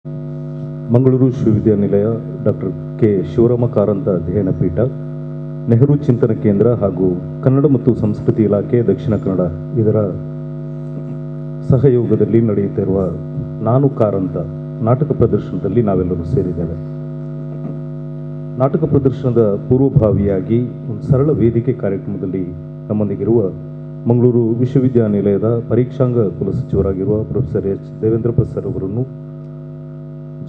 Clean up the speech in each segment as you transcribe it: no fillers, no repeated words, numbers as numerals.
ಮಂಗಳೂರು ವಿಶ್ವವಿದ್ಯಾನಿಲಯ doctor K Shivarama Karanth ಅಧ್ಯಯನ ಪೀಠ, ನೆಹರು ಚಿಂತನ ಕೇಂದ್ರ ಹಾಗೂ ಕನ್ನಡ ಮತ್ತು ಸಂಸ್ಕೃತಿ ಇಲಾಖೆ ದಕ್ಷಿಣ ಕನ್ನಡ ಇದರ ಸಹಯೋಗದಲ್ಲಿ ನಡೆಯುತ್ತಿರುವ ನಾನು ಕಾರಂತ ನಾಟಕ ಪ್ರದರ್ಶನದಲ್ಲಿ ನಾವೆಲ್ಲರೂ ಸೇರಿದ್ದೇವೆ. ನಾಟಕ ಪ್ರದರ್ಶನದ ಪೂರ್ವಭಾವಿಯಾಗಿ ಒಂದು ಸರಳ ವೇದಿಕೆ ಕಾರ್ಯಕ್ರಮದಲ್ಲಿ ನಮ್ಮೊಂದಿಗಿರುವ ಮಂಗಳೂರು ವಿಶ್ವವಿದ್ಯಾನಿಲಯದ ಪರೀಕ್ಷಾಂಗ ಕುಲಸಚಿವರಾಗಿರುವ ಪ್ರೊಫೆಸರ್ ಎಚ್ ದೇವೇಂದ್ರ ಪ್ರಸಾದ್ ಅವರನ್ನು,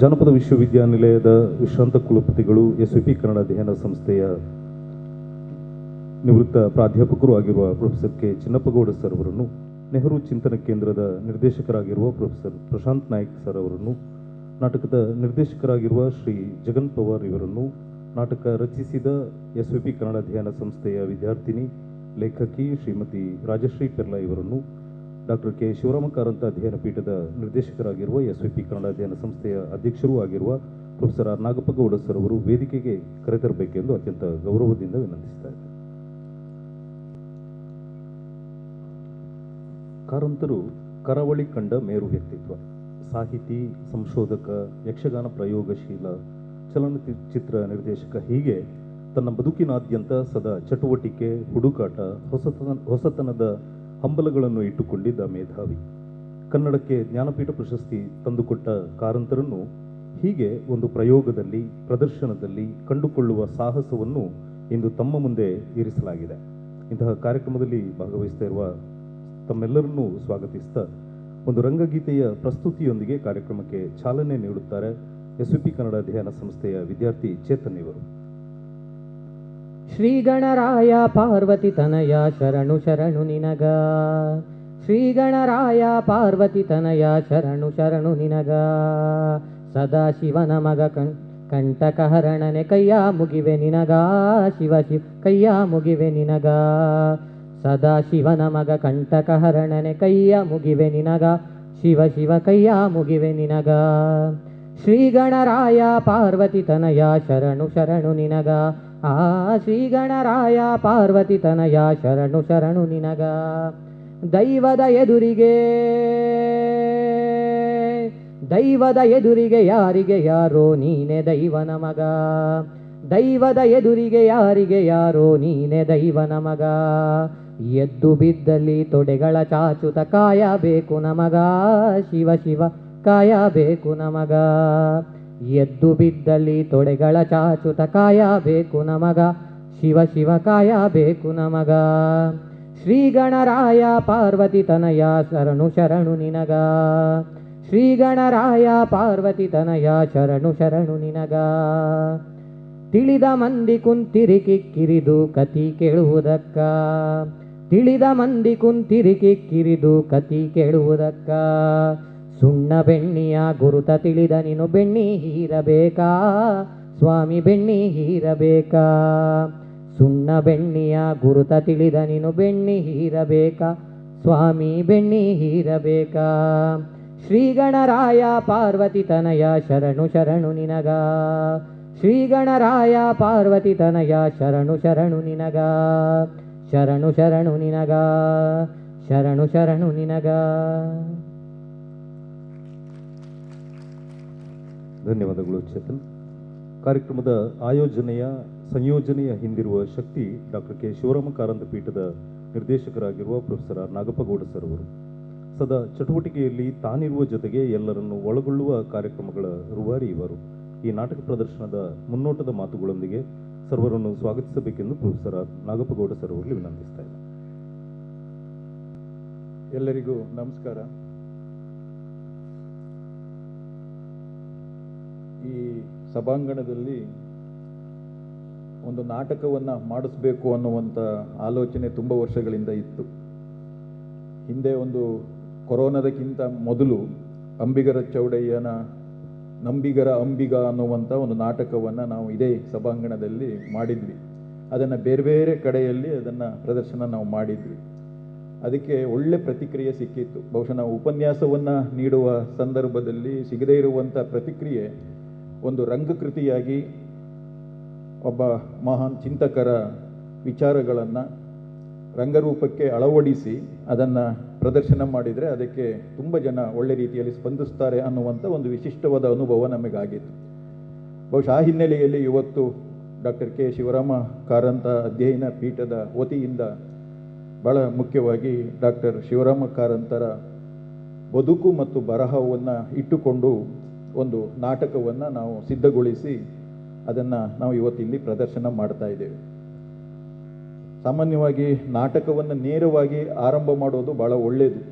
ಜಾನಪದ ವಿಶ್ವವಿದ್ಯಾನಿಲಯದ ವಿಶ್ರಾಂತ ಕುಲಪತಿಗಳು, SVP ಕನ್ನಡ ಅಧ್ಯಯನ ಸಂಸ್ಥೆಯ ನಿವೃತ್ತ ಪ್ರಾಧ್ಯಾಪಕರು ಆಗಿರುವ ಪ್ರೊಫೆಸರ್ ಕೆ ಚಿನ್ನಪ್ಪಗೌಡ ಸರ್ ಅವರನ್ನು, ನೆಹರು ಚಿಂತನ ಕೇಂದ್ರದ ನಿರ್ದೇಶಕರಾಗಿರುವ ಪ್ರೊಫೆಸರ್ ಪ್ರಶಾಂತ್ ನಾಯ್ಕ್ ಸರ್ ಅವರನ್ನು, ನಾಟಕದ ನಿರ್ದೇಶಕರಾಗಿರುವ ಶ್ರೀ ಜಗನ್ ಪವಾರ್ ಇವರನ್ನು, ನಾಟಕ ರಚಿಸಿದ SVP ಕನ್ನಡ ಅಧ್ಯಯನ ಸಂಸ್ಥೆಯ ವಿದ್ಯಾರ್ಥಿನಿ ಲೇಖಕಿ ಶ್ರೀಮತಿ ರಾಜಶ್ರೀ ಪೆರ್ಲಾ ಇವರನ್ನು, ಡಾಕ್ಟರ್ ಕೆ ಶಿವರಾಮ ಕಾರಂತ ಅಧ್ಯಯನ ಪೀಠದ ನಿರ್ದೇಶಕರಾಗಿರುವ SVP ಕನ್ನಡ ಅಧ್ಯಯನ ಸಂಸ್ಥೆಯ ಅಧ್ಯಕ್ಷರೂ ಆಗಿರುವ ಪ್ರೊಫೆಸರ್ ಆರ್ ನಾಗಪ್ಪಗೌಡ ಸರ್ ಅವರು ವೇದಿಕೆಗೆ ಕರೆತರಬೇಕೆಂದು ಅತ್ಯಂತ ಗೌರವದಿಂದ ವಿನಂತಿಸ್ತಾ ಇದ್ದಾರೆ. ಕಾರಂತರು ಕರಾವಳಿ ಕಂಡ ಮೇರು ವ್ಯಕ್ತಿತ್ವ, ಸಾಹಿತಿ, ಸಂಶೋಧಕ, ಯಕ್ಷಗಾನ ಪ್ರಯೋಗಶೀಲ, ಚಲನಚಿತ್ರ ನಿರ್ದೇಶಕ, ಹೀಗೆ ತನ್ನ ಬದುಕಿನಾದ್ಯಂತ ಸದಾ ಚಟುವಟಿಕೆ, ಹುಡುಕಾಟ, ಹೊಸತನದ ಹಂಬಲಗಳನ್ನು ಇಟ್ಟುಕೊಂಡಿದ್ದ ಮೇಧಾವಿ. ಕನ್ನಡಕ್ಕೆ ಜ್ಞಾನಪೀಠ ಪ್ರಶಸ್ತಿ ತಂದುಕೊಟ್ಟ ಕಾರಂತರನ್ನು ಹೀಗೆ ಒಂದು ಪ್ರಯೋಗದಲ್ಲಿ, ಪ್ರದರ್ಶನದಲ್ಲಿ ಕಂಡುಕೊಳ್ಳುವ ಸಾಹಸವನ್ನು ಇಂದು ತಮ್ಮ ಮುಂದೆ ಇರಿಸಲಾಗಿದೆ. ಇಂತಹ ಕಾರ್ಯಕ್ರಮದಲ್ಲಿ ಭಾಗವಹಿಸ್ತಾ ಇರುವ ತಮ್ಮೆಲ್ಲರನ್ನೂ ಸ್ವಾಗತಿಸ್ತಾ ಒಂದು ರಂಗಗೀತೆಯ ಪ್ರಸ್ತುತಿಯೊಂದಿಗೆ ಕಾರ್ಯಕ್ರಮಕ್ಕೆ ಚಾಲನೆ ನೀಡುತ್ತಾರೆ SVP ಕನ್ನಡ ಅಧ್ಯಯನ ಸಂಸ್ಥೆಯ ವಿದ್ಯಾರ್ಥಿ ಚೇತನ್ ಇವರು. ಶ್ರೀ ಗಣರಾಯ ಪಾರ್ವತಿ ತನಯ ಶರಣು ಶರಣು ನಿನಗ, ಶ್ರೀ ಗಣರಾಯ ಪಾರ್ವತಿ ತನಯ ಶರಣು ಶರಣು ನಿನಗ, ಸದಾ ಶಿವನ ಮಗ ಕಂಟಕಹರಣನೆ ಕೈಯ ಮುಗಿವೆ ನಿನಗ, ಶಿವ ಶಿವ ಕೈಯ ಮುಗಿವೆ ನಿನಗ, ಸದಾ ಶಿವನ ಮಗ ಕಂಟಕಹರಣನೆ ಕೈಯ ಮುಗಿವೆ ನಿನಗ, ಶಿವ ಶಿವ ಕೈಯ ಮುಗಿವೆ ನಿನಗ. ಶ್ರೀ ಗಣರಾಯ ಪಾರ್ವತಿ ತನಯ ಶರಣು ಶರಣು ನಿನಗ, ಆ ಶ್ರೀ ಗಣರಾಯ ಪಾರ್ವತಿ ತನಯ ಶರಣು ಶರಣು ನಿನಗ. ದೈವದ ಎದುರಿಗೆ ಯಾರಿಗೆ ಯಾರೋ ನೀನೆ ದೈವನ ಮಗ, ದೈವದ ಎದುರಿಗೆ ಯಾರಿಗೆ ಯಾರೋ ನೀನೆ ದೈವನ ಮಗ. ಎದ್ದು ಬಿದ್ದಲ್ಲಿ ತೊಡೆಗಳ ಚಾಚುತ ಕಾಯಬೇಕು ನಮಗ, ಶಿವ ಶಿವ ಕಾಯಬೇಕು ನಮಗ. ಎದ್ದು ಬಿದ್ದಲ್ಲಿ ತೊಡೆಗಳ ಚಾಚುತ ಕಾಯಬೇಕು ನಮಗ, ಶಿವ ಶಿವ ಕಾಯಬೇಕು ನಮಗ. ಶ್ರೀ ಗಣರಾಯ ಪಾರ್ವತಿ ತನಯ ಶರಣು ಶರಣು ನಿನಗ, ಶ್ರೀ ಗಣರಾಯ ಪಾರ್ವತಿ ತನಯ ಶರಣು ಶರಣು ನಿನಗ. ತಿಳಿದ ಮಂದಿ ಕುಂತಿರಿ ಕಿಕ್ಕಿರಿದು ಕತಿ ಕೇಳುವುದಕ್ಕ, ತಿಳಿದ ಮಂದಿ ಕುಂತಿರಿ ಕಿಕ್ಕಿರಿದು ಕತಿ ಕೇಳುವುದಕ್ಕ. ಸುಣ್ಣ ಬೆಣ್ಣಿಯ ಗುರುತ ತಿಳಿದ ನೀನು ಬೆಣ್ಣಿ ಹೀರಬೇಕಾ, ಸ್ವಾಮಿ ಬೆಣ್ಣಿ ಹೀರಬೇಕಾ. ಸುಣ್ಣ ಬೆಣ್ಣಿಯ ಗುರುತ ತಿಳಿದ ನೀನು ಬೆಣ್ಣಿ ಹೀರಬೇಕಾ, ಸ್ವಾಮಿ ಬೆಣ್ಣಿ ಹೀರಬೇಕಾ. ಶ್ರೀ ಗಣರಾಯ ಪಾರ್ವತಿ ತನಯ ಶರಣು ಶರಣು ನಿನಗ, ಶ್ರೀ ಗಣರಾಯ ಪಾರ್ವತಿ ತನಯ ಶರಣು ಶರಣು ನಿನಗ, ಶರಣು ಶರಣು ನಿನಗ, ಶರಣು ಶರಣು ನಿನಗ. ಧನ್ಯವಾದಗಳು ಚೇತನ್. ಕಾರ್ಯಕ್ರಮದ ಆಯೋಜನೆಯ ಸಂಯೋಜನೆಯ ಹಿಂದಿರುವ ಶಕ್ತಿ ಡಾಕ್ಟರ್ ಕೆ ಶಿವರಾಮ ಕಾರಂತ ಪೀಠದ ನಿರ್ದೇಶಕರಾಗಿರುವ ಪ್ರೊಫೆಸರ್ ಆರ್ ನಾಗಪ್ಪಗೌಡ ಸರ್ ಅವರು. ಸದಾ ಚಟುವಟಿಕೆಯಲ್ಲಿ ತಾನಿರುವ ಜೊತೆಗೆ ಎಲ್ಲರನ್ನು ಒಳಗೊಳ್ಳುವ ಕಾರ್ಯಕ್ರಮಗಳ ರೂವಾರಿ ಇವರು. ಈ ನಾಟಕ ಪ್ರದರ್ಶನದ ಮುನ್ನೋಟದ ಮಾತುಗಳೊಂದಿಗೆ ಸರ್ವರನ್ನು ಸ್ವಾಗತಿಸಬೇಕೆಂದು ಪ್ರೊಫೆಸರ್ ಆರ್ ನಾಗಪ್ಪಗೌಡ ಸರ್ ಅವರಲ್ಲಿ ವಿನಂತಿಸ್ತಾ ಇದ್ದಾರೆ. ಎಲ್ಲರಿಗೂ ನಮಸ್ಕಾರ. ಈ ಸಭಾಂಗಣದಲ್ಲಿ ಒಂದು ನಾಟಕವನ್ನು ಮಾಡಿಸ್ಬೇಕು ಅನ್ನುವಂಥ ಆಲೋಚನೆ ತುಂಬ ವರ್ಷಗಳಿಂದ ಇತ್ತು. ಹಿಂದೆ ಒಂದು ಕೊರೋನಾದಕ್ಕಿಂತ ಮೊದಲು ಅಂಬಿಗರ ಚೌಡಯ್ಯನ ನಂಬಿಗರ ಅಂಬಿಗ ಅನ್ನುವಂಥ ಒಂದು ನಾಟಕವನ್ನು ನಾವು ಇದೇ ಸಭಾಂಗಣದಲ್ಲಿ ಮಾಡಿದ್ವಿ. ಅದನ್ನು ಬೇರೆ ಬೇರೆ ಕಡೆಯಲ್ಲಿ ಅದನ್ನು ಪ್ರದರ್ಶನ ನಾವು ಮಾಡಿದ್ವಿ. ಅದಕ್ಕೆ ಒಳ್ಳೆ ಪ್ರತಿಕ್ರಿಯೆ ಸಿಕ್ಕಿತ್ತು. ಬಹುಶಃ ನಾವು ಉಪನ್ಯಾಸವನ್ನು ನೀಡುವ ಸಂದರ್ಭದಲ್ಲಿ ಸಿಗದೇ ಇರುವಂಥ ಪ್ರತಿಕ್ರಿಯೆ ಒಂದು ರಂಗಕೃತಿಯಾಗಿ ಒಬ್ಬ ಮಹಾನ್ ಚಿಂತಕರ ವಿಚಾರಗಳನ್ನು ರಂಗರೂಪಕ್ಕೆ ಅಳವಡಿಸಿ ಅದನ್ನು ಪ್ರದರ್ಶನ ಮಾಡಿದರೆ ಅದಕ್ಕೆ ತುಂಬ ಜನ ಒಳ್ಳೆ ರೀತಿಯಲ್ಲಿ ಸ್ಪಂದಿಸ್ತಾರೆ ಅನ್ನುವಂಥ ಒಂದು ವಿಶಿಷ್ಟವಾದ ಅನುಭವ ನಮಗಾಗಿತ್ತು. ಬಹುಶಃ ಆ ಹಿನ್ನೆಲೆಯಲ್ಲಿ ಇವತ್ತು ಡಾಕ್ಟರ್ ಕೆ ಶಿವರಾಮ ಕಾರಂತ ಅಧ್ಯಯನ ಪೀಠದ ವತಿಯಿಂದ ಬಹಳ ಮುಖ್ಯವಾಗಿ ಡಾಕ್ಟರ್ ಶಿವರಾಮ ಕಾರಂತರ ಬದುಕು ಮತ್ತು ಬರಹವನ್ನು ಇಟ್ಟುಕೊಂಡು ಒಂದು ನಾಟಕವನ್ನು ನಾವು ಸಿದ್ಧಗೊಳಿಸಿ ಅದನ್ನು ನಾವು ಇವತ್ತಿಲ್ಲಿ ಪ್ರದರ್ಶನ ಮಾಡ್ತಾ ಇದ್ದೇವೆ. ಸಾಮಾನ್ಯವಾಗಿ ನಾಟಕವನ್ನು ನೇರವಾಗಿ ಆರಂಭ ಮಾಡೋದು ಭಾಳ ಒಳ್ಳೆಯದು.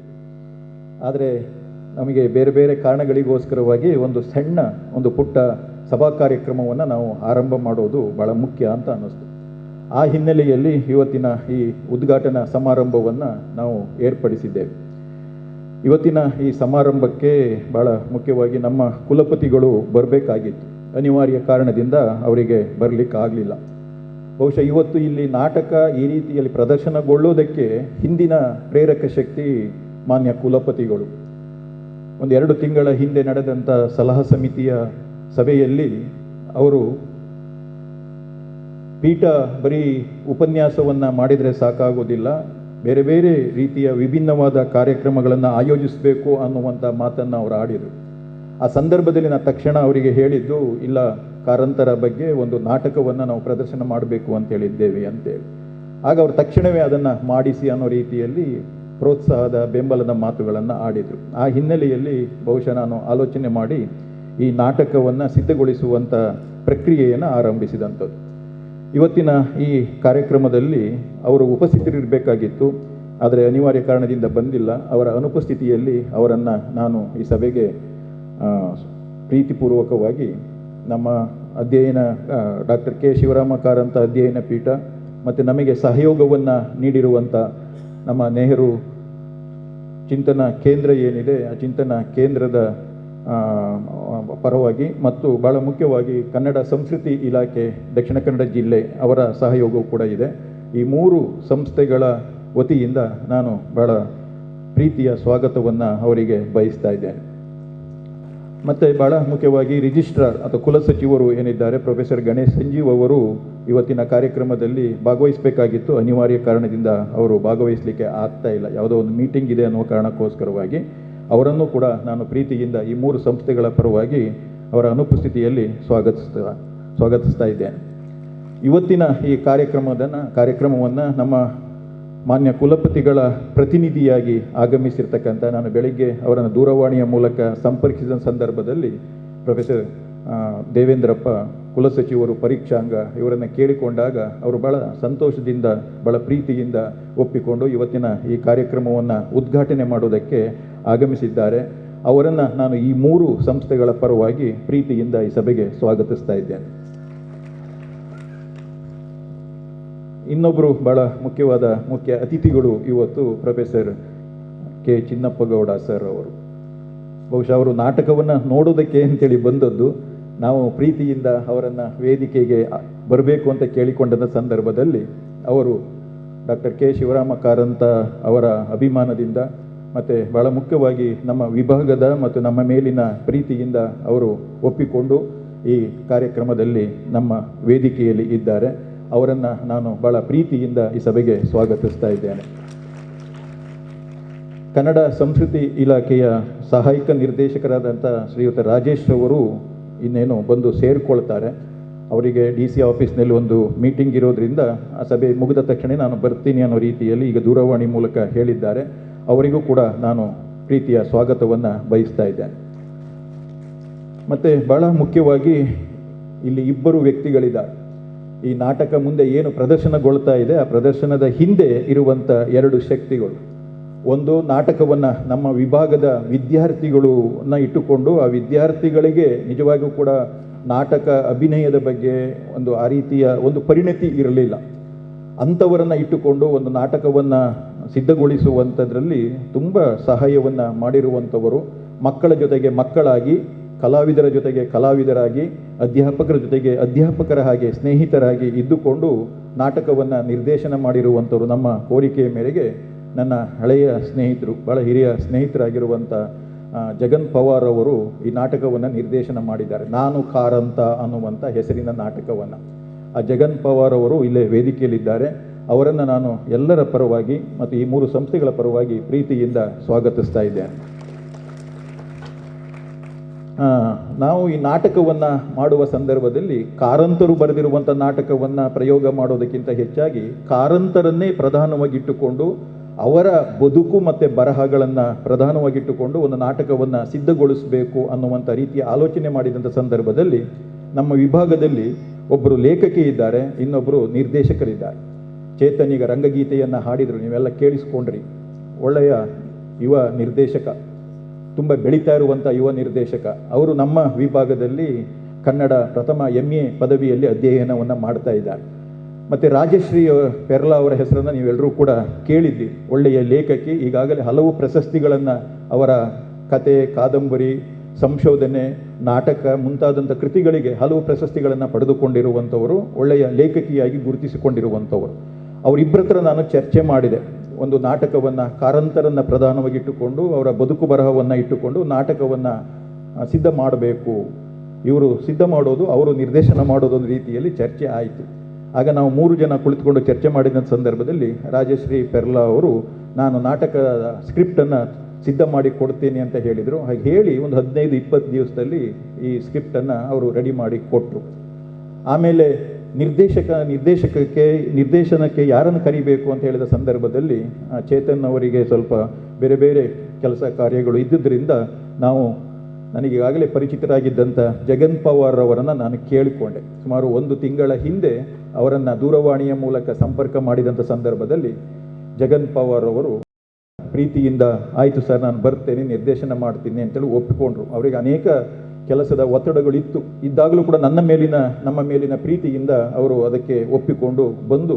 ಆದರೆ ನಮಗೆ ಬೇರೆ ಬೇರೆ ಕಾರಣಗಳಿಗೋಸ್ಕರವಾಗಿ ಒಂದು ಪುಟ್ಟ ಸಭಾ ಕಾರ್ಯಕ್ರಮವನ್ನು ನಾವು ಆರಂಭ ಮಾಡೋದು ಭಾಳ ಮುಖ್ಯ ಅಂತ ಅನ್ನಿಸ್ತು. ಆ ಹಿನ್ನೆಲೆಯಲ್ಲಿ ಇವತ್ತಿನ ಈ ಉದ್ಘಾಟನಾ ಸಮಾರಂಭವನ್ನು ನಾವು ಏರ್ಪಡಿಸಿದ್ದೇವೆ. ಇವತ್ತಿನ ಈ ಸಮಾರಂಭಕ್ಕೆ ಭಾಳ ಮುಖ್ಯವಾಗಿ ನಮ್ಮ ಕುಲಪತಿಗಳು ಬರಬೇಕಾಗಿತ್ತು. ಅನಿವಾರ್ಯ ಕಾರಣದಿಂದ ಅವರಿಗೆ ಬರಲಿಕ್ಕಾಗಲಿಲ್ಲ. ಬಹುಶಃ ಇವತ್ತು ಇಲ್ಲಿ ನಾಟಕ ಈ ರೀತಿಯಲ್ಲಿ ಪ್ರದರ್ಶನಗೊಳ್ಳೋದಕ್ಕೆ ಹಿಂದಿನ ಪ್ರೇರಕ ಶಕ್ತಿ ಮಾನ್ಯ ಕುಲಪತಿಗಳು. 2 ತಿಂಗಳ ಹಿಂದೆ ನಡೆದಂಥ ಸಲಹಾ ಸಮಿತಿಯ ಸಭೆಯಲ್ಲಿ ಅವರು ಪೀಠ ಬರೀ ಉಪನ್ಯಾಸವನ್ನು ಮಾಡಿದರೆ ಸಾಕಾಗೋದಿಲ್ಲ, ಬೇರೆ ಬೇರೆ ರೀತಿಯ ವಿಭಿನ್ನವಾದ ಕಾರ್ಯಕ್ರಮಗಳನ್ನು ಆಯೋಜಿಸಬೇಕು ಅನ್ನುವಂಥ ಮಾತನ್ನು ಅವರು ಆಡಿದರು. ಆ ಸಂದರ್ಭದಲ್ಲಿ ನಾನು ತಕ್ಷಣ ಅವರಿಗೆ ಹೇಳಿದ್ದು, ಇಲ್ಲ, ಕಾರಂತರ ಬಗ್ಗೆ ಒಂದು ನಾಟಕವನ್ನು ನಾವು ಪ್ರದರ್ಶನ ಮಾಡಬೇಕು ಅಂತ ಹೇಳಿದ್ದೇವೆ ಅಂತೇಳಿ. ಆಗ ಅವರು ತಕ್ಷಣವೇ ಅದನ್ನು ಮಾಡಿಸಿ ಅನ್ನೋ ರೀತಿಯಲ್ಲಿ ಪ್ರೋತ್ಸಾಹದ ಬೆಂಬಲದ ಮಾತುಗಳನ್ನು ಆಡಿದರು. ಆ ಹಿನ್ನೆಲೆಯಲ್ಲಿ ಬಹುಶಃ ನಾನು ಆಲೋಚನೆ ಮಾಡಿ ಈ ನಾಟಕವನ್ನು ಸಿದ್ಧಗೊಳಿಸುವಂಥ ಪ್ರಕ್ರಿಯೆಯನ್ನು ಆರಂಭಿಸಿದಂಥದ್ದು. ಇವತ್ತಿನ ಈ ಕಾರ್ಯಕ್ರಮದಲ್ಲಿ ಅವರು ಉಪಸ್ಥಿತರಿರಬೇಕಾಗಿತ್ತು, ಆದರೆ ಅನಿವಾರ್ಯ ಕಾರಣದಿಂದ ಬಂದಿಲ್ಲ. ಅವರ ಅನುಪಸ್ಥಿತಿಯಲ್ಲಿ ಅವರನ್ನು ನಾನು ಈ ಸಭೆಗೆ ಪ್ರೀತಿಪೂರ್ವಕವಾಗಿ ನಮ್ಮ ಅಧ್ಯಯನ ಡಾಕ್ಟರ್ ಕೆ ಶಿವರಾಮ ಕಾರಂತ ಅಧ್ಯಯನ ಪೀಠ ಮತ್ತು ನಮಗೆ ಸಹಯೋಗವನ್ನು ನೀಡಿರುವಂಥ ನಮ್ಮ ನೆಹರು ಚಿಂತನ ಕೇಂದ್ರ ಏನಿದೆ, ಆ ಚಿಂತನ ಕೇಂದ್ರದ ಪರವಾಗಿ ಮತ್ತು ಭಾಳ ಮುಖ್ಯವಾಗಿ ಕನ್ನಡ ಸಂಸ್ಕೃತಿ ಇಲಾಖೆ ದಕ್ಷಿಣ ಕನ್ನಡ ಜಿಲ್ಲೆ ಅವರ ಸಹಯೋಗವೂ ಕೂಡ ಇದೆ. ಈ 3 ಸಂಸ್ಥೆಗಳ ವತಿಯಿಂದ ನಾನು ಭಾಳ ಪ್ರೀತಿಯ ಸ್ವಾಗತವನ್ನು ಅವರಿಗೆ ಬಯಸ್ತಾ ಇದ್ದೇನೆ. ಮತ್ತು ಭಾಳ ಮುಖ್ಯವಾಗಿ ರಿಜಿಸ್ಟ್ರಾರ್ ಅಥವಾ ಕುಲಸಚಿವರು ಏನಿದ್ದಾರೆ ಪ್ರೊಫೆಸರ್ ಗಣೇಶ್ ಸಂಜೀವ್ ಅವರು ಇವತ್ತಿನ ಕಾರ್ಯಕ್ರಮದಲ್ಲಿ ಭಾಗವಹಿಸಬೇಕಾಗಿತ್ತು. ಅನಿವಾರ್ಯ ಕಾರಣದಿಂದ ಅವರು ಭಾಗವಹಿಸಲಿಕ್ಕೆ ಆಗ್ತಾ ಇಲ್ಲ, ಯಾವುದೋ ಒಂದು ಮೀಟಿಂಗ್ ಇದೆ ಅನ್ನೋ ಕಾರಣಕ್ಕೋಸ್ಕರವಾಗಿ ಅವರನ್ನು ಕೂಡ ನಾನು ಪ್ರೀತಿಯಿಂದ ಈ 3 ಸಂಸ್ಥೆಗಳ ಪರವಾಗಿ ಅವರ ಅನುಪಸ್ಥಿತಿಯಲ್ಲಿ ಸ್ವಾಗತಿಸ್ತಾ ಇದ್ದೇನೆ. ಇವತ್ತಿನ ಈ ಕಾರ್ಯಕ್ರಮವನ್ನು ನಮ್ಮ ಮಾನ್ಯ ಕುಲಪತಿಗಳ ಪ್ರತಿನಿಧಿಯಾಗಿ ಆಗಮಿಸಿರ್ತಕ್ಕಂಥ, ನಾನು ಬೆಳಿಗ್ಗೆ ಅವರನ್ನು ದೂರವಾಣಿಯ ಮೂಲಕ ಸಂಪರ್ಕಿಸಿದ ಸಂದರ್ಭದಲ್ಲಿ ಪ್ರೊಫೆಸರ್ ದೇವೇಂದ್ರಪ್ಪ ಕುಲಸಚಿವರು ಪರೀಕ್ಷಾಂಗ ಇವರನ್ನು ಕೇಳಿಕೊಂಡಾಗ ಅವರು ಭಾಳ ಸಂತೋಷದಿಂದ ಭಾಳ ಪ್ರೀತಿಯಿಂದ ಒಪ್ಪಿಕೊಂಡು ಇವತ್ತಿನ ಈ ಕಾರ್ಯಕ್ರಮವನ್ನು ಉದ್ಘಾಟನೆ ಮಾಡೋದಕ್ಕೆ ಆಗಮಿಸಿದ್ದಾರೆ. ಅವರನ್ನು ನಾನು ಈ 3 ಸಂಸ್ಥೆಗಳ ಪರವಾಗಿ ಪ್ರೀತಿಯಿಂದ ಈ ಸಭೆಗೆ ಸ್ವಾಗತಿಸ್ತಾ ಇದ್ದೇನೆ. ಇನ್ನೊಬ್ಬರು ಭಾಳ ಮುಖ್ಯ ಅತಿಥಿಗಳು ಇವತ್ತು ಪ್ರೊಫೆಸರ್ ಕೆ ಚಿನ್ನಪ್ಪಗೌಡ ಸರ್ ಅವರು. ಬಹುಶಃ ಅವರು ನಾಟಕವನ್ನು ನೋಡೋದಕ್ಕೆ ಅಂತೇಳಿ ಬಂದದ್ದು. ನಾವು ಪ್ರೀತಿಯಿಂದ ಅವರನ್ನು ವೇದಿಕೆಗೆ ಬರಬೇಕು ಅಂತ ಕೇಳಿಕೊಂಡ ಸಂದರ್ಭದಲ್ಲಿ ಅವರು ಡಾಕ್ಟರ್ ಕೆ ಶಿವರಾಮ ಕಾರಂತ ಅವರ ಅಭಿಮಾನದಿಂದ ಮತ್ತು ಭಾಳ ಮುಖ್ಯವಾಗಿ ನಮ್ಮ ವಿಭಾಗದ ಮತ್ತು ನಮ್ಮ ಮೇಲಿನ ಪ್ರೀತಿಯಿಂದ ಅವರು ಒಪ್ಪಿಕೊಂಡು ಈ ಕಾರ್ಯಕ್ರಮದಲ್ಲಿ ನಮ್ಮ ವೇದಿಕೆಯಲ್ಲಿ ಇದ್ದಾರೆ. ಅವರನ್ನು ನಾನು ಭಾಳ ಪ್ರೀತಿಯಿಂದ ಈ ಸಭೆಗೆ ಸ್ವಾಗತಿಸ್ತಾ ಇದ್ದೇನೆ. ಕನ್ನಡ ಸಂಸ್ಕೃತಿ ಇಲಾಖೆಯ ಸಹಾಯಕ ನಿರ್ದೇಶಕರಾದಂಥ ಶ್ರೀಯುತ ರಾಜೇಶ್ ಅವರು ಇನ್ನೇನು ಬಂದು ಸೇರಿಕೊಳ್ತಾರೆ. ಅವರಿಗೆ DC ಆಫೀಸ್ನಲ್ಲಿ ಒಂದು ಮೀಟಿಂಗ್ ಇರೋದ್ರಿಂದ ಆ ಸಭೆ ಮುಗಿದ ತಕ್ಷಣ ನಾನು ಬರ್ತೀನಿ ಅನ್ನೋ ರೀತಿಯಲ್ಲಿ ಈಗ ದೂರವಾಣಿ ಮೂಲಕ ಹೇಳಿದ್ದಾರೆ. ಅವರಿಗೂ ಕೂಡ ನಾನು ಪ್ರೀತಿಯ ಸ್ವಾಗತವನ್ನು ಬಯಸ್ತಾ ಇದ್ದೇನೆ. ಮತ್ತು ಭಾಳ ಮುಖ್ಯವಾಗಿ ಇಲ್ಲಿ 2 ವ್ಯಕ್ತಿಗಳಿದ್ದಾರೆ. ಈ ನಾಟಕ ಮುಂದೆ ಏನು ಪ್ರದರ್ಶನಗೊಳ್ತಾ ಇದೆ, ಆ ಪ್ರದರ್ಶನದ ಹಿಂದೆ ಇರುವಂಥ 2 ಶಕ್ತಿಗಳು. ಒಂದು, ನಾಟಕವನ್ನು ನಮ್ಮ ವಿಭಾಗದ ವಿದ್ಯಾರ್ಥಿಗಳನ್ನ ಇಟ್ಟುಕೊಂಡು ಆ ವಿದ್ಯಾರ್ಥಿಗಳಿಗೆ ನಿಜವಾಗಿಯೂ ಕೂಡ ನಾಟಕ ಅಭಿನಯದ ಬಗ್ಗೆ ಆ ರೀತಿಯ ಒಂದು ಪರಿಣತಿ ಇರಲಿಲ್ಲ. ಅಂಥವರನ್ನು ಇಟ್ಟುಕೊಂಡು ಒಂದು ನಾಟಕವನ್ನು ಸಿದ್ಧಗೊಳಿಸುವಂಥದ್ರಲ್ಲಿ ತುಂಬ ಸಹಾಯವನ್ನು ಮಾಡಿರುವಂಥವರು, ಮಕ್ಕಳ ಜೊತೆಗೆ ಮಕ್ಕಳಾಗಿ, ಕಲಾವಿದರ ಜೊತೆಗೆ ಕಲಾವಿದರಾಗಿ, ಅಧ್ಯಾಪಕರ ಜೊತೆಗೆ ಅಧ್ಯಾಪಕರ ಹಾಗೆ ಸ್ನೇಹಿತರಾಗಿ ಇದ್ದುಕೊಂಡು ನಾಟಕವನ್ನು ನಿರ್ದೇಶನ ಮಾಡಿರುವಂಥವ್ರು. ನಮ್ಮ ಕೋರಿಕೆಯ ಮೇರೆಗೆ ನನ್ನ ಹಳೆಯ ಸ್ನೇಹಿತರು, ಭಾಳ ಹಿರಿಯ ಸ್ನೇಹಿತರಾಗಿರುವಂಥ ಜಗನ್ ಪವಾರ್ ಅವರು ಈ ನಾಟಕವನ್ನು ನಿರ್ದೇಶನ ಮಾಡಿದ್ದಾರೆ. ನಾನು ಕಾರಂತ ಅನ್ನುವಂಥ ಹೆಸರಿನ ನಾಟಕವನ್ನು. ಆ ಜಗನ್ ಪವಾರ್ ಅವರು ಇಲ್ಲೇ ವೇದಿಕೆಯಲ್ಲಿದ್ದಾರೆ. ಅವರನ್ನು ನಾನು ಎಲ್ಲರ ಪರವಾಗಿ ಮತ್ತು ಈ 3 ಸಂಸ್ಥೆಗಳ ಪರವಾಗಿ ಪ್ರೀತಿಯಿಂದ ಸ್ವಾಗತಿಸ್ತಾ ಇದ್ದೇನೆ. ನಾವು ಈ ನಾಟಕವನ್ನು ಮಾಡುವ ಸಂದರ್ಭದಲ್ಲಿ ಕಾರಂತರು ಬರೆದಿರುವಂಥ ನಾಟಕವನ್ನು ಪ್ರಯೋಗ ಮಾಡೋದಕ್ಕಿಂತ ಹೆಚ್ಚಾಗಿ ಕಾರಂತರನ್ನೇ ಪ್ರಧಾನವಾಗಿಟ್ಟುಕೊಂಡು ಅವರ ಬದುಕು ಮತ್ತು ಬರಹಗಳನ್ನು ಪ್ರಧಾನವಾಗಿಟ್ಟುಕೊಂಡು ಒಂದು ನಾಟಕವನ್ನು ಸಿದ್ಧಗೊಳಿಸಬೇಕು ಅನ್ನುವಂಥ ರೀತಿಯ ಆಲೋಚನೆ ಮಾಡಿದಂಥ ಸಂದರ್ಭದಲ್ಲಿ ನಮ್ಮ ವಿಭಾಗದಲ್ಲಿ ಒಬ್ಬರು ಲೇಖಕಿ ಇದ್ದಾರೆ, ಇನ್ನೊಬ್ಬರು ನಿರ್ದೇಶಕರಿದ್ದಾರೆ. ಚೇತನ್ ಈಗ ರಂಗಗೀತೆಯನ್ನು ಹಾಡಿದರು, ನೀವೆಲ್ಲ ಕೇಳಿಸ್ಕೊಂಡ್ರಿ. ಒಳ್ಳೆಯ ಯುವ ನಿರ್ದೇಶಕ, ತುಂಬ ಬೆಳೀತಾ ಇರುವಂಥ ಯುವ ನಿರ್ದೇಶಕ. ಅವರು ನಮ್ಮ ವಿಭಾಗದಲ್ಲಿ ಕನ್ನಡ ಪ್ರಥಮ MA ಪದವಿಯಲ್ಲಿ ಅಧ್ಯಯನವನ್ನು ಮಾಡ್ತಾ ಇದ್ದಾರೆ. ಮತ್ತು ರಾಜಶ್ರೀ ಪೆರ್ಲಾ ಅವರ ಹೆಸರನ್ನು ನೀವೆಲ್ಲರೂ ಕೂಡ ಕೇಳಿದ್ದೀರಿ. ಒಳ್ಳೆಯ ಲೇಖಕಿ, ಈಗಾಗಲೇ ಹಲವು ಪ್ರಶಸ್ತಿಗಳನ್ನು ಅವರ ಕತೆ, ಕಾದಂಬರಿ, ಸಂಶೋಧನೆ, ನಾಟಕ ಮುಂತಾದಂಥ ಕೃತಿಗಳಿಗೆ ಹಲವು ಪ್ರಶಸ್ತಿಗಳನ್ನು ಪಡೆದುಕೊಂಡಿರುವಂಥವರು, ಒಳ್ಳೆಯ ಲೇಖಕಿಯಾಗಿ ಗುರುತಿಸಿಕೊಂಡಿರುವಂಥವರು. ಅವರಿಬ್ಬರ ಹತ್ರ ನಾನು ಚರ್ಚೆ ಮಾಡಿದೆ. ಒಂದು ನಾಟಕವನ್ನು ಕಾರಂತರನ್ನು ಪ್ರಧಾನವಾಗಿಟ್ಟುಕೊಂಡು ಅವರ ಬದುಕು ಬರಹವನ್ನು ಇಟ್ಟುಕೊಂಡು ನಾಟಕವನ್ನು ಸಿದ್ಧ ಮಾಡಬೇಕು, ಇವರು ಸಿದ್ಧ ಮಾಡೋದು, ಅವರು ನಿರ್ದೇಶನ ಮಾಡೋದು ಒಂದು ರೀತಿಯಲ್ಲಿ ಚರ್ಚೆ ಆಯಿತು. ಆಗ ನಾವು 3 ಜನ ಕುಳಿತುಕೊಂಡು ಚರ್ಚೆ ಮಾಡಿದ ಸಂದರ್ಭದಲ್ಲಿ ರಾಜಶ್ರೀ ಪೆರ್ಲಾ ಅವರು ನಾನು ನಾಟಕದ ಸ್ಕ್ರಿಪ್ಟನ್ನು ಸಿದ್ಧ ಮಾಡಿ ಕೊಡ್ತೀನಿ ಅಂತ ಹೇಳಿದರು. ಹಾಗೆ ಹೇಳಿ ಒಂದು 15-20 ದಿವಸದಲ್ಲಿ ಈ ಸ್ಕ್ರಿಪ್ಟನ್ನು ಅವರು ರೆಡಿ ಮಾಡಿ ಕೊಟ್ಟರು. ಆಮೇಲೆ ನಿರ್ದೇಶನಕ್ಕೆ ಯಾರನ್ನು ಕರಿಬೇಕು ಅಂತ ಹೇಳಿದ ಸಂದರ್ಭದಲ್ಲಿ ಚೇತನ್ ಅವರಿಗೆ ಸ್ವಲ್ಪ ಬೇರೆ ಬೇರೆ ಕೆಲಸ ಕಾರ್ಯಗಳು ಇದ್ದುದರಿಂದ ನಾವು ನನಗೆ ಈಗಾಗಲೇ ಪರಿಚಿತರಾಗಿದ್ದಂಥ ಜಗನ್ ಪವಾರ್ ಅವರನ್ನು ನಾನು ಕೇಳಿಕೊಂಡೆ. ಸುಮಾರು 1 ತಿಂಗಳ ಹಿಂದೆ ಅವರನ್ನು ದೂರವಾಣಿಯ ಮೂಲಕ ಸಂಪರ್ಕ ಮಾಡಿದಂಥ ಸಂದರ್ಭದಲ್ಲಿ ಜಗನ್ ಪವಾರ್ ಅವರು ಪ್ರೀತಿಯಿಂದ ಆಯಿತು ಸರ್, ನಾನು ಬರ್ತೇನೆ, ನಿರ್ದೇಶನ ಮಾಡ್ತೀನಿ ಅಂತೇಳಿ ಒಪ್ಪಿಕೊಂಡ್ರು. ಅವರಿಗೆ ಅನೇಕ ಕೆಲಸದ ಒತ್ತಡಗಳಿತ್ತು, ಇದ್ದಾಗಲೂ ಕೂಡ ನಮ್ಮ ಮೇಲಿನ ಪ್ರೀತಿಯಿಂದ ಅವರು ಅದಕ್ಕೆ ಒಪ್ಪಿಕೊಂಡು ಬಂದು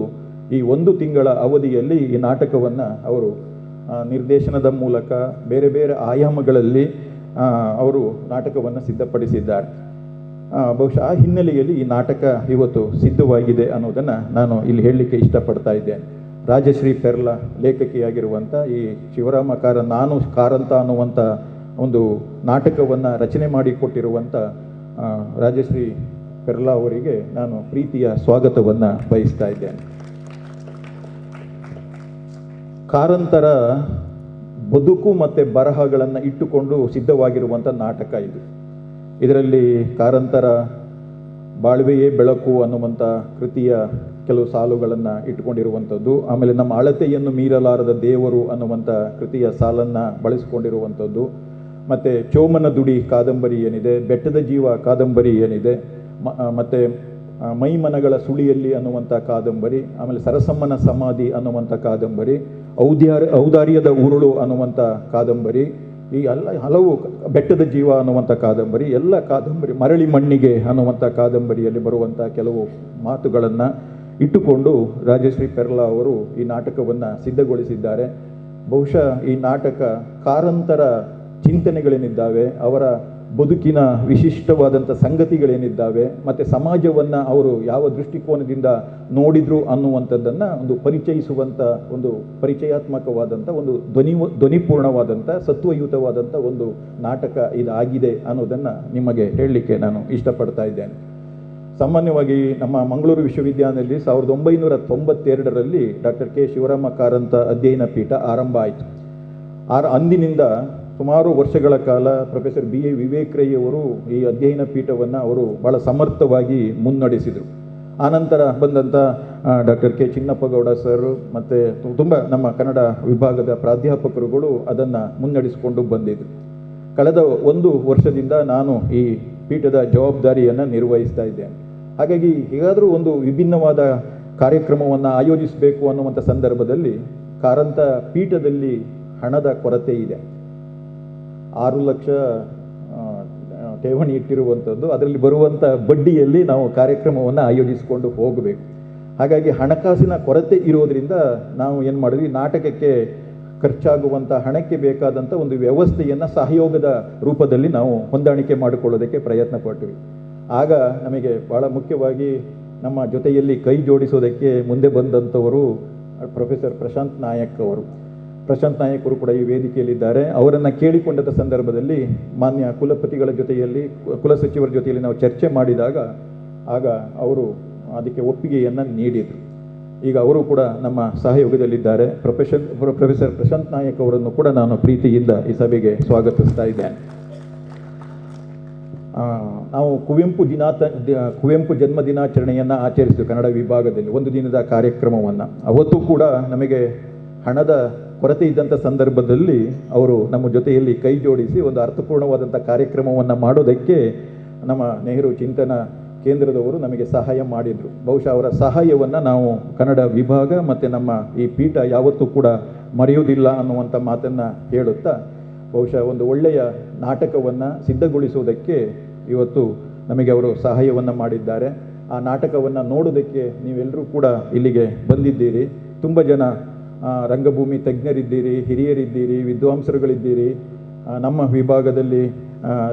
ಈ 1 ತಿಂಗಳ ಅವಧಿಯಲ್ಲಿ ಈ ನಾಟಕವನ್ನು ಅವರು ನಿರ್ದೇಶನದ ಮೂಲಕ ಬೇರೆ ಬೇರೆ ಆಯಾಮಗಳಲ್ಲಿ ಅವರು ನಾಟಕವನ್ನು ಸಿದ್ಧಪಡಿಸಿದ್ದಾರೆ. ಬಹುಶಃ ಆ ಹಿನ್ನೆಲೆಯಲ್ಲಿ ಈ ನಾಟಕ ಇವತ್ತು ಸಿದ್ಧವಾಗಿದೆ ಅನ್ನೋದನ್ನು ನಾನು ಇಲ್ಲಿ ಹೇಳಲಿಕ್ಕೆ ಇಷ್ಟಪಡ್ತಾ ಇದ್ದೇನೆ. ರಾಜಶ್ರೀ ಪೆರ್ಲಾ ಲೇಖಕಿಯಾಗಿರುವಂಥ ಈ ಶಿವರಾಮ ನಾನು ಕಾರಂತ ಅನ್ನುವಂಥ ಒಂದು ನಾಟಕವನ್ನು ರಚನೆ ಮಾಡಿಕೊಟ್ಟಿರುವಂಥ ರಾಜಶ್ರೀ ಪೆರ್ಲಾ ಅವರಿಗೆ ನಾನು ಪ್ರೀತಿಯ ಸ್ವಾಗತವನ್ನು ಬಯಸ್ತಾ ಇದ್ದೇನೆ. ಕಾರಂತರ ಬದುಕು ಮತ್ತು ಬರಹಗಳನ್ನು ಇಟ್ಟುಕೊಂಡು ಸಿದ್ಧವಾಗಿರುವಂಥ ನಾಟಕ ಇದು. ಇದರಲ್ಲಿ ಕಾರಂತರ ಬಾಳ್ವೆಯೇ ಬೆಳಕು ಅನ್ನುವಂಥ ಕೃತಿಯ ಕೆಲವು ಸಾಲುಗಳನ್ನು ಇಟ್ಟುಕೊಂಡಿರುವಂಥದ್ದು, ಆಮೇಲೆ ನಮ್ಮ ಅಳತೆಯನ್ನು ಮೀರಲಾರದ ದೇವರು ಅನ್ನುವಂಥ ಕೃತಿಯ ಸಾಲನ್ನು ಬಳಸಿಕೊಂಡಿರುವಂಥದ್ದು, ಮತ್ತು ಚೋಮನ ದುಡಿ ಕಾದಂಬರಿ ಏನಿದೆ, ಬೆಟ್ಟದ ಜೀವ ಕಾದಂಬರಿ ಏನಿದೆ, ಮತ್ತು ಮೈಮನಗಳ ಸುಳಿಯಲ್ಲಿ ಅನ್ನುವಂಥ ಕಾದಂಬರಿ, ಆಮೇಲೆ ಸರಸಮ್ಮನ ಸಮಾಧಿ ಅನ್ನುವಂಥ ಕಾದಂಬರಿ, ಔದಾರ್ಯದ ಉರುಳು ಅನ್ನುವಂಥ ಕಾದಂಬರಿ, ಈ ಹಲವು ಬೆಟ್ಟದ ಜೀವ ಅನ್ನುವಂಥ ಕಾದಂಬರಿ, ಎಲ್ಲ ಕಾದಂಬರಿ, ಮರಳಿ ಮಣ್ಣಿಗೆ ಅನ್ನುವಂಥ ಕಾದಂಬರಿಯಲ್ಲಿ ಬರುವಂಥ ಕೆಲವು ಮಾತುಗಳನ್ನು ಇಟ್ಟುಕೊಂಡು ರಾಜಶ್ರೀ ಪೆರ್ಲಾ ಅವರು ಈ ನಾಟಕವನ್ನು ಸಿದ್ಧಗೊಳಿಸಿದ್ದಾರೆ. ಬಹುಶಃ ಈ ನಾಟಕ ಕಾರಂತರ ಚಿಂತನೆಗಳೇನಿದ್ದಾವೆ, ಅವರ ಬದುಕಿನ ವಿಶಿಷ್ಟವಾದಂಥ ಸಂಗತಿಗಳೇನಿದ್ದಾವೆ, ಮತ್ತು ಸಮಾಜವನ್ನು ಅವರು ಯಾವ ದೃಷ್ಟಿಕೋನದಿಂದ ನೋಡಿದ್ರು ಅನ್ನುವಂಥದ್ದನ್ನು ಒಂದು ಪರಿಚಯಿಸುವಂಥ ಒಂದು ಪರಿಚಯಾತ್ಮಕವಾದಂಥ ಒಂದು ಧ್ವನಿಪೂರ್ಣವಾದಂಥ ಸತ್ವಯುತವಾದಂಥ ಒಂದು ನಾಟಕ ಇದಾಗಿದೆ ಅನ್ನೋದನ್ನು ನಿಮಗೆ ಹೇಳಲಿಕ್ಕೆ ನಾನು ಇಷ್ಟಪಡ್ತಾ ಇದ್ದೇನೆ. ಸಾಮಾನ್ಯವಾಗಿ ನಮ್ಮ ಮಂಗಳೂರು ವಿಶ್ವವಿದ್ಯಾಲಯದಲ್ಲಿ 1992ರಲ್ಲಿ ಡಾಕ್ಟರ್ ಕೆ ಶಿವರಾಮ ಕಾರಂತ ಅಧ್ಯಯನ ಪೀಠ ಆರಂಭ ಆಯಿತು. ಅಂದಿನಿಂದ ಸುಮಾರು ವರ್ಷಗಳ ಕಾಲ ಪ್ರೊಫೆಸರ್ BA ವಿವೇಕ್ ರೈ ಅವರು ಈ ಅಧ್ಯಯನ ಪೀಠವನ್ನು ಅವರು ಭಾಳ ಸಮರ್ಥವಾಗಿ ಮುನ್ನಡೆಸಿದರು. ಆನಂತರ ಬಂದಂಥ ಡಾಕ್ಟರ್ ಕೆ ಚಿನ್ನಪ್ಪಗೌಡ ಸರ್ ಮತ್ತು ತುಂಬ ನಮ್ಮ ಕನ್ನಡ ವಿಭಾಗದ ಪ್ರಾಧ್ಯಾಪಕರುಗಳು ಅದನ್ನು ಮುನ್ನಡೆಸಿಕೊಂಡು ಬಂದಿದ್ದರು. ಕಳೆದ 1 ವರ್ಷದಿಂದ ನಾನು ಈ ಪೀಠದ ಜವಾಬ್ದಾರಿಯನ್ನು ನಿರ್ವಹಿಸ್ತಾ ಇದ್ದೇನೆ. ಹಾಗಾಗಿ ಹೇಗಾದರೂ ಒಂದು ವಿಭಿನ್ನವಾದ ಕಾರ್ಯಕ್ರಮವನ್ನು ಆಯೋಜಿಸಬೇಕು ಅನ್ನುವಂಥ ಸಂದರ್ಭದಲ್ಲಿ ಕಾರಂತ ಪೀಠದಲ್ಲಿ ಹಣದ ಕೊರತೆ ಇದೆ. 6 ಲಕ್ಷ ಠೇವಣಿ ಇಟ್ಟಿರುವಂಥದ್ದು, ಅದರಲ್ಲಿ ಬರುವಂಥ ಬಡ್ಡಿಯಲ್ಲಿ ನಾವು ಕಾರ್ಯಕ್ರಮವನ್ನು ಆಯೋಜಿಸಿಕೊಂಡು ಹೋಗಬೇಕು. ಹಾಗಾಗಿ ಹಣಕಾಸಿನ ಕೊರತೆ ಇರೋದರಿಂದ ನಾವು ಏನು ಮಾಡಿದ್ವಿ, ನಾಟಕಕ್ಕೆ ಖರ್ಚಾಗುವಂಥ ಹಣಕ್ಕೆ ಬೇಕಾದಂಥ ಒಂದು ವ್ಯವಸ್ಥೆಯನ್ನು ಸಹಯೋಗದ ರೂಪದಲ್ಲಿ ನಾವು ಹೊಂದಾಣಿಕೆ ಮಾಡಿಕೊಳ್ಳೋದಕ್ಕೆ ಪ್ರಯತ್ನ ಪಟ್ವಿ. ಆಗ ನಮಗೆ ಭಾಳ ಮುಖ್ಯವಾಗಿ ನಮ್ಮ ಜೊತೆಯಲ್ಲಿ ಕೈ ಜೋಡಿಸೋದಕ್ಕೆ ಮುಂದೆ ಬಂದಂಥವರು ಪ್ರೊಫೆಸರ್ ಪ್ರಶಾಂತ್ ನಾಯಕ್ ಅವರು. ಪ್ರಶಾಂತ್ ನಾಯಕ್ ಅವರು ಕೂಡ ಈ ವೇದಿಕೆಯಲ್ಲಿದ್ದಾರೆ. ಅವರನ್ನು ಕೇಳಿಕೊಂಡಂಥ ಸಂದರ್ಭದಲ್ಲಿ ಮಾನ್ಯ ಕುಲಪತಿಗಳ ಜೊತೆಯಲ್ಲಿ, ಕುಲಸಚಿವರ ಜೊತೆಯಲ್ಲಿ ನಾವು ಚರ್ಚೆ ಮಾಡಿದಾಗ ಆಗ ಅವರು ಅದಕ್ಕೆ ಒಪ್ಪಿಗೆಯನ್ನು ನೀಡಿದರು. ಈಗ ಅವರು ಕೂಡ ನಮ್ಮ ಸಹಯೋಗದಲ್ಲಿದ್ದಾರೆ. ಪ್ರೊಫೆಸರ್ ಪ್ರಶಾಂತ್ ನಾಯಕ್ ಅವರನ್ನು ಕೂಡ ನಾನು ಪ್ರೀತಿಯಿಂದ ಈ ಸಭೆಗೆ ಸ್ವಾಗತಿಸ್ತಾ ಇದ್ದೇನೆ. ನಾವು ಕುವೆಂಪು ಜನ್ಮ ದಿನಾಚರಣೆಯನ್ನು ಆಚರಿಸಿದ್ವಿ ಕನ್ನಡ ವಿಭಾಗದಲ್ಲಿ, ಒಂದು ದಿನದ ಕಾರ್ಯಕ್ರಮವನ್ನು. ಅವತ್ತು ಕೂಡ ನಮಗೆ ಹಣದ ಕೊರತೆ ಇದ್ದಂಥ ಸಂದರ್ಭದಲ್ಲಿ ಅವರು ನಮ್ಮ ಜೊತೆಯಲ್ಲಿ ಕೈ ಜೋಡಿಸಿ ಒಂದು ಅರ್ಥಪೂರ್ಣವಾದಂಥ ಕಾರ್ಯಕ್ರಮವನ್ನು ಮಾಡೋದಕ್ಕೆ ನಮ್ಮ ನೆಹರು ಚಿಂತನ ಕೇಂದ್ರದವರು ನಮಗೆ ಸಹಾಯ ಮಾಡಿದರು. ಬಹುಶಃ ಅವರ ಸಹಾಯವನ್ನು ನಾವು ಕನ್ನಡ ವಿಭಾಗ ಮತ್ತು ನಮ್ಮ ಈ ಪೀಠ ಯಾವತ್ತೂ ಕೂಡ ಮರೆಯುವುದಿಲ್ಲ ಅನ್ನುವಂಥ ಮಾತನ್ನು ಹೇಳುತ್ತಾ, ಬಹುಶಃ ಒಂದು ಒಳ್ಳೆಯ ನಾಟಕವನ್ನು ಸಿದ್ಧಗೊಳಿಸುವುದಕ್ಕೆ ಇವತ್ತು ನಮಗೆ ಅವರು ಸಹಾಯವನ್ನು ಮಾಡಿದ್ದಾರೆ. ಆ ನಾಟಕವನ್ನು ನೋಡೋದಕ್ಕೆ ನೀವೆಲ್ಲರೂ ಕೂಡ ಇಲ್ಲಿಗೆ ಬಂದಿದ್ದೀರಿ. ತುಂಬ ಜನ ರಂಗಭೂಮಿ ತಜ್ಞರಿದ್ದೀರಿ, ಹಿರಿಯರಿದ್ದೀರಿ, ವಿದ್ವಾಂಸರುಗಳಿದ್ದೀರಿ. ನಮ್ಮ ವಿಭಾಗದಲ್ಲಿ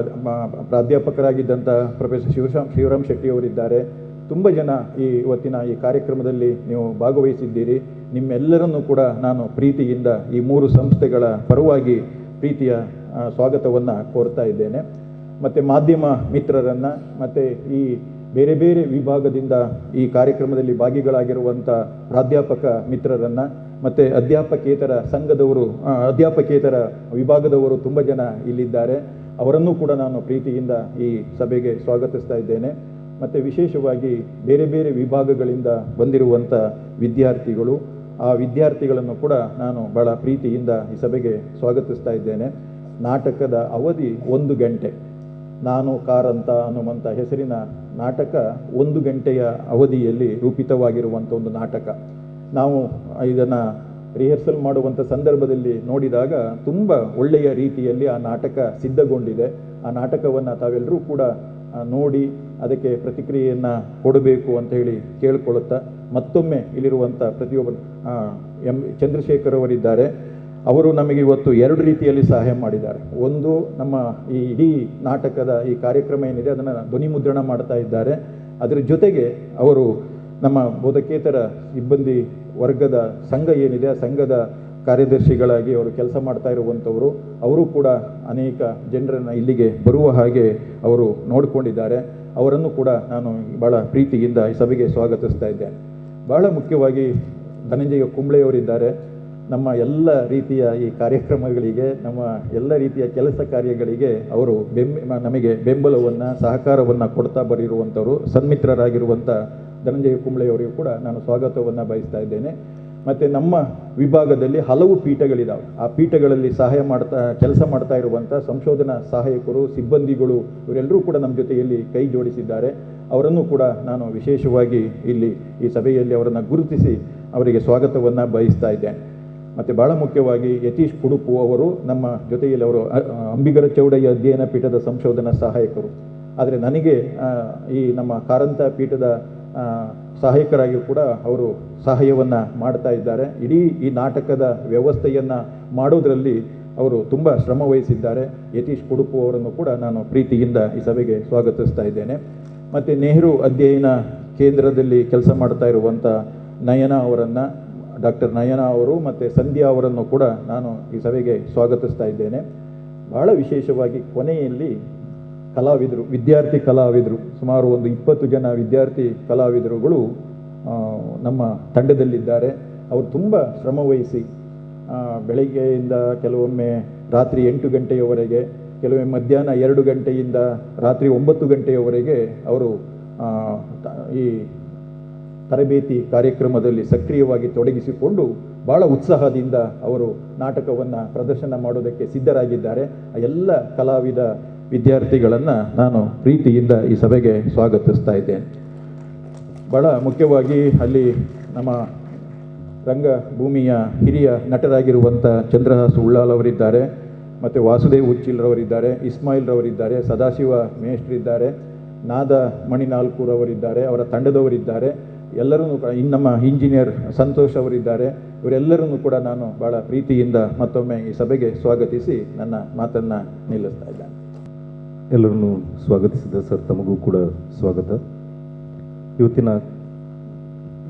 ಪ್ರಾಧ್ಯಾಪಕರಾಗಿದ್ದಂಥ ಪ್ರೊಫೆಸರ್ ಶಿವರಾಮ್ ಶೆಟ್ಟಿಯವರಿದ್ದಾರೆ. ತುಂಬ ಜನ ಇವತ್ತಿನ ಈ ಕಾರ್ಯಕ್ರಮದಲ್ಲಿ ನೀವು ಭಾಗವಹಿಸಿದ್ದೀರಿ. ನಿಮ್ಮೆಲ್ಲರನ್ನೂ ಕೂಡ ನಾನು ಪ್ರೀತಿಯಿಂದ ಈ 3 ಸಂಸ್ಥೆಗಳ ಪರವಾಗಿ ಪ್ರೀತಿಯ ಸ್ವಾಗತವನ್ನು ಕೋರ್ತಾ ಇದ್ದೇನೆ. ಮತ್ತು ಮಾಧ್ಯಮ ಮಿತ್ರರನ್ನು, ಮತ್ತು ಈ ಬೇರೆ ಬೇರೆ ವಿಭಾಗದಿಂದ ಈ ಕಾರ್ಯಕ್ರಮದಲ್ಲಿ ಭಾಗಿಗಳಾಗಿರುವಂಥ ಪ್ರಾಧ್ಯಾಪಕ ಮಿತ್ರರನ್ನು, ಮತ್ತು ಅಧ್ಯಾಪಕೇತರ ಸಂಘದವರು, ಅಧ್ಯಾಪಕೇತರ ವಿಭಾಗದವರು ತುಂಬ ಜನ ಇಲ್ಲಿದ್ದಾರೆ. ಅವರನ್ನೂ ಕೂಡ ನಾನು ಪ್ರೀತಿಯಿಂದ ಈ ಸಭೆಗೆ ಸ್ವಾಗತಿಸ್ತಾ ಇದ್ದೇನೆ. ಮತ್ತು ವಿಶೇಷವಾಗಿ ಬೇರೆ ಬೇರೆ ವಿಭಾಗಗಳಿಂದ ಬಂದಿರುವಂಥ ವಿದ್ಯಾರ್ಥಿಗಳು, ಆ ವಿದ್ಯಾರ್ಥಿಗಳನ್ನು ಕೂಡ ನಾನು ಭಾಳ ಪ್ರೀತಿಯಿಂದ ಈ ಸಭೆಗೆ ಸ್ವಾಗತಿಸ್ತಾ ಇದ್ದೇನೆ. ನಾಟಕದ ಅವಧಿ 1 ಗಂಟೆ. ನಾನು ಕಾರಂತ ಅನ್ನುವಂಥ ಹೆಸರಿನ ನಾಟಕ 1 ಗಂಟೆಯ ಅವಧಿಯಲ್ಲಿ ರೂಪಿತವಾಗಿರುವಂಥ ಒಂದು ನಾಟಕ. ನಾವು ಇದನ್ನು ರಿಹರ್ಸಲ್ ಮಾಡುವಂಥ ಸಂದರ್ಭದಲ್ಲಿ ನೋಡಿದಾಗ ತುಂಬ ಒಳ್ಳೆಯ ರೀತಿಯಲ್ಲಿ ಆ ನಾಟಕ ಸಿದ್ಧಗೊಂಡಿದೆ. ಆ ನಾಟಕವನ್ನು ತಾವೆಲ್ಲರೂ ಕೂಡ ನೋಡಿ ಅದಕ್ಕೆ ಪ್ರತಿಕ್ರಿಯೆಯನ್ನು ಕೊಡಬೇಕು ಅಂತ ಹೇಳಿ ಕೇಳಿಕೊಳ್ಳುತ್ತಾ, ಮತ್ತೊಮ್ಮೆ ಇಲ್ಲಿರುವಂಥ ಪ್ರತಿಯೊಬ್ಬ ಚಂದ್ರಶೇಖರ್ ಅವರಿದ್ದಾರೆ. ಅವರು ನಮಗೆ ಇವತ್ತು 2 ರೀತಿಯಲ್ಲಿ ಸಹಾಯ ಮಾಡಿದ್ದಾರೆ. ಒಂದು, ನಮ್ಮ ಈ ಇಡೀ ನಾಟಕದ ಈ ಕಾರ್ಯಕ್ರಮ ಏನಿದೆ ಅದನ್ನು ಧ್ವನಿಮುದ್ರಣ ಮಾಡ್ತಾ ಇದ್ದಾರೆ. ಅದರ ಜೊತೆಗೆ ಅವರು ನಮ್ಮ ಬೋಧಕೇತರ ಸಿಬ್ಬಂದಿ ವರ್ಗದ ಸಂಘ ಏನಿದೆ ಆ ಸಂಘದ ಕಾರ್ಯದರ್ಶಿಗಳಾಗಿ ಅವರು ಕೆಲಸ ಮಾಡ್ತಾ ಇರುವಂಥವರು. ಅವರು ಕೂಡ ಅನೇಕ ಜನರನ್ನು ಇಲ್ಲಿಗೆ ಬರುವ ಹಾಗೆ ಅವರು ನೋಡಿಕೊಂಡಿದ್ದಾರೆ. ಅವರನ್ನು ಕೂಡ ನಾನು ಭಾಳ ಪ್ರೀತಿಯಿಂದ ಈ ಸಭೆಗೆ ಸ್ವಾಗತಿಸ್ತಾ ಇದ್ದೇನೆ. ಭಾಳ ಮುಖ್ಯವಾಗಿ ಧನಂಜಯ ಕುಂಬ್ಳೆಯವರಿದ್ದಾರೆ. ನಮ್ಮ ಎಲ್ಲ ರೀತಿಯ ಈ ಕಾರ್ಯಕ್ರಮಗಳಿಗೆ, ನಮ್ಮ ಎಲ್ಲ ರೀತಿಯ ಕೆಲಸ ಕಾರ್ಯಗಳಿಗೆ ಅವರು ನಮಗೆ ಬೆಂಬಲವನ್ನು, ಸಹಕಾರವನ್ನು ಕೊಡ್ತಾ ಬರಿರುವಂಥವರು. ಸನ್ಮಿತ್ರರಾಗಿರುವಂಥ ಧನಂಜಯ ಕುಂಬ್ಳೆಯವರಿಗೂ ಕೂಡ ನಾನು ಸ್ವಾಗತವನ್ನು ಬಯಸ್ತಾ ಇದ್ದೇನೆ. ಮತ್ತು ನಮ್ಮ ವಿಭಾಗದಲ್ಲಿ ಹಲವು ಪೀಠಗಳಿದ್ದಾವೆ. ಆ ಪೀಠಗಳಲ್ಲಿ ಕೆಲಸ ಮಾಡ್ತಾ ಇರುವಂಥ ಸಂಶೋಧನಾ ಸಹಾಯಕರು, ಸಿಬ್ಬಂದಿಗಳು, ಇವರೆಲ್ಲರೂ ಕೂಡ ನಮ್ಮ ಜೊತೆಯಲ್ಲಿ ಕೈ ಜೋಡಿಸಿದ್ದಾರೆ. ಅವರನ್ನು ಕೂಡ ನಾನು ವಿಶೇಷವಾಗಿ ಇಲ್ಲಿ ಈ ಸಭೆಯಲ್ಲಿ ಅವರನ್ನು ಗುರುತಿಸಿ ಅವರಿಗೆ ಸ್ವಾಗತವನ್ನು ಬಯಸ್ತಾ ಇದ್ದೇನೆ. ಮತ್ತು ಭಾಳ ಮುಖ್ಯವಾಗಿ ಯತೀಶ್ ಕುಡುಪು ಅವರು ನಮ್ಮ ಜೊತೆಯಲ್ಲಿ, ಅವರು ಅಂಬಿಗರ ಚೌಡಯ್ಯ ಅಧ್ಯಯನ ಪೀಠದ ಸಂಶೋಧನಾ ಸಹಾಯಕರು. ಆದರೆ ನನಗೆ ಈ ನಮ್ಮ ಕಾರಂತ ಪೀಠದ ಸಹಾಯಕರಾಗಿ ಕೂಡ ಅವರು ಸಹಾಯವನ್ನು ಮಾಡ್ತಾ ಇದ್ದಾರೆ. ಇಡೀ ಈ ನಾಟಕದ ವ್ಯವಸ್ಥೆಯನ್ನು ಮಾಡೋದರಲ್ಲಿ ಅವರು ತುಂಬ ಶ್ರಮ ವಹಿಸಿದ್ದಾರೆ. ಯತೀಶ್ ಕುಡುಪು ಅವರನ್ನು ಕೂಡ ನಾನು ಪ್ರೀತಿಯಿಂದ ಈ ಸಭೆಗೆ ಸ್ವಾಗತಿಸ್ತಾ ಇದ್ದೇನೆ. ಮತ್ತು ನೆಹರು ಅಧ್ಯಯನ ಕೇಂದ್ರದಲ್ಲಿ ಕೆಲಸ ಮಾಡ್ತಾ ಇರುವಂಥ ನಯನ ಅವರನ್ನು, ಡಾಕ್ಟರ್ ನಯನ ಅವರು ಮತ್ತು ಸಂಧ್ಯಾ ಅವರನ್ನು ಕೂಡ ನಾನು ಈ ಸಭೆಗೆ ಸ್ವಾಗತಿಸ್ತಾ ಇದ್ದೇನೆ. ಭಾಳ ವಿಶೇಷವಾಗಿ ಕೊನೆಯಲ್ಲಿ ವಿದ್ಯಾರ್ಥಿ ಕಲಾವಿದರು, ಸುಮಾರು ಒಂದು 20 ಜನ ವಿದ್ಯಾರ್ಥಿ ಕಲಾವಿದರುಗಳು ನಮ್ಮ ತಂಡದಲ್ಲಿದ್ದಾರೆ. ಅವರು ತುಂಬ ಶ್ರಮವಹಿಸಿ ಬೆಳಗ್ಗೆಯಿಂದ ಕೆಲವೊಮ್ಮೆ ರಾತ್ರಿ 8 ಗಂಟೆಯವರೆಗೆ, ಕೆಲವೊಮ್ಮೆ ಮಧ್ಯಾಹ್ನ 2 ಗಂಟೆಯಿಂದ ರಾತ್ರಿ 9 ಗಂಟೆಯವರೆಗೆ ಅವರು ಈ ತರಬೇತಿ ಕಾರ್ಯಕ್ರಮದಲ್ಲಿ ಸಕ್ರಿಯವಾಗಿ ತೊಡಗಿಸಿಕೊಂಡು ಭಾಳ ಉತ್ಸಾಹದಿಂದ ಅವರು ನಾಟಕವನ್ನು ಪ್ರದರ್ಶನ ಮಾಡೋದಕ್ಕೆ ಸಿದ್ಧರಾಗಿದ್ದಾರೆ. ಆ ಎಲ್ಲ ಕಲಾವಿದ ವಿದ್ಯಾರ್ಥಿಗಳನ್ನು ನಾನು ಪ್ರೀತಿಯಿಂದ ಈ ಸಭೆಗೆ ಸ್ವಾಗತಿಸ್ತಾ ಇದ್ದೇನೆ. ಭಾಳ ಮುಖ್ಯವಾಗಿ ಅಲ್ಲಿ ನಮ್ಮ ರಂಗಭೂಮಿಯ ಹಿರಿಯ ನಟರಾಗಿರುವಂಥ ಚಂದ್ರಹಾಸ್ ಉಳ್ಳಾಲ್ ಅವರಿದ್ದಾರೆ, ಮತ್ತು ವಾಸುದೇವ್ ಉಚ್ಚಿಲ್ರವರಿದ್ದಾರೆ, ಇಸ್ಮಾಯಿಲ್ ರವರಿದ್ದಾರೆ, ಸದಾಶಿವ ಮೇಷ್ಟ್ರಿದ್ದಾರೆ, ನಾದ ಮಣಿನಾಲ್ಕೂರ್ ಅವರಿದ್ದಾರೆ, ಅವರ ತಂಡದವರಿದ್ದಾರೆ. ಎಲ್ಲರೂ ನಮ್ಮ ಇಂಜಿನಿಯರ್ ಸಂತೋಷ್ ಅವರಿದ್ದಾರೆ. ಇವರೆಲ್ಲರನ್ನು ಕೂಡ ನಾನು ಭಾಳ ಪ್ರೀತಿಯಿಂದ ಮತ್ತೊಮ್ಮೆ ಈ ಸಭೆಗೆ ಸ್ವಾಗತಿಸಿ ನನ್ನ ಮಾತನ್ನು ನಿಲ್ಲಿಸ್ತಾ ಇದ್ದೇನೆ. ಎಲ್ಲರನ್ನೂ ಸ್ವಾಗತಿಸಿದ ಸರ್, ತಮಗೂ ಕೂಡ ಸ್ವಾಗತ. ಇವತ್ತಿನ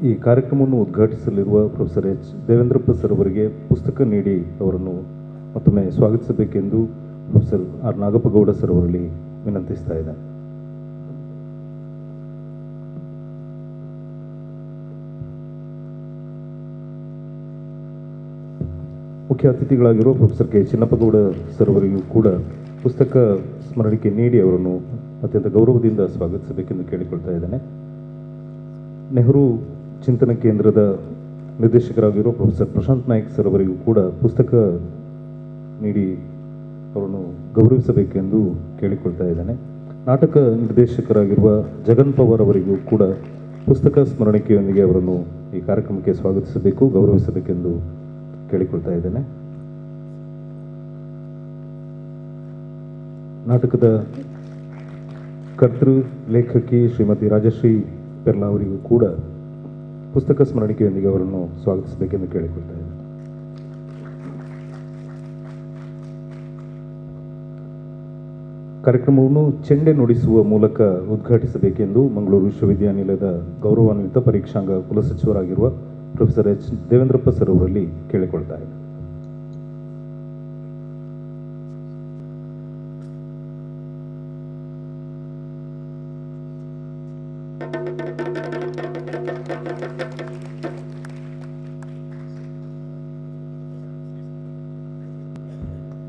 ಈ ಕಾರ್ಯಕ್ರಮವನ್ನು ಉದ್ಘಾಟಿಸಲಿರುವ ಪ್ರೊಫೆಸರ್ ಎಚ್ ದೇವೇಂದ್ರಪ್ಪ ಸರ್ ಅವರಿಗೆ ಪುಸ್ತಕ ನೀಡಿ ಅವರನ್ನು ಮತ್ತೊಮ್ಮೆ ಸ್ವಾಗತಿಸಬೇಕೆಂದು ಪ್ರೊಫೆಸರ್ ಆರ್ ನಾಗಪ್ಪಗೌಡ ಸರ್ ಅವರಲ್ಲಿ ವಿನಂತಿಸ್ತಾ ಇದ್ದೇನೆ. ಮುಖ್ಯ ಅತಿಥಿಗಳಾಗಿರುವ ಪ್ರೊಫೆಸರ್ ಕೆ ಚಿನ್ನಪ್ಪಗೌಡ ಸರ್ ಅವರಿಗೂ ಕೂಡ ಪುಸ್ತಕ ಸ್ಮರಣಿಕೆ ನೀಡಿ ಅವರನ್ನು ಅತ್ಯಂತ ಗೌರವದಿಂದ ಸ್ವಾಗತಿಸಬೇಕೆಂದು ಕೇಳಿಕೊಳ್ತಾ ಇದ್ದೇನೆ. ನೆಹರು ಚಿಂತನ ಕೇಂದ್ರದ ನಿರ್ದೇಶಕರಾಗಿರುವ ಪ್ರೊಫೆಸರ್ ಪ್ರಶಾಂತ್ ನಾಯ್ಕ್ ಸರ್ ಅವರಿಗೂ ಕೂಡ ಪುಸ್ತಕ ನೀಡಿ ಅವರನ್ನು ಗೌರವಿಸಬೇಕೆಂದು ಕೇಳಿಕೊಳ್ತಾ ಇದ್ದೇನೆ. ನಾಟಕ ನಿರ್ದೇಶಕರಾಗಿರುವ ಜಗನ್ ಪವಾರ್ ಅವರಿಗೂ ಕೂಡ ಪುಸ್ತಕ ಸ್ಮರಣಿಕೆಯೊಂದಿಗೆ ಅವರನ್ನು ಈ ಕಾರ್ಯಕ್ರಮಕ್ಕೆ ಸ್ವಾಗತಿಸಬೇಕು, ಗೌರವಿಸಬೇಕೆಂದು ಕೇಳಿಕೊಳ್ತಾ ಇದ್ದೇನೆ. ನಾಟಕದ ಕರ್ತೃ ಲೇಖಕಿ ಶ್ರೀಮತಿ ರಾಜಶ್ರೀ ಪೆರ್ಲಾ ಅವರಿಗೂ ಕೂಡ ಪುಸ್ತಕ ಸ್ಮರಣಿಕೆಯೊಂದಿಗೆ ಅವರನ್ನು ಸ್ವಾಗತಿಸಬೇಕೆಂದು ಕೇಳಿಕೊಳ್ತಾ ಇದ್ದೇನೆ. ಕಾರ್ಯಕ್ರಮವನ್ನು ಚೆಂಡೆ ನುಡಿಸುವ ಮೂಲಕ ಉದ್ಘಾಟಿಸಬೇಕೆಂದು ಮಂಗಳೂರು ವಿಶ್ವವಿದ್ಯಾನಿಲಯದ ಗೌರವಾನ್ವಿತ ಪರೀಕ್ಷಾಂಗ ಕುಲಸಚಿವರಾಗಿರುವ ಪ್ರೊಫೆಸರ್ ಎಚ್ ದೇವೇಂದ್ರಪ್ಪ ಸರ್ ಅವರಲ್ಲಿ ಕೇಳಿಕೊಳ್ತಾ ಇದ್ದೇನೆ.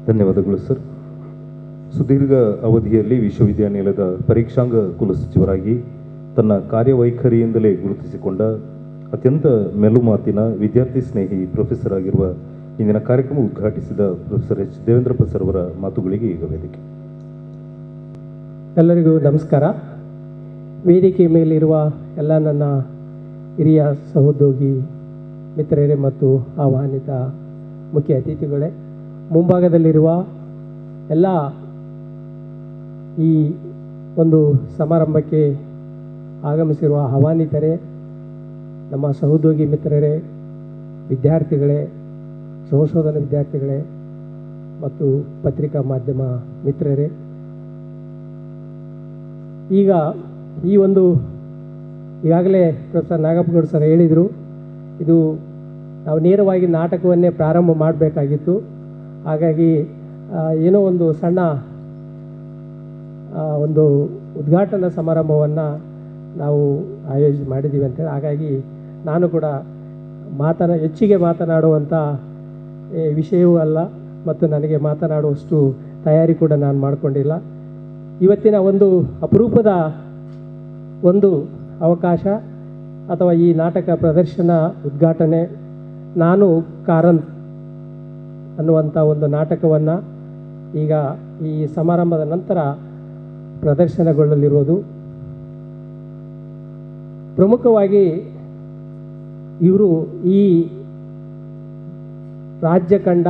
ಧನ್ಯವಾದಗಳು ಸರ್. ಸುದೀರ್ಘ ಅವಧಿಯಲ್ಲಿ ವಿಶ್ವವಿದ್ಯಾನಿಲಯದ ಪರೀಕ್ಷಾಂಗ ಕುಲಸಚಿವರಾಗಿ ತನ್ನ ಕಾರ್ಯವೈಖರಿಯಿಂದಲೇ ಗುರುತಿಸಿಕೊಂಡ ಅತ್ಯಂತ ಮೆಲುಮಾತಿನ ವಿದ್ಯಾರ್ಥಿ ಸ್ನೇಹಿ ಪ್ರೊಫೆಸರ್ ಆಗಿರುವ ಇಂದಿನ ಕಾರ್ಯಕ್ರಮ ಉದ್ಘಾಟಿಸಿದ ಪ್ರೊಫೆಸರ್ ಎಚ್ ದೇವೇಂದ್ರಪ್ಪ ಸರ್ ಅವರ ಮಾತುಗಳಿಗೆ ಈಗ ವೇದಿಕೆ. ಎಲ್ಲರಿಗೂ ನಮಸ್ಕಾರ. ವೇದಿಕೆ ಮೇಲಿರುವ ಎಲ್ಲ ನನ್ನ ಹಿರಿಯ ಸಹೋದ್ಯೋಗಿ ಮಿತ್ರರೇ ಮತ್ತು ಆಹ್ವಾನಿತ ಮುಖ್ಯ ಅತಿಥಿಗಳೇ, ಮುಂಭಾಗದಲ್ಲಿರುವ ಎಲ್ಲ ಈ ಒಂದು ಸಮಾರಂಭಕ್ಕೆ ಆಗಮಿಸಿರುವ ಆಹ್ವಾನಿತರೇ, ನಮ್ಮ ಸಹೋದ್ಯೋಗಿ ಮಿತ್ರರೇ, ವಿದ್ಯಾರ್ಥಿಗಳೇ, ಸಂಶೋಧನಾ ವಿದ್ಯಾರ್ಥಿಗಳೇ ಮತ್ತು ಪತ್ರಿಕಾ ಮಾಧ್ಯಮ ಮಿತ್ರರೇ, ಈಗ ಈ ಒಂದು ಈಗಾಗಲೇ ಪ್ರೊಫೆಸರ್ ನಾಗಪ್ಪಗೌಡ ಸರ್ ಹೇಳಿದರು, ಇದು ನಾವು ನೇರವಾಗಿ ನಾಟಕವನ್ನೇ ಪ್ರಾರಂಭ ಮಾಡಬೇಕಾಗಿತ್ತು. ಹಾಗಾಗಿ ಏನೋ ಒಂದು ಸಣ್ಣ ಒಂದು ಉದ್ಘಾಟನಾ ಸಮಾರಂಭವನ್ನು ನಾವು ಆಯೋಜನೆ ಮಾಡಿದ್ದೀವಿ ಅಂತೇಳಿ, ಹಾಗಾಗಿ ನಾನು ಕೂಡ ಹೆಚ್ಚಿಗೆ ಮಾತನಾಡುವಂಥ ವಿಷಯವೂ ಅಲ್ಲ ಮತ್ತು ನನಗೆ ಮಾತನಾಡುವಷ್ಟು ತಯಾರಿ ಕೂಡ ನಾನು ಮಾಡಿಕೊಂಡಿಲ್ಲ. ಇವತ್ತಿನ ಒಂದು ಅಪರೂಪದ ಒಂದು ಅವಕಾಶ ಅಥವಾ ಈ ನಾಟಕ ಪ್ರದರ್ಶನ ಉದ್ಘಾಟನೆ, ನಾನು ಕಾರಂತ್ ಅನ್ನುವಂಥ ಒಂದು ನಾಟಕವನ್ನು ಈಗ ಈ ಸಮಾರಂಭದ ನಂತರ ಪ್ರದರ್ಶನಗೊಳ್ಳಲಿರುವುದು. ಪ್ರಮುಖವಾಗಿ ಇವರು ಈ ರಾಜ್ಯ ಕಂಡ,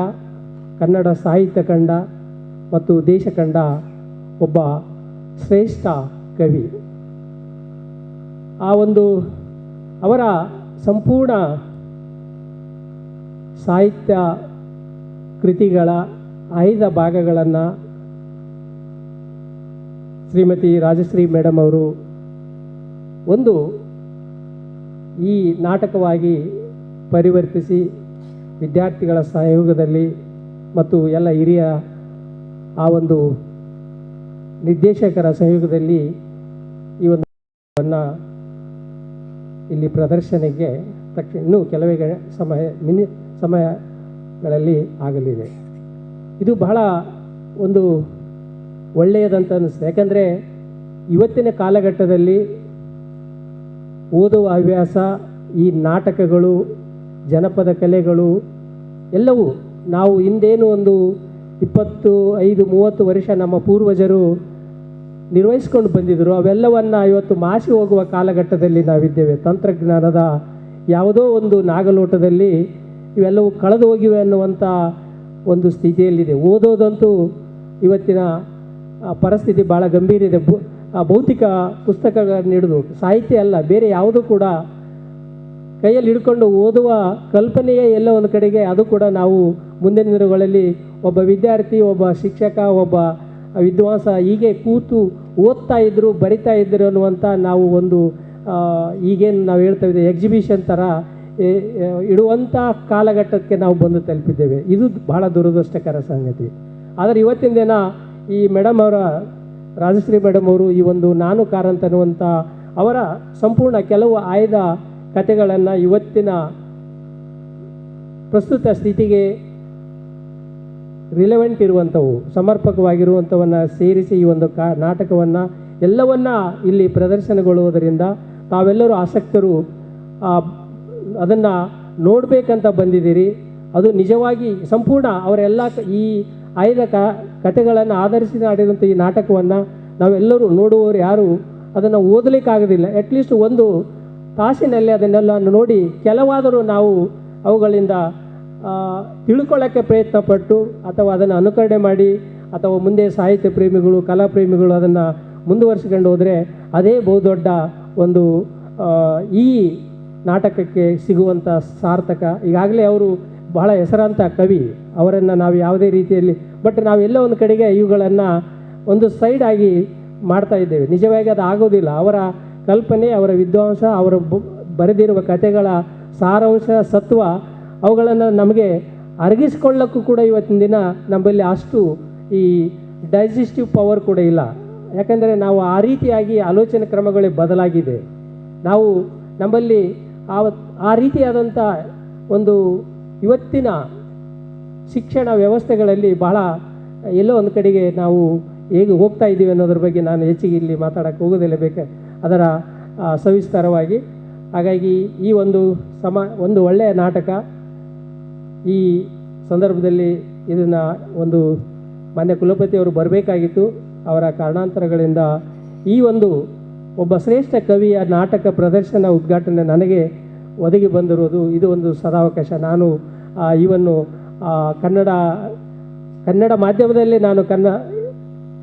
ಕನ್ನಡ ಸಾಹಿತ್ಯ ಕಂಡ ಮತ್ತು ದೇಶ ಕಂಡ ಒಬ್ಬ ಶ್ರೇಷ್ಠ ಕವಿ. ಆ ಒಂದು ಅವರ ಸಂಪೂರ್ಣ ಸಾಹಿತ್ಯ ಕೃತಿಗಳ ಆಯ್ದ ಭಾಗಗಳನ್ನು ಶ್ರೀಮತಿ ರಾಜಶ್ರೀ ಮೇಡಮ್ ಅವರು ಒಂದು ಈ ನಾಟಕವಾಗಿ ಪರಿವರ್ತಿಸಿ ವಿದ್ಯಾರ್ಥಿಗಳ ಸಹಯೋಗದಲ್ಲಿ ಮತ್ತು ಎಲ್ಲ ಹಿರಿಯ ಆ ಒಂದು ನಿರ್ದೇಶಕರ ಸಹಯೋಗದಲ್ಲಿ ಈ ಒಂದು ಇಲ್ಲಿ ಪ್ರದರ್ಶನಕ್ಕೆ ಇನ್ನೂ ಕೆಲವೇ ಸಮಯಗಳಲ್ಲಿ ಆಗಲಿದೆ. ಇದು ಬಹಳ ಒಂದು ಒಳ್ಳೆಯದಂತ ಅನ್ನಿಸ್ತದೆ. ಯಾಕಂದರೆ ಇವತ್ತಿನ ಕಾಲಘಟ್ಟದಲ್ಲಿ ಓದುವ ಹವ್ಯಾಸ, ಈ ನಾಟಕಗಳು, ಜನಪದ ಕಲೆಗಳು ಎಲ್ಲವೂ ನಾವು ಹಿಂದೇನು ಒಂದು 25-30 ವರ್ಷ ನಮ್ಮ ಪೂರ್ವಜರು ನಿರ್ವಹಿಸ್ಕೊಂಡು ಬಂದಿದ್ದರು, ಅವೆಲ್ಲವನ್ನು ಇವತ್ತು ಮಾಸಿ ಹೋಗುವ ಕಾಲಘಟ್ಟದಲ್ಲಿ ನಾವಿದ್ದೇವೆ. ತಂತ್ರಜ್ಞಾನದ ಯಾವುದೋ ಒಂದು ನಾಗಲೋಟದಲ್ಲಿ ಇವೆಲ್ಲವೂ ಕಳೆದು ಹೋಗಿವೆ ಅನ್ನುವಂಥ ಒಂದು ಸ್ಥಿತಿಯಲ್ಲಿದೆ. ಓದೋದಂತೂ ಇವತ್ತಿನ ಪರಿಸ್ಥಿತಿ ಭಾಳ ಗಂಭೀರ ಇದೆ. ಭೌತಿಕ ಪುಸ್ತಕಗಳನ್ನು ಹಿಡಿದು, ಸಾಹಿತ್ಯ ಅಲ್ಲ ಬೇರೆ ಯಾವುದೂ ಕೂಡ ಕೈಯಲ್ಲಿ ಹಿಡ್ಕೊಂಡು ಓದುವ ಕಲ್ಪನೆಯೇ ಎಲ್ಲ ಒಂದು ಕಡೆಗೆ. ಅದು ಕೂಡ ನಾವು ಮುಂದಿನ ದಿನಗಳಲ್ಲಿ ಒಬ್ಬ ವಿದ್ಯಾರ್ಥಿ, ಒಬ್ಬ ಶಿಕ್ಷಕ, ಒಬ್ಬ ವಿದ್ವಾಂಸ ಹೀಗೆ ಕೂತು ಓದ್ತಾ ಇದ್ದರು, ಬರಿತಾ ಇದ್ದರು ಅನ್ನುವಂಥ ನಾವು ಒಂದು ಈಗೇನು ನಾವು ಹೇಳ್ತಾ ಇದ್ದೇವೆ ಎಕ್ಸಿಬಿಷನ್ ಥರ ಇಡುವಂಥ ಕಾಲಘಟ್ಟಕ್ಕೆ ನಾವು ಬಂದು ತಲುಪಿದ್ದೇವೆ. ಇದು ಬಹಳ ದುರದೃಷ್ಟಕರ ಸಂಗತಿ. ಆದರೆ ಇವತ್ತಿನ ದಿನ ಈ ಮೇಡಮ್ ಅವರ ರಾಜಶ್ರೀ ಮೇಡಮ್ ಅವರು ಈ ಒಂದು ನಾನು ಕಾರಂತ್ ಅನ್ನುವಂಥ ಅವರ ಸಂಪೂರ್ಣ ಕೆಲವು ಆಯ್ದ ಕಥೆಗಳನ್ನು ಇವತ್ತಿನ ಪ್ರಸ್ತುತ ಸ್ಥಿತಿಗೆ ರಿಲೆವೆಂಟ್ ಇರುವಂಥವು ಸಮರ್ಪಕವಾಗಿರುವಂಥವನ್ನು ಸೇರಿಸಿ ಈ ಒಂದು ನಾಟಕವನ್ನು ಎಲ್ಲವನ್ನ ಇಲ್ಲಿ ಪ್ರದರ್ಶನಗೊಳ್ಳುವುದರಿಂದ ತಾವೆಲ್ಲರೂ ಆಸಕ್ತರು ಅದನ್ನು ನೋಡಬೇಕಂತ ಬಂದಿದ್ದೀರಿ. ಅದು ನಿಜವಾಗಿ ಸಂಪೂರ್ಣ ಅವರೆಲ್ಲ ಈ ಆಯ್ದ ಕಥೆಗಳನ್ನು ಆಧರಿಸಿ ಆಡಿರುವಂಥ ಈ ನಾಟಕವನ್ನು ನಾವೆಲ್ಲರೂ ನೋಡುವವರು ಯಾರು ಅದನ್ನು ಓದಲಿಕ್ಕಾಗೋದಿಲ್ಲ. ಅಟ್ಲೀಸ್ಟ್ ಒಂದು ತಾಸಿನಲ್ಲಿ ಅದನ್ನೆಲ್ಲ ನೋಡಿ ಕೆಲವಾದರೂ ನಾವು ಅವುಗಳಿಂದ ತಿಳ್ಕೊಳ್ಳೋಕ್ಕೆ ಪ್ರಯತ್ನಪಟ್ಟು ಅಥವಾ ಅದನ್ನು ಅನುಕರಣೆ ಮಾಡಿ ಅಥವಾ ಮುಂದೆ ಸಾಹಿತ್ಯ ಪ್ರೇಮಿಗಳು ಕಲಾ ಪ್ರೇಮಿಗಳು ಅದನ್ನು ಮುಂದುವರಿಸಿಕೊಂಡು ಹೋದರೆ ಅದೇ ಬಹುದೊಡ್ಡ ಒಂದು ಈ ನಾಟಕಕ್ಕೆ ಸಿಗುವಂಥ ಸಾರ್ಥಕ. ಈಗಾಗಲೇ ಅವರು ಬಹಳ ಹೆಸರಾಂತ ಕವಿ, ಅವರನ್ನು ನಾವು ಯಾವುದೇ ರೀತಿಯಲ್ಲಿ ನಾವೆಲ್ಲ ಒಂದು ಕಡೆಗೆ ಇವುಗಳನ್ನು ಒಂದು ಸೈಡ್ ಆಗಿ ಮಾಡ್ತಾ ಇದ್ದೇವೆ. ನಿಜವಾಗಿ ಅದು ಆಗೋದಿಲ್ಲ. ಅವರ ಕಲ್ಪನೆ, ಅವರ ವಿದ್ವಾಂಸ, ಅವರು ಬರೆದಿರುವ ಕಥೆಗಳ ಸಾರಾಂಶ, ಸತ್ವ ಅವುಗಳನ್ನು ನಮಗೆ ಅರಗಿಸಿಕೊಳ್ಳೋಕ್ಕೂ ಕೂಡ ಇವತ್ತಿನ ದಿನ ನಮ್ಮಲ್ಲಿ ಅಷ್ಟು ಈ ಡೈಜೆಸ್ಟಿವ್ ಪವರ್ ಕೂಡ ಇಲ್ಲ. ಯಾಕಂದರೆ ನಾವು ಆ ರೀತಿಯಾಗಿ ಆಲೋಚನೆ ಕ್ರಮಗಳೇ ಬದಲಾಗಿದೆ. ನಾವು ನಮ್ಮಲ್ಲಿ ಆ ರೀತಿಯಾದಂಥ ಒಂದು ಇವತ್ತಿನ ಶಿಕ್ಷಣ ವ್ಯವಸ್ಥೆಗಳಲ್ಲಿ ಬಹಳ ಎಲ್ಲೋ ಒಂದು ಕಡೆಗೆ ನಾವು ಹೇಗೆ ಹೋಗ್ತಾ ಇದ್ದೀವಿ ಅನ್ನೋದ್ರ ಬಗ್ಗೆ ನಾನು ಹೆಚ್ಚಿಗೆ ಇಲ್ಲಿ ಮಾತಾಡೋಕ್ಕೆ ಹೋಗೋದಿಲ್ಲ ಅದರ ಸವಿಸ್ತಾರವಾಗಿ. ಹಾಗಾಗಿ ಈ ಒಂದು ಒಳ್ಳೆಯ ನಾಟಕ ಈ ಸಂದರ್ಭದಲ್ಲಿ ಇದನ್ನು ಒಂದು ಮಾನ್ಯ ಕುಲಪತಿಯವರು ಬರಬೇಕಾಗಿತ್ತು. ಅವರ ಕಾರಣಾಂತರಗಳಿಂದ ಈ ಒಬ್ಬ ಶ್ರೇಷ್ಠ ಕವಿಯ ನಾಟಕ ಪ್ರದರ್ಶನ ಉದ್ಘಾಟನೆ ನನಗೆ ಒದಗಿ ಬಂದಿರೋದು ಇದು ಒಂದು ಸದಾವಕಾಶ. ನಾನು ಕನ್ನಡ ಮಾಧ್ಯಮದಲ್ಲಿ ನಾನು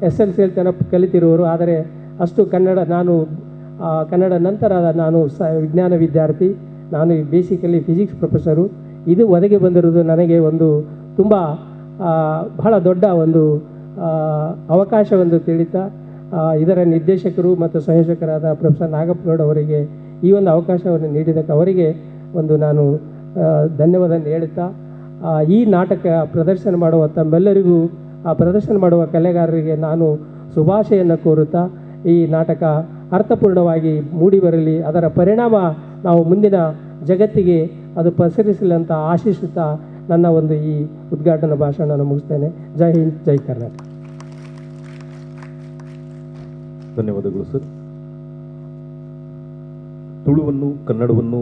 SLC ತನಕ ಕಲಿತಿರುವರು. ಆದರೆ ಅಷ್ಟು ಕನ್ನಡ ನಂತರ ನಾನು ವಿಜ್ಞಾನ ವಿದ್ಯಾರ್ಥಿ, ನಾನು ಬೇಸಿಕಲಿ ಫಿಸಿಕ್ಸ್ ಪ್ರೊಫೆಸರು. ಇದು ಒದಗಿ ಬಂದಿರೋದು ನನಗೆ ತುಂಬ ಬಹಳ ದೊಡ್ಡ ಅವಕಾಶವೆಂದು ತಿಳಿತಾ ಇದರ ನಿರ್ದೇಶಕರು ಮತ್ತು ಸಂಯೋಜಕರಾದ ಪ್ರೊಫೆಸರ್ ನಾಗಪ್ಪಗೌಡ ಅವರಿಗೆ ಈ ಅವಕಾಶವನ್ನು ನೀಡಿದ್ದಕ್ಕೆ ಅವರಿಗೆ ನಾನು ಧನ್ಯವಾದ ಹೇಳುತ್ತಾ ಈ ನಾಟಕ ಪ್ರದರ್ಶನ ಮಾಡುವ ತಮ್ಮೆಲ್ಲರಿಗೂ ಪ್ರದರ್ಶನ ಮಾಡುವ ಕಲೆಗಾರರಿಗೆ ನಾನು ಶುಭಾಶಯನ್ನು ಕೋರುತ್ತಾ ಈ ನಾಟಕ ಅರ್ಥಪೂರ್ಣವಾಗಿ ಮೂಡಿಬರಲಿ, ಅದರ ಪರಿಣಾಮ ನಾವು ಮುಂದಿನ ಜಗತ್ತಿಗೆ ಅದು ಪಸರಿಸಲಿ ಅಂತ ಆಶಿಸುತ್ತಾ ನನ್ನ ಈ ಉದ್ಘಾಟನಾ ಭಾಷಣವನ್ನು ಮುಗಿಸ್ತೇನೆ. ಜೈ ಹಿಂದ್, ಜೈ ಕರ್ನಾಟಕ. ಧನ್ಯವಾದಗಳು ಸರ್. ತುಳುವನ್ನು, ಕನ್ನಡವನ್ನು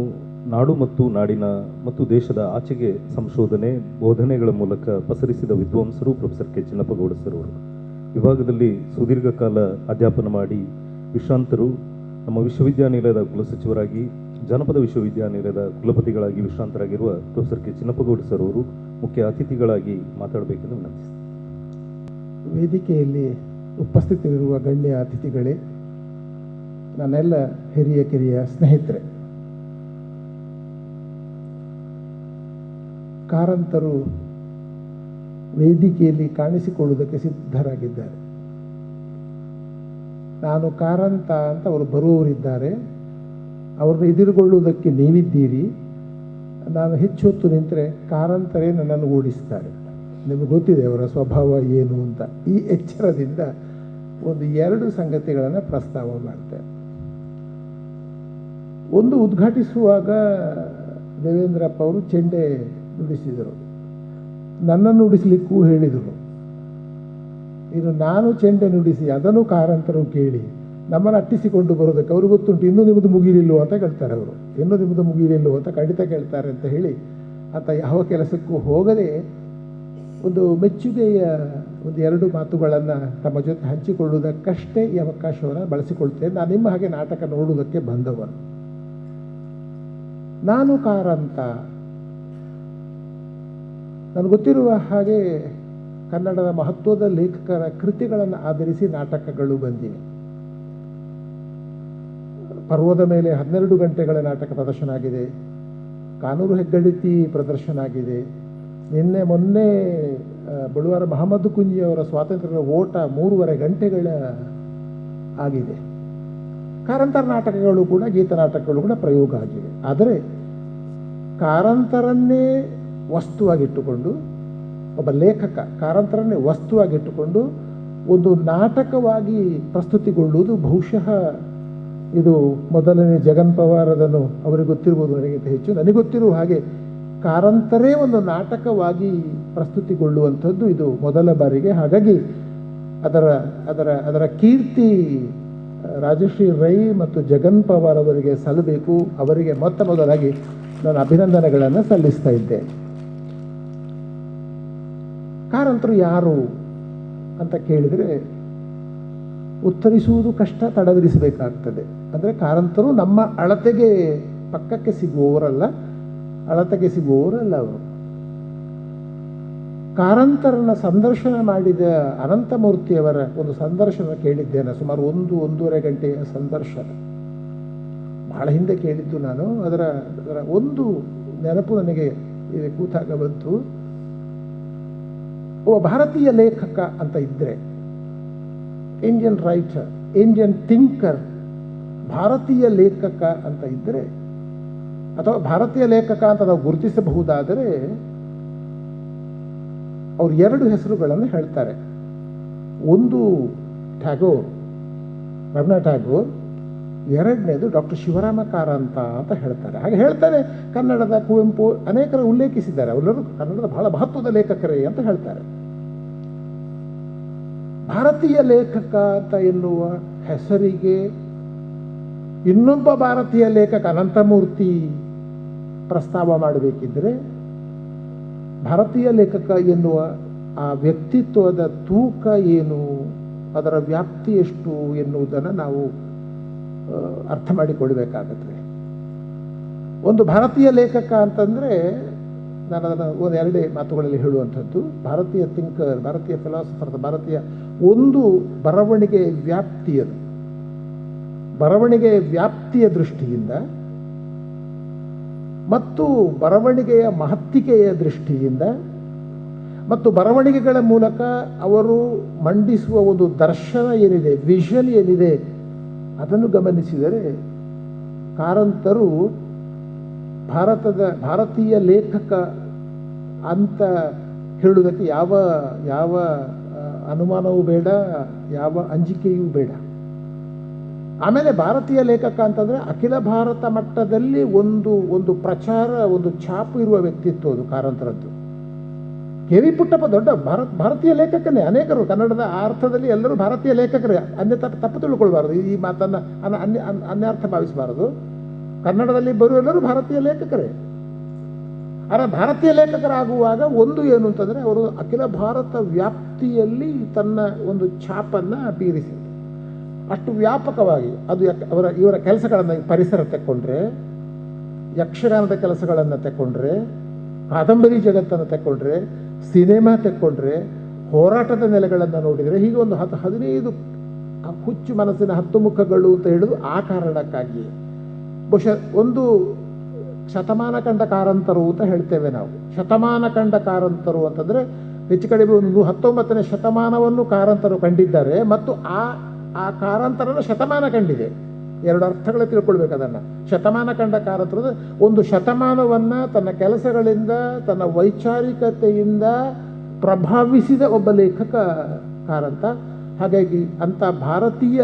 ನಾಡು ಮತ್ತು ನಾಡಿನ ಮತ್ತು ದೇಶದ ಆಚೆಗೆ ಸಂಶೋಧನೆ ಬೋಧನೆಗಳ ಮೂಲಕ ಪಸರಿಸಿದ ವಿದ್ವಾಂಸರು ಪ್ರೊಫೆಸರ್ ಕೆ ಚಿನ್ನಪ್ಪಗೌಡ ಸರ್ ಅವರು. ವಿಭಾಗದಲ್ಲಿ ಸುದೀರ್ಘ ಕಾಲ ಅಧ್ಯಾಪನ ಮಾಡಿ ವಿಶ್ರಾಂತರು. ನಮ್ಮ ವಿಶ್ವವಿದ್ಯಾನಿಲಯದ ಕುಲಸಚಿವರಾಗಿ, ಜಾನಪದ ವಿಶ್ವವಿದ್ಯಾನಿಲಯದ ಕುಲಪತಿಗಳಾಗಿ ವಿಶ್ರಾಂತರಾಗಿರುವ ಪ್ರೊಫೆಸರ್ ಕೆ ಚಿನ್ನಪ್ಪಗೌಡ ಸರ್ ಅವರು ಮುಖ್ಯ ಅತಿಥಿಗಳಾಗಿ ಮಾತಾಡಬೇಕೆಂದು ವಿನಂತಿಸಿದ್ದಾರೆ. ವೇದಿಕೆಯಲ್ಲಿ ಉಪಸ್ಥಿತರಿರುವ ಗಣ್ಯ ಅತಿಥಿಗಳೇ, ನನ್ನೆಲ್ಲ ಹಿರಿಯ ಕಿರಿಯ ಸ್ನೇಹಿತರೆ, ಕಾರಂತರು ವೇದಿಕೆಯಲ್ಲಿ ಕಾಣಿಸಿಕೊಳ್ಳುವುದಕ್ಕೆ ಸಿದ್ಧರಾಗಿದ್ದಾರೆ. ನಾನು ಕಾರಂತ ಅಂತ ಅವರು ಬರುವವರಿದ್ದಾರೆ, ಅವ್ರನ್ನ ಎದುರುಗೊಳ್ಳುವುದಕ್ಕೆ ನೀವಿದ್ದೀರಿ. ನಾನು ಹೆಚ್ಚು ಹೊತ್ತು ನಿಂತರೆ ಕಾರಂತರೇ ನನ್ನನ್ನು ಓಡಿಸ್ತಾರೆ. ನಿಮಗೆ ಗೊತ್ತಿದೆ ಅವರ ಸ್ವಭಾವ ಏನು ಅಂತ. ಈ ಎಚ್ಚರದಿಂದ 2 ಸಂಗತಿಗಳನ್ನು ಪ್ರಸ್ತಾವ ಮಾಡ್ತೇನೆ. ಒಂದು, ಉದ್ಘಾಟಿಸುವಾಗ ದೇವೇಂದ್ರಪ್ಪ ಅವರು ಚೆಂಡೆ ನುಡಿಸಿದರು, ನನ್ನನ್ನು ನುಡಿಸಲಿಕ್ಕೂ ಹೇಳಿದರು. ಇನ್ನು ನಾನು ಚೆಂಡೆ ನುಡಿಸಿ ಅದನ್ನು ಕಾರಂತರು ಕೇಳಿ ನಮ್ಮನ್ನು ಅಟ್ಟಿಸಿಕೊಂಡು ಬರೋದಕ್ಕೆ ಅವ್ರಿಗೆ ಗೊತ್ತುಂಟು, ಇನ್ನೂ ನಿಮ್ಮದು ಮುಗಿಲಿಲ್ಲೋ ಅಂತ ಕೇಳ್ತಾರೆ. ಅವರು ಇನ್ನೂ ನಿಮ್ಮದು ಮುಗಿಲಿಲ್ಲೋ ಅಂತ ಖಂಡಿತ ಕೇಳ್ತಾರೆ ಅಂತ ಹೇಳಿ ಆತ ಯಾವ ಕೆಲಸಕ್ಕೂ ಹೋಗದೆ ಒಂದು ಮೆಚ್ಚುಗೆಯ 2 ಮಾತುಗಳನ್ನು ತಮ್ಮ ಜೊತೆ ಹಂಚಿಕೊಳ್ಳುವುದಕ್ಕಷ್ಟೇ ಈ ಅವಕಾಶವನ್ನು ಬಳಸಿಕೊಳ್ತೇನೆ. ನಾನು ನಿಮ್ಮ ಹಾಗೆ ನಾಟಕ ನೋಡುವುದಕ್ಕೆ ಬಂದವನು. ನಾನು ಕಾರಂತ. ನನಗೆ ಗೊತ್ತಿರುವ ಹಾಗೆ ಕನ್ನಡದ ಮಹತ್ವದ ಲೇಖಕರ ಕೃತಿಗಳನ್ನು ಆಧರಿಸಿ ನಾಟಕಗಳು ಬಂದಿವೆ. ಪರ್ವದ ಮೇಲೆ 12 ಗಂಟೆಗಳ ನಾಟಕ ಪ್ರದರ್ಶನ ಆಗಿದೆ. ಕಾನೂರು ಹೆಗ್ಗಳಿತಿ ಪ್ರದರ್ಶನ ಆಗಿದೆ. ಮೊನ್ನೆ ಬಳುವಾರ ಮಹಮ್ಮದ್ ಕುಂಜಿಯವರ ಸ್ವಾತಂತ್ರ್ಯದ ಓಟ 3.5 ಗಂಟೆಗಳ ಆಗಿದೆ. ಕಾರಂತರ ನಾಟಕಗಳು ಕೂಡ, ಗೀತ ನಾಟಕಗಳು ಕೂಡ ಪ್ರಯೋಗ ಆಗಿವೆ. ಆದರೆ ಕಾರಂತರನ್ನೇ ವಸ್ತುವಾಗಿಟ್ಟುಕೊಂಡು, ಒಬ್ಬ ಲೇಖಕ ಕಾರಂತರನ್ನೇ ವಸ್ತುವಾಗಿಟ್ಟುಕೊಂಡು ಒಂದು ನಾಟಕವಾಗಿ ಪ್ರಸ್ತುತಿಗೊಳ್ಳುವುದು ಬಹುಶಃ ಇದು ಮೊದಲನೇ ಜಗನ್ ಪವಾರದನ್ನು ಅವರಿಗೆ ಗೊತ್ತಿರ್ಬೋದು, ನನಗಿಂತ ಹೆಚ್ಚು. ನನಗೆ ಗೊತ್ತಿರುವ ಹಾಗೆ ಕಾರಂತರೇ ಒಂದು ನಾಟಕವಾಗಿ ಪ್ರಸ್ತುತಿಗೊಳ್ಳುವಂಥದ್ದು ಇದು ಮೊದಲ ಬಾರಿಗೆ. ಹಾಗಾಗಿ ಅದರ ಅದರ ಅದರ ಕೀರ್ತಿ ರಾಜಶ್ರೀ ರೈ ಮತ್ತು ಜಗನ್ ಪವಾರ್ ಅವರಿಗೆ ಸಲ್ಲಬೇಕು. ಅವರಿಗೆ ಮೊದಲಾಗಿ ನಾನು ಅಭಿನಂದನೆಗಳನ್ನು ಸಲ್ಲಿಸ್ತಾ ಇದ್ದೆ. ಕಾರಂತರು ಯಾರು ಅಂತ ಕೇಳಿದರೆ ಉತ್ತರಿಸುವುದು ಕಷ್ಟ, ತಡವಿರಿಸಬೇಕಾಗ್ತದೆ. ಅಂದರೆ ಕಾರಂತರು ನಮ್ಮ ಅಳತೆಗೆ ಪಕ್ಕಕ್ಕೆ ಸಿಗುವವರಲ್ಲ, ಅಳತೆಗೆ ಸಿಗುವವರಲ್ಲ ಅವರು. ಕಾರಂತರನ್ನ ಸಂದರ್ಶನ ಮಾಡಿದ ಅನಂತಮೂರ್ತಿಯವರ ಒಂದು ಸಂದರ್ಶನ ಕೇಳಿದ್ದೇನೆ, ಸುಮಾರು 1-1.5 ಗಂಟೆಯ ಸಂದರ್ಶನ. ಬಹಳ ಹಿಂದೆ ಕೇಳಿದ್ದು ನಾನು. ಅದರ ಒಂದು ನೆನಪು ನನಗೆ ಕೂತಾಗ ಬಂತು. ಒಬ್ಬ ಭಾರತೀಯ ಲೇಖಕ ಅಂತ ಇದ್ದರೆ, ಇಂಡಿಯನ್ ರೈಟರ್, ಇಂಡಿಯನ್ ಥಿಂಕರ್, ಭಾರತೀಯ ಲೇಖಕ ಅಂತ ಇದ್ದರೆ, ಅಥವಾ ಭಾರತೀಯ ಲೇಖಕ ಅಂತ ನಾವು ಗುರುತಿಸಬಹುದಾದರೆ ಅವರು 2 ಹೆಸರುಗಳನ್ನು ಹೇಳ್ತಾರೆ. ಒಂದು ಟ್ಯಾಗೋರ್, ರವೀಂದ್ರನಾಥ್ ಟ್ಯಾಗೋರ್, ಎರಡನೇದು ಡಾಕ್ಟರ್ ಶಿವರಾಮ ಕಾರಂತ ಅಂತ ಹೇಳ್ತಾರೆ. ಹಾಗೆ ಹೇಳ್ತಾರೆ, ಕನ್ನಡದ ಕುವೆಂಪು ಅನೇಕರು ಉಲ್ಲೇಖಿಸಿದ್ದಾರೆ, ಅವರೆಲ್ಲರೂ ಕನ್ನಡದ ಬಹಳ ಮಹತ್ವದ ಲೇಖಕರೇ ಅಂತ ಹೇಳ್ತಾರೆ. ಭಾರತೀಯ ಲೇಖಕ ಅಂತ ಎನ್ನುವ ಹೆಸರಿಗೆ ಇನ್ನೊಬ್ಬ ಭಾರತೀಯ ಲೇಖಕ ಅನಂತಮೂರ್ತಿ ಪ್ರಸ್ತಾವ ಮಾಡಬೇಕಿದ್ರೆ, ಭಾರತೀಯ ಲೇಖಕ ಎನ್ನುವ ಆ ವ್ಯಕ್ತಿತ್ವದ ತೂಕ ಏನು, ಅದರ ವ್ಯಾಪ್ತಿ ಎಷ್ಟು ಎನ್ನುವುದನ್ನು ನಾವು ಅರ್ಥ ಮಾಡಿಕೊಳ್ಬೇಕಾಗತ್ತೆ. ಒಂದು ಭಾರತೀಯ ಲೇಖಕ ಅಂತಂದರೆ, ನಾನು ಅದನ್ನು 1-2 ಮಾತುಗಳಲ್ಲಿ ಹೇಳುವಂಥದ್ದು, ಭಾರತೀಯ ಥಿಂಕರ್, ಭಾರತೀಯ ಫಿಲಾಸಫರ್, ಭಾರತೀಯ ಒಂದು ಬರವಣಿಗೆ ವ್ಯಾಪ್ತಿಯದು, ಬರವಣಿಗೆ ವ್ಯಾಪ್ತಿಯ ದೃಷ್ಟಿಯಿಂದ ಮತ್ತು ಬರವಣಿಗೆಯ ಮಹತ್ತಿಕೆಯ ದೃಷ್ಟಿಯಿಂದ ಮತ್ತು ಬರವಣಿಗೆಗಳ ಮೂಲಕ ಅವರು ಮಂಡಿಸುವ ಒಂದು ದರ್ಶನ ಏನಿದೆ, ವಿಷನ್ ಏನಿದೆ, ಅದನ್ನು ಗಮನಿಸಿದರೆ ಕಾರಂತರು ಭಾರತೀಯ ಲೇಖಕ ಅಂತ ಹೇಳುವುದಕ್ಕೆ ಯಾವ ಅನುಮಾನವೂ ಬೇಡ, ಯಾವ ಅಂಜಿಕೆಯೂ ಬೇಡ. ಆಮೇಲೆ ಭಾರತೀಯ ಲೇಖಕ ಅಂತಂದರೆ ಅಖಿಲ ಭಾರತ ಮಟ್ಟದಲ್ಲಿ ಒಂದು ಪ್ರಚಾರ, ಒಂದು ಛಾಪು ಇರುವ ವ್ಯಕ್ತಿತ್ವ ಅದು ಕಾರಂತರದ್ದು. ಕೆ ವಿ ಪುಟ್ಟಪ್ಪ ದೊಡ್ಡ ಭಾರತೀಯ ಲೇಖಕನೇ. ಅನೇಕರು ಕನ್ನಡದ ಅರ್ಥದಲ್ಲಿ ಎಲ್ಲರೂ ಭಾರತೀಯ ಲೇಖಕರೇ, ತಪ್ಪು ತಿಳ್ಕೊಳ್ಬಾರದು, ಈ ಮಾತನ್ನು ಅನ್ಯರ್ಥ ಭಾವಿಸಬಾರದು. ಕನ್ನಡದಲ್ಲಿ ಬರುವಲ್ಲರೂ ಭಾರತೀಯ ಲೇಖಕರೇ. ಆದರೆ ಭಾರತೀಯ ಲೇಖಕರಾಗುವಾಗ ಒಂದು ಏನು ಅಂತಂದರೆ, ಅವರು ಅಖಿಲ ಭಾರತ ವ್ಯಾಪ್ತಿಯಲ್ಲಿ ತನ್ನ ಒಂದು ಛಾಪನ್ನು ಬೀರಿಸಿ, ಅಷ್ಟು ವ್ಯಾಪಕವಾಗಿ ಅದು ಇವರ ಕೆಲಸಗಳನ್ನು, ಪರಿಸರ ತೆಕ್ಕೊಂಡ್ರೆ, ಯಕ್ಷಗಾನದ ಕೆಲಸಗಳನ್ನು ತೆಕ್ಕೊಂಡ್ರೆ, ಕಾದಂಬರಿ ಜಗತ್ತನ್ನು ತೆಕ್ಕೊಂಡ್ರೆ, ಸಿನಿಮಾ ತೆಕ್ಕೊಂಡ್ರೆ, ಹೋರಾಟದ ನೆಲೆಗಳನ್ನು ನೋಡಿದರೆ, ಹೀಗೆ ಒಂದು 15 ಹುಚ್ಚು ಮನಸ್ಸಿನ 10 ಮುಖಗಳು ಅಂತ ಹೇಳೋದು ಆ ಕಾರಣಕ್ಕಾಗಿ. ಬಹುಶಃ ಒಂದು ಶತಮಾನ ಕಂಡ ಕಾರಂತರು ಅಂತ ಹೇಳ್ತೇವೆ ನಾವು. ಶತಮಾನ ಕಂಡ ಕಾರಂತರು ಅಂತಂದರೆ ಹೆಚ್ಚು ಕಡಿಮೆ ಒಂದು 19ನೇ ಶತಮಾನವನ್ನು ಕಾರಂತರು ಕಂಡಿದ್ದಾರೆ, ಮತ್ತು ಆ ಕಾರಂತರನ್ನು ಶತಮಾನ ಕಂಡಿದೆ. 2 ಅರ್ಥಗಳು ತಿಳ್ಕೊಳ್ಬೇಕು ಅದನ್ನು. ಶತಮಾನ ಕಂಡ ಕಾರಂತರು ಒಂದು ಶತಮಾನವನ್ನು ತನ್ನ ಕೆಲಸಗಳಿಂದ, ತನ್ನ ವೈಚಾರಿಕತೆಯಿಂದ ಪ್ರಭಾವಿಸಿದ ಒಬ್ಬ ಲೇಖಕ ಕಾರಂತ. ಹಾಗಾಗಿ ಅಂಥ ಭಾರತೀಯ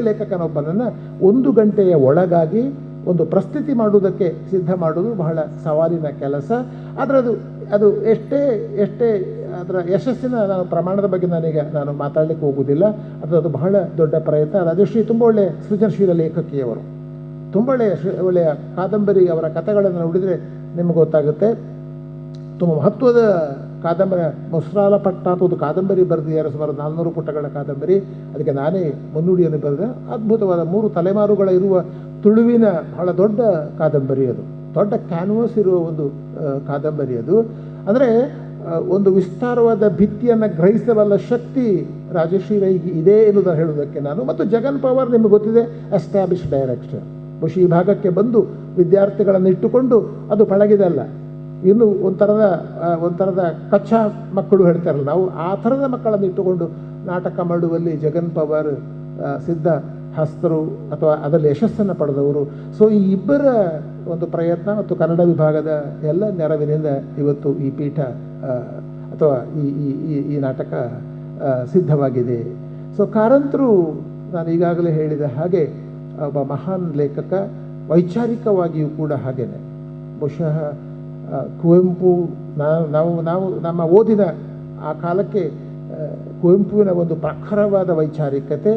ಲೇಖಕನೊಬ್ಬನನ್ನು 1 ಗಂಟೆಯ ಒಳಗಾಗಿ ಒಂದು ಪ್ರಸ್ತುತಿ ಮಾಡುವುದಕ್ಕೆ ಸಿದ್ಧ ಮಾಡುವುದು ಬಹಳ ಸವಾಲಿನ ಕೆಲಸ. ಆದರೆ ಅದು ಎಷ್ಟೇ ಅದರ ಯಶಸ್ಸಿನ ಪ್ರಮಾಣದ ಬಗ್ಗೆ ನಾನು ಮಾತಾಡಲಿಕ್ಕೆ ಹೋಗುವುದಿಲ್ಲ. ಅದು ಬಹಳ ದೊಡ್ಡ ಪ್ರಯತ್ನ. ರಾಜಶ್ರೀ ತುಂಬ ಒಳ್ಳೆಯ ಸೃಜನಶೀಲ ಲೇಖಕಿಯವರು, ತುಂಬ ಒಳ್ಳೆಯ ಕಾದಂಬರಿ, ಅವರ ಕಥೆಗಳನ್ನು ನೋಡಿದರೆ ನಿಮಗೆ ಗೊತ್ತಾಗುತ್ತೆ. ತುಂಬ ಮಹತ್ವದ ಕಾದಂಬರಿ, ಮೊಸರಾಲ ಪಟ್ಟ ಅಂತ ಒಂದು ಕಾದಂಬರಿ ಬರೆದಿದ್ದಾರೆ, ಸುಮಾರು 400 ಪುಟಗಳ ಕಾದಂಬರಿ. ಅದಕ್ಕೆ ನಾನೇ ಮುನ್ನುಡಿಯನ್ನು ಬರೆದೆ. ಅದ್ಭುತವಾದ 3 ತಲೆಮಾರುಗಳ ಇರುವ ತುಳುವಿನ ಬಹಳ ದೊಡ್ಡ ಕಾದಂಬರಿ ಅದು, ದೊಡ್ಡ ಕ್ಯಾನ್ವಸ್ ಇರುವ ಒಂದು ಕಾದಂಬರಿ ಅದು. ಅಂದರೆ ಒಂದು ವಿಸ್ತಾರವಾದ ಭಿತ್ತಿಯನ್ನು ಗ್ರಹಿಸಬಲ್ಲ ಶಕ್ತಿ ರಾಜಶ್ರೀ ರೈಗೆ ಇದೆ ಎನ್ನುವುದನ್ನು ಹೇಳುವುದಕ್ಕೆ ನಾನು. ಮತ್ತು ಜಗನ್ ಪವಾರ್ ನಿಮಗೆ ಗೊತ್ತಿದೆ, ಎಸ್ಟಾಬ್ಲಿಷ್ ಡೈರೆಕ್ಟರ್. ಬಹುಶಃ ಈ ಭಾಗಕ್ಕೆ ಬಂದು ವಿದ್ಯಾರ್ಥಿಗಳನ್ನು ಇಟ್ಟುಕೊಂಡು ಅದು ಪಳಗಿದಲ್ಲ, ಇನ್ನು ಒಂಥರದ ಕಚ್ಚಾ ಮಕ್ಕಳು ಹೇಳ್ತಾರಲ್ಲ ನಾವು, ಆ ಥರದ ಮಕ್ಕಳನ್ನು ಇಟ್ಟುಕೊಂಡು ನಾಟಕ ಮಾಡುವಲ್ಲಿ ಜಗನ್ ಪವಾರ್ ಸಿದ್ಧ ಹಸ್ತರು, ಅಥವಾ ಅದರಲ್ಲಿ ಯಶಸ್ಸನ್ನು ಪಡೆದವರು. ಸೊ ಈ ಇಬ್ಬರ ಒಂದು ಪ್ರಯತ್ನ ಮತ್ತು ಕನ್ನಡ ವಿಭಾಗದ ಎಲ್ಲ ನೆರವಿನಿಂದ ಇವತ್ತು ಈ ಪೀಠ ಅಥವಾ ಈ ನಾಟಕ ಸಿದ್ಧವಾಗಿದೆ. ಸೊ ಕಾರಂತರು, ನಾನು ಈಗಾಗಲೇ ಹೇಳಿದ ಹಾಗೆ ಒಬ್ಬ ಮಹಾನ್ ಲೇಖಕ, ವೈಚಾರಿಕವಾಗಿಯೂ ಕೂಡ ಹಾಗೇನೆ. ಬಹುಶಃ ಕುವೆಂಪು ನಾವು ನಮ್ಮ ಓದಿನ ಆ ಕಾಲಕ್ಕೆ ಕುವೆಂಪುವಿನ ಒಂದು ಪ್ರಖರವಾದ ವೈಚಾರಿಕತೆ,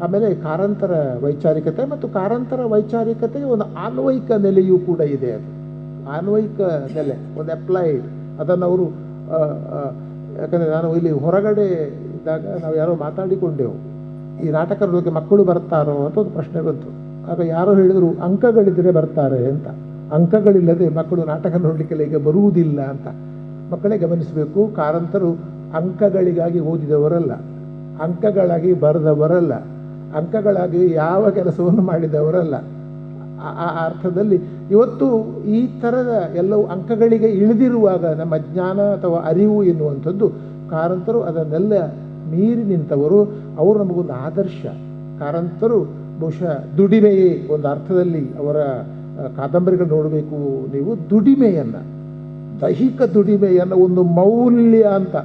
ಆಮೇಲೆ ಕಾರಂತರ ವೈಚಾರಿಕತೆ ಮತ್ತು ಕಾರಂತರ ವೈಚಾರಿಕತೆಗೆ ಒಂದು ಆನ್ವಯಿಕ ನೆಲೆಯೂ ಕೂಡ ಇದೆ. ಅದು ಆನ್ವಯಿಕ ನೆಲೆ, ಒಂದು ಅಪ್ಲೈಡ್. ಅದನ್ನು ಅವರು ಯಾಕಂದರೆ ನಾನು ಇಲ್ಲಿ ಹೊರಗಡೆ ಇದ್ದಾಗ ನಾವು ಯಾರೋ ಮಾತಾಡಿಕೊಂಡೆವು, ಈ ನಾಟಕದ ಬಗ್ಗೆ ಮಕ್ಕಳು ಬರ್ತಾರೋ ಅಂತ ಒಂದು ಪ್ರಶ್ನೆ ಬಂತು. ಆಗ ಯಾರೋ ಹೇಳಿದರು ಅಂಕಗಳಿದ್ದರೆ ಬರ್ತಾರೆ ಅಂತ. ಅಂಕಗಳಿಲ್ಲದೆ ಮಕ್ಕಳು ನಾಟಕ ನೋಡಲಿಕ್ಕೆಲ್ಲ ಈಗ ಬರುವುದಿಲ್ಲ ಅಂತ. ಮಕ್ಕಳೇ ಗಮನಿಸಬೇಕು, ಕಾರಂತರು ಅಂಕಗಳಿಗಾಗಿ ಓದಿದವರಲ್ಲ, ಅಂಕಗಳಾಗಿ ಬರೆದವರಲ್ಲ, ಅಂಕಗಳಾಗಿ ಯಾವ ಕೆಲಸವನ್ನು ಮಾಡಿದವರಲ್ಲ. ಆ ಅರ್ಥದಲ್ಲಿ ಇವತ್ತು ಈ ಥರದ ಎಲ್ಲವೂ ಅಂಕಗಳಿಗೆ ಇಳಿದಿರುವಾಗ ನಮ್ಮ ಜ್ಞಾನ ಅಥವಾ ಅರಿವು ಎನ್ನುವಂಥದ್ದು, ಕಾರಂತರು ಅದನ್ನೆಲ್ಲ ಮೀರಿ ನಿಂತವರು. ಅವರು ನಮಗೊಂದು ಆದರ್ಶ. ಕಾರಂತರು ಬಹುಶಃ ದುಡಿಮೆಯೇ ಒಂದು ಅರ್ಥದಲ್ಲಿ ಅವರ ಕಾದಂಬರಿಗಳು ನೋಡಬೇಕು ನೀವು. ದುಡಿಮೆಯನ್ನು, ದೈಹಿಕ ದುಡಿಮೆಯನ್ನು ಒಂದು ಮೌಲ್ಯ ಅಂತ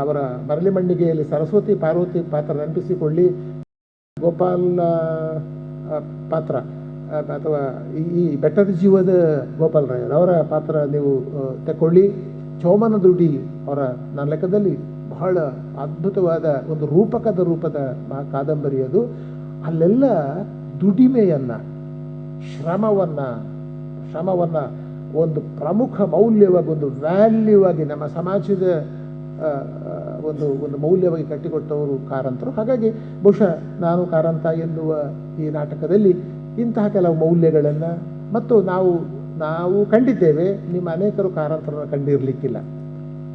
ಅವರ ಮರಳಿ ಮಣ್ಣಿಗೆಯಲ್ಲಿ ಸರಸ್ವತಿ ಪಾರ್ವತಿ ಪಾತ್ರ ನೆನಪಿಸಿಕೊಳ್ಳಿ, ಗೋಪಾಲ ಪಾತ್ರ ಅಥವಾ ಈ ಬೆಟ್ಟದ ಜೀವದ ಗೋಪಾಲರಾಯರು ಅವರ ಪಾತ್ರ ನೀವು ತಗೊಳ್ಳಿ. ಚೋಮನ ದುಡಿ ಅವರ ನನ್ನ ಲೆಕ್ಕದಲ್ಲಿ ಬಹಳ ಅದ್ಭುತವಾದ ಒಂದು ರೂಪದ ಕಾದಂಬರಿ ಅದು. ಅಲ್ಲೆಲ್ಲ ದುಡಿಮೆಯನ್ನು, ಶ್ರಮವನ್ನು ಒಂದು ಪ್ರಮುಖ ಮೌಲ್ಯವಾಗಿ, ಒಂದು ವ್ಯಾಲ್ಯೂ ಆಗಿ ನಮ್ಮ ಸಮಾಜದ ಒಂದು ಮೌಲ್ಯವಾಗಿ ಕಟ್ಟಿಕೊಟ್ಟವರು ಕಾರಂತರು. ಹಾಗಾಗಿ ಬಹುಶಃ ನಾನು ಕಾರಂತ ಎನ್ನುವ ಈ ನಾಟಕದಲ್ಲಿ ಇಂತಹ ಕೆಲವು ಮೌಲ್ಯಗಳನ್ನು ಮತ್ತು ನಾವು ಕಂಡಿದ್ದೇವೆ. ನಿಮ್ಮ ಅನೇಕರು ಕಾರಂತರನ್ನು ಕಂಡಿರಲಿಕ್ಕಿಲ್ಲ.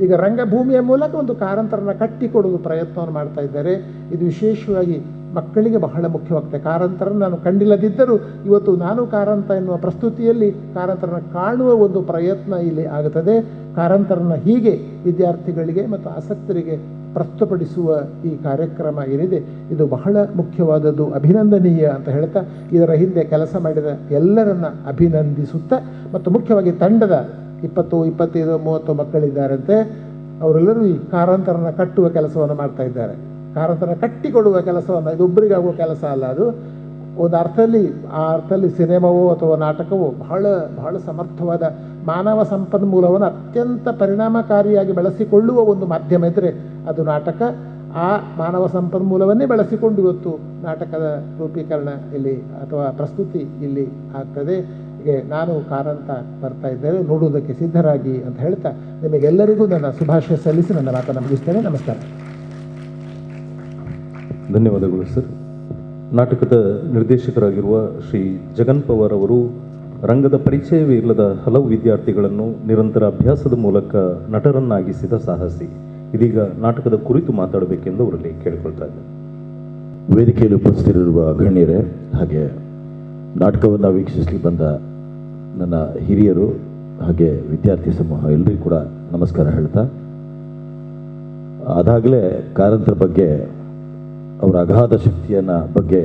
ಈಗ ರಂಗಭೂಮಿಯ ಮೂಲಕ ಒಂದು ಕಾರಂತರನ್ನು ಕಟ್ಟಿಕೊಡೋದು ಪ್ರಯತ್ನವನ್ನು ಮಾಡ್ತಾ ಇದ್ದಾರೆ. ಇದು ವಿಶೇಷವಾಗಿ ಮಕ್ಕಳಿಗೆ ಬಹಳ ಮುಖ್ಯವಾಗ್ತದೆ. ಕಾರಂತರನ್ನು ನಾನು ಕಂಡಿಲ್ಲದಿದ್ದರೂ ಇವತ್ತು ನಾನು ಕಾರಂತ ಎನ್ನುವ ಪ್ರಸ್ತುತಿಯಲ್ಲಿ ಕಾರಂತರನ್ನು ಕಾಣುವ ಒಂದು ಪ್ರಯತ್ನ ಇಲ್ಲಿ ಆಗುತ್ತದೆ. ಕಾರಂತರನ್ನು ಹೀಗೆ ವಿದ್ಯಾರ್ಥಿಗಳಿಗೆ ಮತ್ತು ಆಸಕ್ತರಿಗೆ ಪ್ರಸ್ತುತಪಡಿಸುವ ಈ ಕಾರ್ಯಕ್ರಮ ಏನಿದೆ ಇದು ಬಹಳ ಮುಖ್ಯವಾದದ್ದು, ಅಭಿನಂದನೀಯ ಅಂತ ಹೇಳ್ತಾ ಇದರ ಹಿಂದೆ ಕೆಲಸ ಮಾಡಿದ ಎಲ್ಲರನ್ನ ಅಭಿನಂದಿಸುತ್ತಾ, ಮತ್ತು ಮುಖ್ಯವಾಗಿ ತಂಡದ 20, 25, 30 ಮಕ್ಕಳಿದ್ದಾರಂತೆ. ಅವರೆಲ್ಲರೂ ಈ ಕಾರಂತರನ್ನು ಕಟ್ಟುವ ಕೆಲಸವನ್ನು ಮಾಡ್ತಾ ಇದ್ದಾರೆ. ಕಾರಂತರನ್ನು ಕಟ್ಟಿಕೊಡುವ ಕೆಲಸವನ್ನು, ಇದು ಒಬ್ಬರಿಗಾಗುವ ಕೆಲಸ ಅಲ್ಲ. ಅದು ಒಂದು ಅರ್ಥದಲ್ಲಿ ಸಿನಿಮಾವೋ ಅಥವಾ ನಾಟಕವೋ ಬಹಳ ಸಮರ್ಥವಾದ ಮಾನವ ಸಂಪನ್ಮೂಲವನ್ನು ಅತ್ಯಂತ ಪರಿಣಾಮಕಾರಿಯಾಗಿ ಬಳಸಿಕೊಳ್ಳುವ ಒಂದು ಮಾಧ್ಯಮ ಇದ್ದರೆ ಅದು ನಾಟಕ. ಆ ಮಾನವ ಸಂಪನ್ಮೂಲವನ್ನೇ ಬಳಸಿಕೊಂಡು ಇವತ್ತು ನಾಟಕದ ರೂಪೀಕರಣ ಇಲ್ಲಿ ಅಥವಾ ಪ್ರಸ್ತುತಿ ಇಲ್ಲಿ ಆಗ್ತದೆ. ಹೀಗೆ ನಾನು ಕಾರಂತ ಬರ್ತಾ ಇದ್ದೇನೆ, ನೋಡುವುದಕ್ಕೆ ಸಿದ್ಧರಾಗಿ ಅಂತ ಹೇಳ್ತಾ ನಿಮಗೆಲ್ಲರಿಗೂ ನನ್ನ ಶುಭಾಶಯ ಸಲ್ಲಿಸಿ ನನ್ನ ಮಾತನ್ನು ಮುಗಿಸ್ತೇನೆ. ನಮಸ್ಕಾರ. ಧನ್ಯವಾದಗಳು ಸರ್. ನಾಟಕದ ನಿರ್ದೇಶಕರಾಗಿರುವ ಶ್ರೀ ಜಗನ್ ಪವಾರ್ ಅವರು ರಂಗದ ಪರಿಚಯವೇ ಇಲ್ಲದ ಹಲವು ವಿದ್ಯಾರ್ಥಿಗಳನ್ನು ನಿರಂತರ ಅಭ್ಯಾಸದ ಮೂಲಕ ನಟರನ್ನಾಗಿಸಿದ ಸಾಹಸಿ. ಇದೀಗ ನಾಟಕದ ಕುರಿತು ಮಾತಾಡಬೇಕೆಂದು ಅವರಲ್ಲಿ ಕೇಳಿಕೊಳ್ತಾ ಇದ್ದಾರೆ. ವೇದಿಕೆಯಲ್ಲಿ ಉಪಸ್ಥಿತರಿರುವ ಗಣ್ಯರೇ, ಹಾಗೆ ನಾಟಕವನ್ನು ವೀಕ್ಷಿಸಲಿ ಬಂದ ನನ್ನ ಹಿರಿಯರು ಹಾಗೆ ವಿದ್ಯಾರ್ಥಿ ಸಮೂಹ ಎಲ್ಲರಿಗೂ ಕೂಡ ನಮಸ್ಕಾರ ಹೇಳ್ತಾ, ಅದಾಗಲೇ ಕಾರಂತರ ಬಗ್ಗೆ, ಅವರ ಅಗಾಧ ಶಕ್ತಿಯನ್ನು ಬಗ್ಗೆ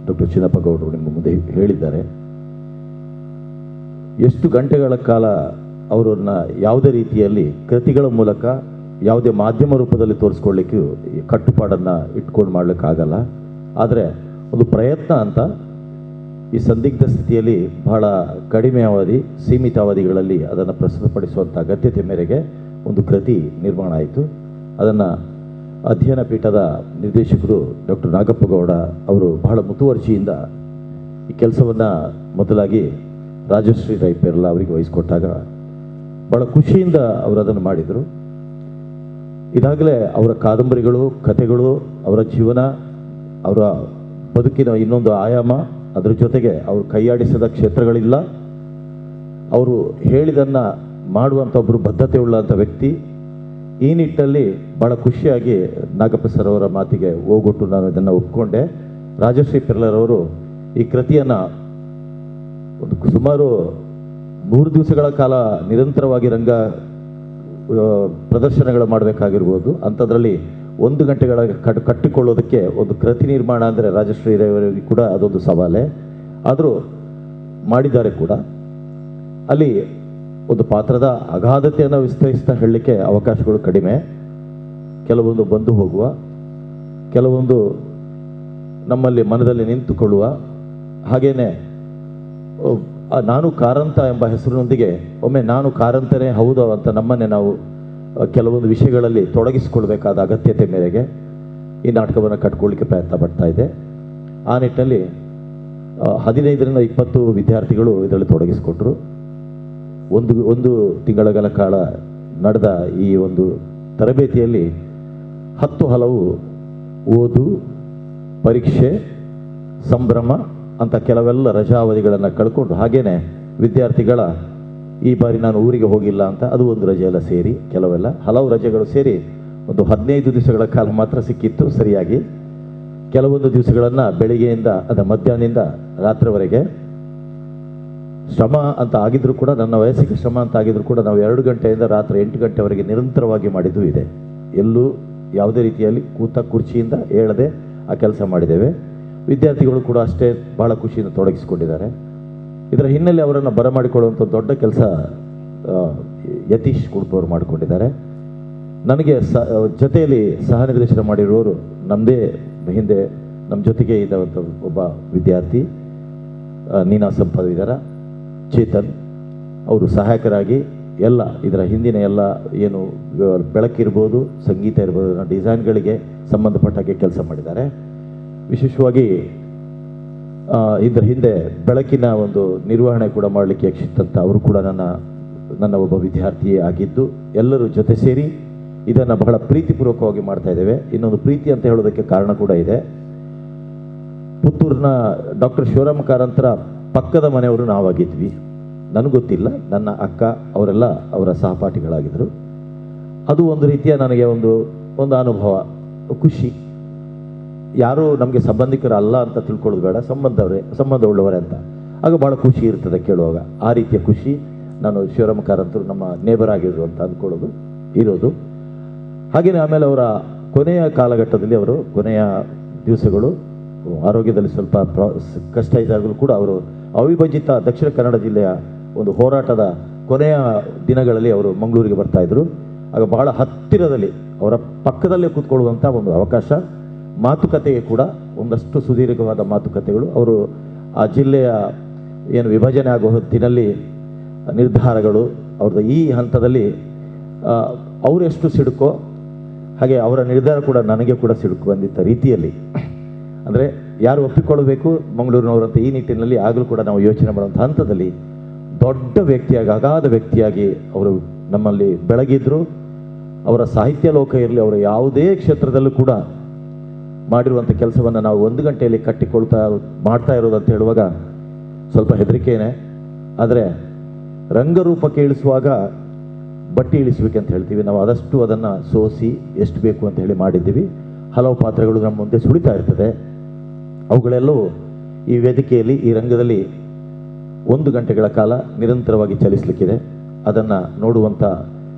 ಡಾಕ್ಟರ್ ಚಿನ್ನಪ್ಪ ಗೌಡರು ನಿಮ್ಮ ಮುಂದೆ ಹೇಳಿದ್ದಾರೆ. ಎಷ್ಟು ಗಂಟೆಗಳ ಕಾಲ ಅವರನ್ನು ಯಾವುದೇ ರೀತಿಯಲ್ಲಿ ಕೃತಿಗಳ ಮೂಲಕ ಯಾವುದೇ ಮಾಧ್ಯಮ ರೂಪದಲ್ಲಿ ತೋರಿಸ್ಕೊಳ್ಳಿಕ್ಕೂ ಕಟ್ಟುಪಾಡನ್ನು ಇಟ್ಕೊಂಡು ಮಾಡಲಿಕ್ಕಾಗಲ್ಲ. ಆದರೆ ಒಂದು ಪ್ರಯತ್ನ ಅಂತ ಈ ಸಂದಿಗ್ಧ ಸ್ಥಿತಿಯಲ್ಲಿ ಬಹಳ ಕಡಿಮೆ ಅವಧಿ, ಸೀಮಿತ ಅವಧಿಗಳಲ್ಲಿ ಅದನ್ನು ಪ್ರಸ್ತುತಪಡಿಸುವಂಥ ಅಗತ್ಯತೆ ಮೇರೆಗೆ ಒಂದು ಕೃತಿ ನಿರ್ಮಾಣ ಆಯಿತು. ಅದನ್ನು ಅಧ್ಯಯನ ಪೀಠದ ನಿರ್ದೇಶಕರು ಡಾಕ್ಟರ್ ನಾಗಪ್ಪ ಗೌಡ ಅವರು ಬಹಳ ಮುತುವರ್ಜಿಯಿಂದ ಈ ಕೆಲಸವನ್ನು ಮೊದಲಾಗಿ ರಾಜಶ್ರೀ ರೈ ಪೆರ್ಲ ಅವರಿಗೆ ವಹಿಸಿಕೊಟ್ಟಾಗ ಭಾಳ ಖುಷಿಯಿಂದ ಅವರು ಅದನ್ನು ಮಾಡಿದರು. ಇದಾಗಲೇ ಅವರ ಕಾದಂಬರಿಗಳು, ಕಥೆಗಳು, ಅವರ ಜೀವನ, ಅವರ ಬದುಕಿನ ಇನ್ನೊಂದು ಆಯಾಮ, ಅದರ ಜೊತೆಗೆ ಅವರು ಕೈಯಾಡಿಸದ ಕ್ಷೇತ್ರಗಳಿಲ್ಲ. ಅವರು ಹೇಳಿದನ್ನು ಮಾಡುವಂಥ ಒಬ್ಬರು ಬದ್ಧತೆ ಉಳ್ಳಂಥ ವ್ಯಕ್ತಿ. ಈ ನಿಟ್ಟಲ್ಲಿ ಭಾಳ ಖುಷಿಯಾಗಿ ನಾಗಪ್ಪ ಸರ್ ಅವರ ಮಾತಿಗೆ ಹೋಗೊಟ್ಟು ನಾನು ಇದನ್ನು ಒಪ್ಕೊಂಡೆ. ರಾಜಶ್ರೀ ಪೆರ್ಲರವರು ಈ ಕೃತಿಯನ್ನು ಒಂದು ಸುಮಾರು 3 ದಿವಸಗಳ ಕಾಲ ನಿರಂತರವಾಗಿ ರಂಗ ಪ್ರದರ್ಶನಗಳು ಮಾಡಬೇಕಾಗಿರ್ಬೋದು. ಅಂಥದ್ರಲ್ಲಿ 1 ಗಂಟೆಗಳ ಕಟ್ಟಿಕೊಳ್ಳೋದಕ್ಕೆ ಒಂದು ಕೃತಿ ನಿರ್ಮಾಣ ಅಂದರೆ ರಾಜಶ್ರೀ ರವರಿಗೆ ಕೂಡ ಅದೊಂದು ಸವಾಲೇ. ಆದರೂ ಮಾಡಿದ್ದಾರೆ ಕೂಡ. ಅಲ್ಲಿ ಒಂದು ಪಾತ್ರದ ಅಗಾಧತೆಯನ್ನು ವಿಸ್ತರಿಸ್ತಾ ಹೇಳಲಿಕ್ಕೆ ಅವಕಾಶಗಳು ಕಡಿಮೆ. ಕೆಲವೊಂದು ಬಂದು ಹೋಗುವ, ಕೆಲವೊಂದು ನಮ್ಮಲ್ಲಿ ಮನದಲ್ಲಿ ನಿಂತುಕೊಳ್ಳುವ, ಹಾಗೇನೆ ನಾನು ಕಾರಂತ ಎಂಬ ಹೆಸರಿನೊಂದಿಗೆ ಒಮ್ಮೆ ನಾನು ಕಾರಂತನೇ ಹೌದು ಅಂತ ನಮ್ಮನ್ನೇ ನಾವು ಕೆಲವೊಂದು ವಿಷಯಗಳಲ್ಲಿ ತೊಡಗಿಸಿಕೊಳ್ಬೇಕಾದ ಅಗತ್ಯತೆ ಮೇರೆಗೆ ಈ ನಾಟಕವನ್ನು ಕಟ್ಕೊಳ್ಳಿಕ್ಕೆ ಪ್ರಯತ್ನ ಪಡ್ತಾ ಇದೆ. ಆ ನಿಟ್ಟಿನಲ್ಲಿ 15ರಿಂದ 20 ವಿದ್ಯಾರ್ಥಿಗಳು ಇದರಲ್ಲಿ ತೊಡಗಿಸಿಕೊಟ್ರು. ಒಂದು ತಿಂಗಳ ಕಾಲ ನಡೆದ ಈ ಒಂದು ತರಬೇತಿಯಲ್ಲಿ 10 ಹಲವು ಓದು, ಪರೀಕ್ಷೆ, ಸಂಭ್ರಮ ಅಂತ ಕೆಲವೆಲ್ಲ ರಜಾವಧಿಗಳನ್ನು ಕಳ್ಕೊಂಡು, ಹಾಗೇನೆ ವಿದ್ಯಾರ್ಥಿಗಳ ಈ ಬಾರಿ ನಾನು ಊರಿಗೆ ಹೋಗಿಲ್ಲ ಅಂತ ಅದು ಒಂದು ರಜೆ ಎಲ್ಲ ಸೇರಿ ಹಲವು ರಜೆಗಳು ಸೇರಿ ಒಂದು 15 ದಿವಸಗಳ ಕಾಲ ಮಾತ್ರ ಸಿಕ್ಕಿತ್ತು ಸರಿಯಾಗಿ. ಕೆಲವೊಂದು ದಿವಸಗಳನ್ನು ಬೆಳಿಗ್ಗೆಯಿಂದ ಮಧ್ಯಾಹ್ನದಿಂದ ರಾತ್ರಿವರೆಗೆ ಶ್ರಮ ಅಂತ ಆಗಿದ್ರು ಕೂಡ, ನನ್ನ ವಯಸ್ಸಿಗೆ ಶ್ರಮ ಅಂತ ಆಗಿದ್ರು ಕೂಡ ನಾವು 2 ಗಂಟೆಯಿಂದ ರಾತ್ರಿ 8 ಗಂಟೆವರೆಗೆ ನಿರಂತರವಾಗಿ ಮಾಡಿದ್ದು ಇದೆ. ಎಲ್ಲೂ ಯಾವುದೇ ರೀತಿಯಲ್ಲಿ ಕೂತ ಕುರ್ಚಿಯಿಂದ ಏಳದೆ ಆ ಕೆಲಸ ಮಾಡಿದ್ದೇವೆ. ವಿದ್ಯಾರ್ಥಿಗಳು ಕೂಡ ಅಷ್ಟೇ ಬಹಳ ಖುಷಿಯಿಂದ ತೊಡಗಿಸಿಕೊಂಡಿದ್ದಾರೆ. ಇದರ ಹಿನ್ನೆಲೆ ಅವರನ್ನು ಬರಮಾಡಿಕೊಳ್ಳುವಂಥ ದೊಡ್ಡ ಕೆಲಸ ಯತೀಶ್ ಕುಡುಪ ಅವರು ಮಾಡಿಕೊಂಡಿದ್ದಾರೆ. ನನಗೆ ಜೊತೆಯಲ್ಲಿ ಸಹ ನಿರ್ದೇಶನ ಮಾಡಿರುವವರು ನಮ್ಮದೇ ಹಿಂದೆ ನಮ್ಮ ಜೊತೆಗೆ ಇದ್ದಂಥ ಒಬ್ಬ ವಿದ್ಯಾರ್ಥಿ ನೀನಾ ಸಂಪದವಿದಾರ, ಚೇತನ್ ಅವರು ಸಹಾಯಕರಾಗಿ ಎಲ್ಲ ಇದರ ಹಿಂದಿನ ಎಲ್ಲ ಏನು ಬೆಳಕಿರ್ಬೋದು, ಸಂಗೀತ ಇರ್ಬೋದು, ಡಿಸೈನ್ಗಳಿಗೆ ಸಂಬಂಧಪಟ್ಟಾಗೆ ಕೆಲಸ ಮಾಡಿದ್ದಾರೆ. ವಿಶೇಷವಾಗಿ ಇದರ ಹಿಂದೆ ಬೆಳಕಿನ ಒಂದು ನಿರ್ವಹಣೆ ಕೂಡ ಮಾಡಲಿಕ್ಕೆ ಯಕ್ಷಿತ್ತಂತ ಅವರು ಕೂಡ ನನ್ನ ಒಬ್ಬ ವಿದ್ಯಾರ್ಥಿ ಆಗಿದ್ದು, ಎಲ್ಲರೂ ಜೊತೆ ಸೇರಿ ಇದನ್ನು ಬಹಳ ಪ್ರೀತಿಪೂರ್ವಕವಾಗಿ ಮಾಡ್ತಾ ಇದ್ದೇವೆ. ಇನ್ನೊಂದು ಪ್ರೀತಿ ಅಂತ ಹೇಳೋದಕ್ಕೆ ಕಾರಣ ಕೂಡ ಇದೆ. ಪುತ್ತೂರಿನ ಡಾಕ್ಟರ್ ಶಿವರಾಮ ಕಾರಂತರ ಪಕ್ಕದ ಮನೆಯವರು ನಾವಾಗಿದ್ವಿ. ನನಗೆ ಗೊತ್ತಿಲ್ಲ, ನನ್ನ ಅಕ್ಕ ಅವರೆಲ್ಲ ಅವರ ಸಹಪಾಠಿಗಳಾಗಿದ್ದರು. ಅದು ಒಂದು ರೀತಿಯ ನನಗೆ ಒಂದು ಅನುಭವ, ಖುಷಿ. ಯಾರೂ ನಮಗೆ ಸಂಬಂಧಿಕರಲ್ಲ ಅಂತ ತಿಳ್ಕೊಳ್ಳೋದು ಬೇಡ, ಸಂಬಂಧ ಉಳ್ಳವರೇ ಅಂತ. ಆಗ ಭಾಳ ಖುಷಿ ಇರ್ತದೆ ಕೇಳುವಾಗ. ಆ ರೀತಿಯ ಖುಷಿ ನಾನು ಶಿವರಾಮ ಕಾರಂತರು ನಮ್ಮ ನೇಬರ್ ಆಗಿದ್ರು ಅಂತ ಅಂದ್ಕೊಳ್ಳೋದು ಇರೋದು. ಹಾಗೆಯೇ ಆಮೇಲೆ ಅವರ ಕೊನೆಯ ಕಾಲಘಟ್ಟದಲ್ಲಿ, ಅವರು ಕೊನೆಯ ದಿವಸಗಳು ಆರೋಗ್ಯದಲ್ಲಿ ಸ್ವಲ್ಪ ಕಷ್ಟ ಇದ್ದಾಗಲೂ ಕೂಡ ಅವರು ಅವಿಭಜಿತ ದಕ್ಷಿಣ ಕನ್ನಡ ಜಿಲ್ಲೆಯ ಒಂದು ಹೋರಾಟದ ಕೊನೆಯ ದಿನಗಳಲ್ಲಿ ಅವರು ಮಂಗಳೂರಿಗೆ ಬರ್ತಾಯಿದ್ರು. ಆಗ ಬಹಳ ಹತ್ತಿರದಲ್ಲಿ ಅವರ ಪಕ್ಕದಲ್ಲೇ ಕೂತ್ಕೊಳ್ಳುವಂಥ ಒಂದು ಅವಕಾಶ, ಮಾತುಕತೆಗೆ ಕೂಡ ಒಂದಷ್ಟು ಸುದೀರ್ಘವಾದ ಮಾತುಕತೆಗಳು. ಅವರು ಆ ಜಿಲ್ಲೆಯ ಏನು ವಿಭಜನೆ ಆಗುವ ಹೊತ್ತಿನಲ್ಲಿ ನಿರ್ಧಾರಗಳು ಅವ್ರದ್ದು ಈ ಹಂತದಲ್ಲಿ ಅವರೆಷ್ಟು ಸಿಡುಕೋ ಹಾಗೆ ಅವರ ನಿರ್ಧಾರ ಕೂಡ ನನಗೆ ಕೂಡ ಸಿಡುಕು ಬಂದಿದ್ದ ರೀತಿಯಲ್ಲಿ, ಅಂದರೆ ಯಾರು ಒಪ್ಪಿಕೊಳ್ಳಬೇಕು ಮಂಗಳೂರಿನವರಂತ ಈ ನಿಟ್ಟಿನಲ್ಲಿ ಆಗಲೂ ಕೂಡ ನಾವು ಯೋಚನೆ ಮಾಡುವಂಥ ಹಂತದಲ್ಲಿ ದೊಡ್ಡ ವ್ಯಕ್ತಿಯಾಗಿ, ಅಗಾಧ ವ್ಯಕ್ತಿಯಾಗಿ ಅವರು ನಮ್ಮಲ್ಲಿ ಬೆಳಗಿದ್ರು. ಅವರ ಸಾಹಿತ್ಯ ಲೋಕ ಇರಲಿ, ಅವರ ಯಾವುದೇ ಕ್ಷೇತ್ರದಲ್ಲೂ ಕೂಡ ಮಾಡಿರುವಂಥ ಕೆಲಸವನ್ನು ನಾವು 1 ಗಂಟೆಯಲ್ಲಿ ಮಾಡ್ತಾ ಇರೋದು ಅಂತ ಹೇಳುವಾಗ ಸ್ವಲ್ಪ ಹೆದರಿಕೆಯೇ. ಆದರೆ ರಂಗರೂಪಕ್ಕೆ ಇಳಿಸುವಾಗ ಬಟ್ಟಿ ಇಳಿಸ್ಬೇಕಂತ ಹೇಳ್ತೀವಿ ನಾವು, ಆದಷ್ಟು ಅದನ್ನು ಸೋಸಿ ಎಷ್ಟು ಬೇಕು ಅಂತ ಹೇಳಿ ಮಾಡಿದ್ದೀವಿ. ಹಲವು ಪಾತ್ರಗಳು ನಮ್ಮ ಮುಂದೆ ಸುಳಿತಾ ಇರ್ತದೆ. ಅವುಗಳೆಲ್ಲವೂ ಈ ವೇದಿಕೆಯಲ್ಲಿ, ಈ ರಂಗದಲ್ಲಿ 1 ಗಂಟೆಗಳ ಕಾಲ ನಿರಂತರವಾಗಿ ಚಲಿಸಲಿಕ್ಕಿದೆ. ಅದನ್ನು ನೋಡುವಂಥ